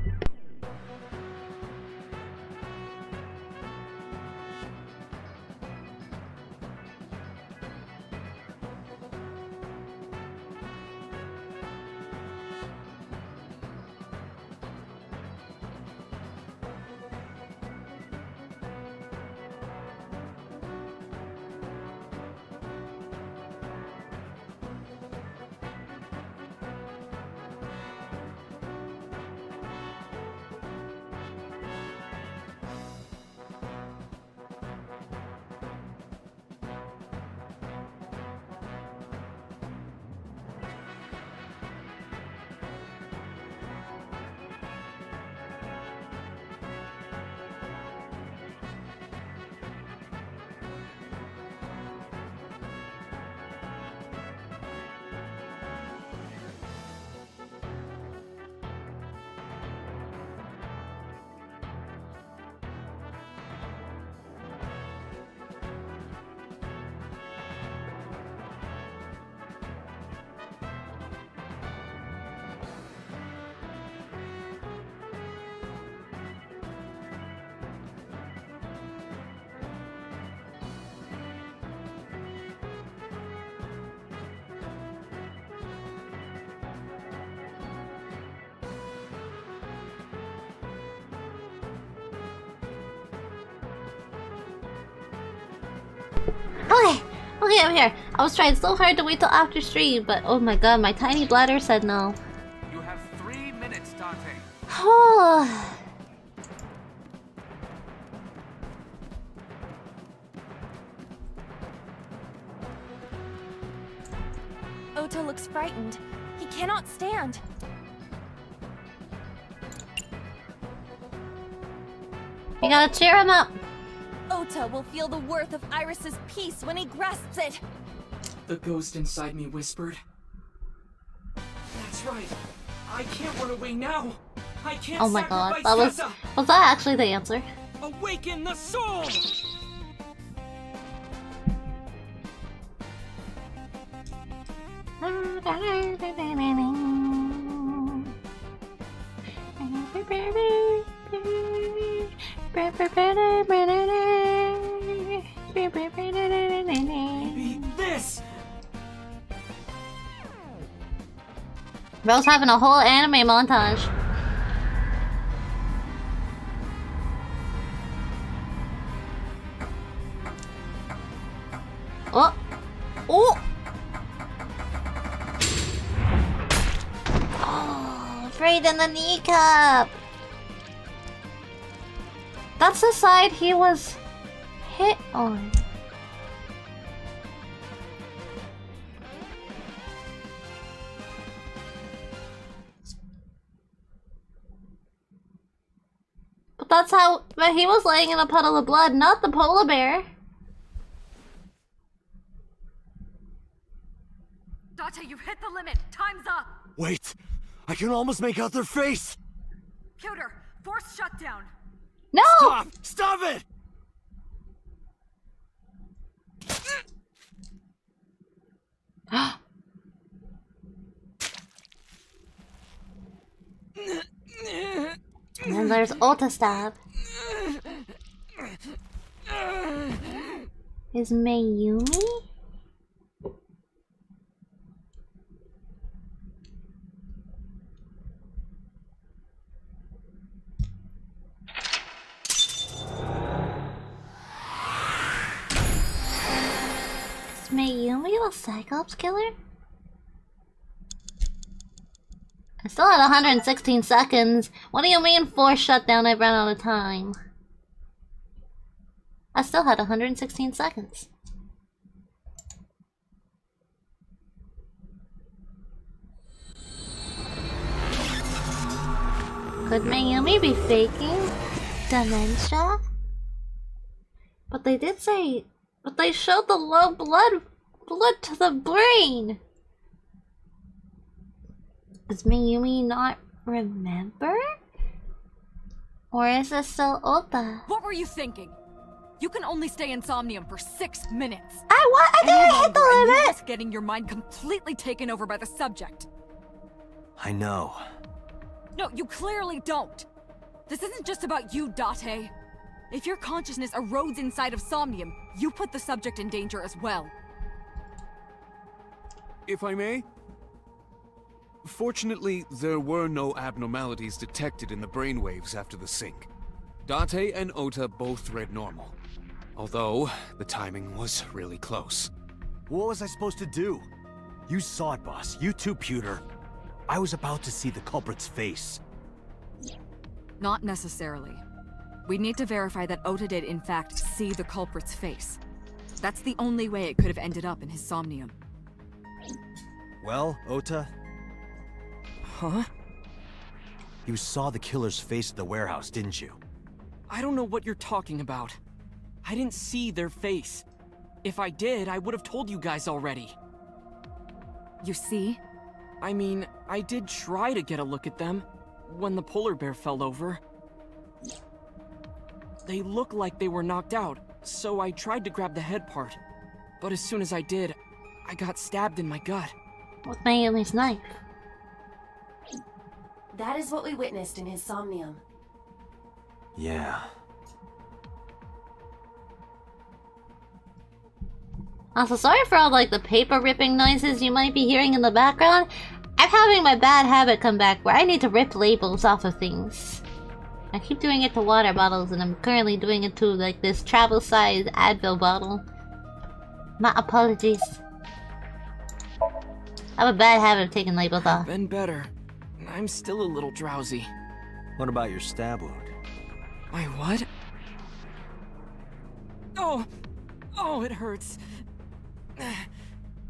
Okay, I'm here. I was trying so hard to wait till after stream, but oh my god, my tiny bladder said no. You have 3 minutes, Date. Oh. Ota looks frightened. He cannot stand. You gotta cheer him up. Ota will feel the worth of Iris's peace when he grasps it. The ghost inside me whispered. That's right. I can't run away now. I can't. Oh my god, sacrifice that Tessa. was that actually the answer? Awaken the soul. Maybe this. Bro's having a whole anime montage. Oh! Oh! Oh, right in the kneecap! That's the side he was hit on. But that's how... But he was laying in a puddle of blood, not the polar bear. Date, you've hit the limit. Time's up. Wait! I can almost make out their face! Pewter, force shutdown. No! Stop! Stop it! And then there's Ota Stab. Is Mayumi? a Cyclops killer? I still had 116 seconds. What do you mean force shutdown? I've run out of time. I still had 116 seconds. Could Mayumi be faking dementia? But they did say... But they showed the low blood to the brain! Does Mayumi not remember? Or is this still Ota? What were you thinking? You can only stay in Somnium for 6 minutes. I didn't hit the limit! You risk getting your mind completely taken over by the subject. I know. No, you clearly don't. This isn't just about you, Date. If your consciousness erodes inside of Somnium, you put the subject in danger as well. If I may? Fortunately, there were no abnormalities detected in the brainwaves after the sync. Date and Ota both read normal. Although, the timing was really close. What was I supposed to do? You saw it, boss. You too, Pewter. I was about to see the culprit's face. Not necessarily. We need to verify that Ota did in fact see the culprit's face. That's the only way it could have ended up in his Somnium. Well, Ota? Huh? You saw the killer's face at the warehouse, didn't you? I don't know what you're talking about. I didn't see their face. If I did, I would have told you guys already. You see? I mean, I did try to get a look at them when the polar bear fell over. They looked like they were knocked out, so I tried to grab the head part. But as soon as I did, I got stabbed in my gut. With Mayumi's knife. That is what we witnessed in his Somnium. Yeah. Also, sorry for all like the paper ripping noises you might be hearing in the background. I'm having my bad habit come back where I need to rip labels off of things. I keep doing it to water bottles, and I'm currently doing it to like this travel-sized Advil bottle. My apologies. I have a bad habit of taking labels off. Been better. I'm still a little drowsy. What about your stab wound? My what? Oh! Oh, it hurts.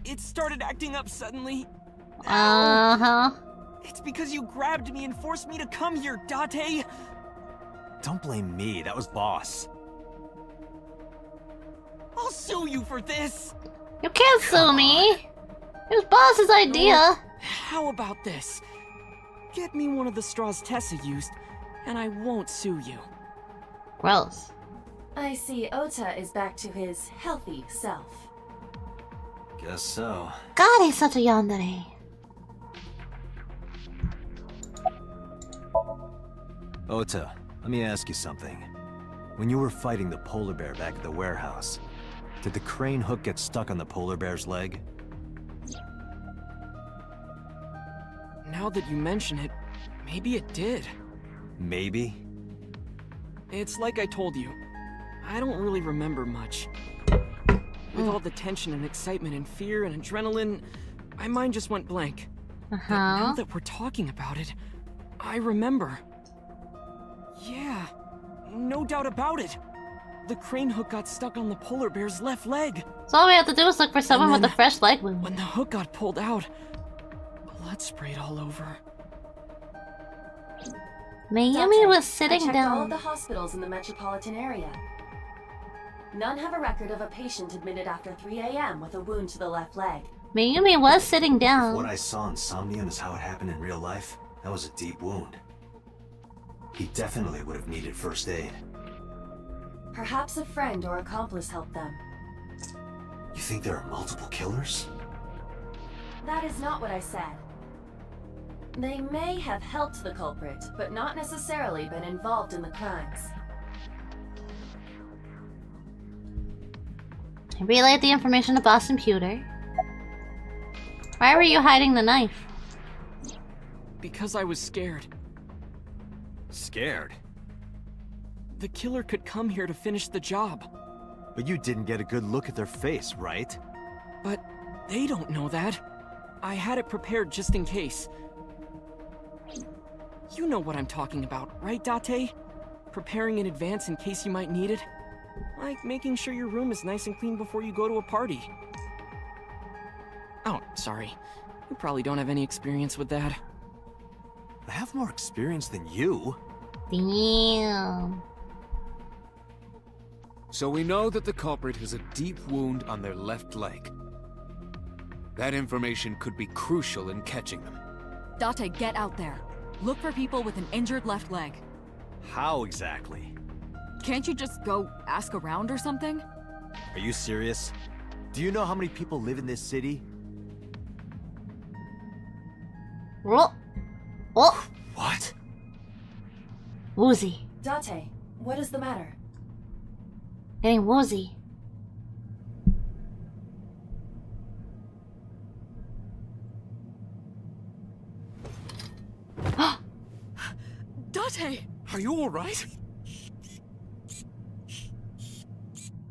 It started acting up suddenly. Uh-huh. It's because you grabbed me and forced me to come here, Date! Don't blame me, that was Boss. I'll sue you for this! You can't sue me! It was Boss's idea! How about this? Get me one of the straws Tessa used, and I won't sue you. Gross. I see Ota is back to his healthy self. Guess so. God, he's such a yandere. Ota, let me ask you something. When you were fighting the polar bear back at the warehouse, did the crane hook get stuck on the polar bear's leg? Now that you mention it, maybe it did. Maybe? It's like I told you. I don't really remember much. With all the tension and excitement and fear and adrenaline, my mind just went blank. But now that we're talking about it, I remember. Yeah, no doubt about it. The crane hook got stuck on the polar bear's left leg. So all we have to do is look for someone with a fresh leg wound. When the hook got pulled out, blood sprayed all over. Mayumi was sitting I checked down. all of the hospitals in the metropolitan area. None have a record of a patient admitted after 3 a.m. with a wound to the left leg. Mayumi was sitting down. If what I saw in Somnium is how it happened in real life, that was a deep wound. He definitely would have needed first aid. Perhaps a friend or accomplice helped them. You think there are multiple killers? That is not what I said. They may have helped the culprit, but not necessarily been involved in the crimes. I relayed the information to Boston Pewter. Why were you hiding the knife? Because I was scared. Scared? The killer could come here to finish the job. But you didn't get a good look at their face, right? But They don't know that. I had it prepared just in case. You know what I'm talking about, right, Date? Preparing in advance in case you might need it. Like making sure your room is nice and clean before you go to a party. Oh, sorry. You probably don't have any experience with that. I have more experience than you. Damn. So we know that the culprit has a deep wound on their left leg. That information could be crucial in catching them. Date, get out there. Look for people with an injured left leg. How exactly? Can't you just go ask around or something? Are you serious? Do you know how many people live in this city? Oh. Oh. What? Woozy. Date, what is the matter? Getting woozy. Date! Are you alright?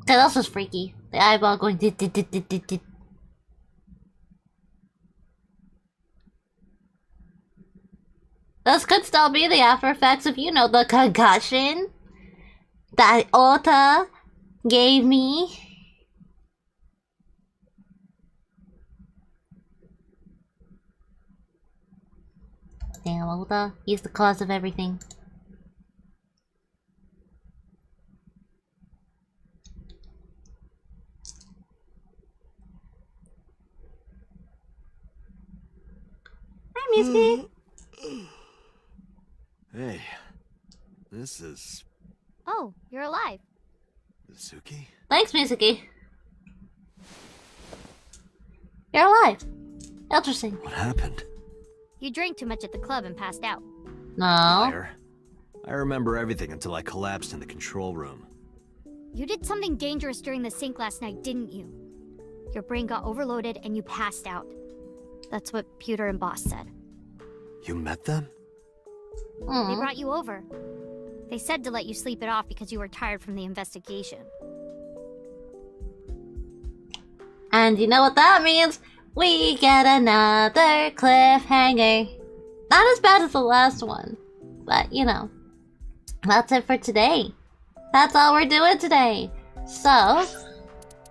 That else was freaky. The eyeball going dit dit dit dit dit dit. Those could still be the after effects of, you know, the concussion that Ota gave me. Damn, Ota, he's the cause of everything. Hi, Misky. Hey, this is... Oh, you're alive. Suki? Thanks, Mizuki. You're alive. Interesting. What happened? You drank too much at the club and passed out. No. Liar. I remember everything until I collapsed in the control room. You did something dangerous during the sink last night, didn't you? Your brain got overloaded and you passed out. That's what Pewter and Boss said. You met them? They brought you over. They said to let you sleep it off because you were tired from the investigation. And you know what that means? We get another cliffhanger. Not as bad as the last one, but you know, that's it for today. That's all we're doing today. So,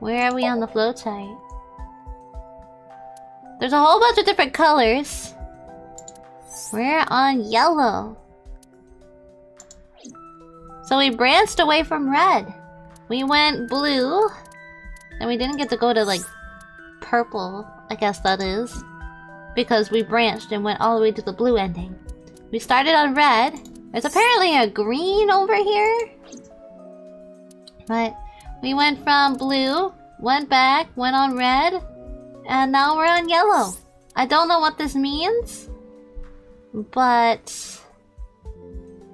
where are we on the flowchart? There's a whole bunch of different colors. We're on yellow. So we branched away from red. We went blue. And we didn't get to go to like purple, I guess that is. Because we branched and went all the way to the blue ending. We started on red. There's apparently a green over here. But we went from blue, went back, went on red, and now we're on yellow. I don't know what this means, but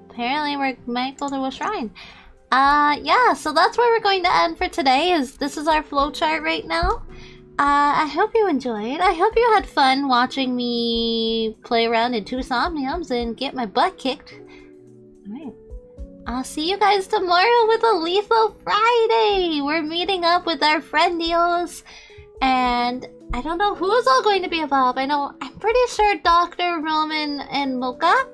apparently we might go to a shrine. Yeah, so that's where we're going to end for today. This is our flowchart right now. I hope you enjoyed. I hope you had fun watching me play around in 2 Somniums and get my butt kicked. Alright. I'll see you guys tomorrow with a Lethal Friday! We're meeting up with our friendios. And I don't know who's all going to be involved. I'm pretty sure Dr. Roman and Mocha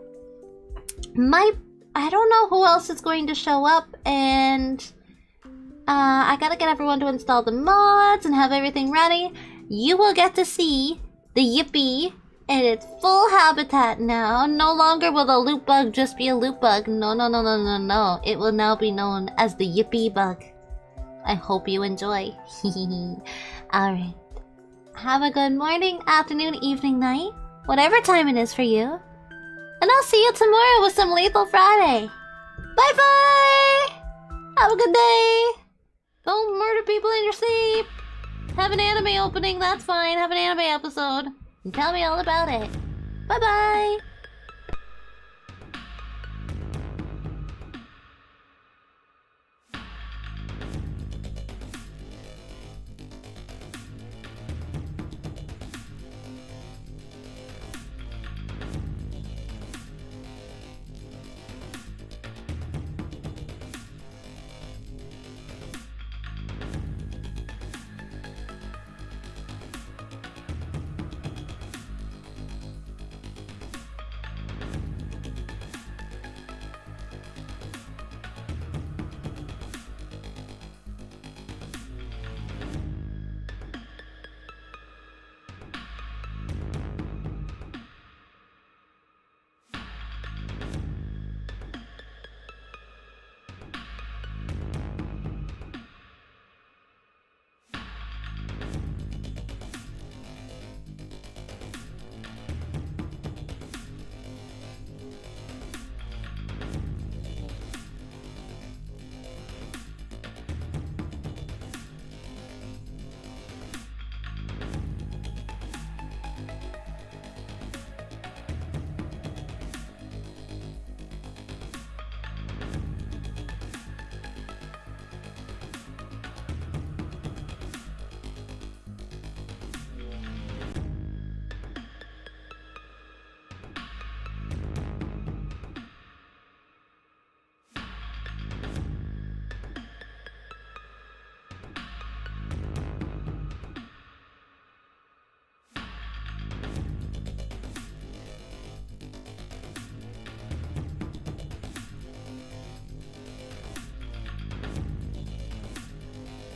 I don't know who else is going to show up, and I gotta get everyone to install the mods and have everything ready. You will get to see the Yippee in its full habitat now. No longer will the loot bug just be a loot bug. No, no, no, no, no, no. It will now be known as the Yippee bug. I hope you enjoy. Alright. Have a good morning, afternoon, evening, night. Whatever time it is for you. And I'll see you tomorrow with some Lethal Friday. Bye-bye! Have a good day! Don't murder people in your sleep! Have an anime opening, that's fine. Have an anime episode. And tell me all about it. Bye-bye!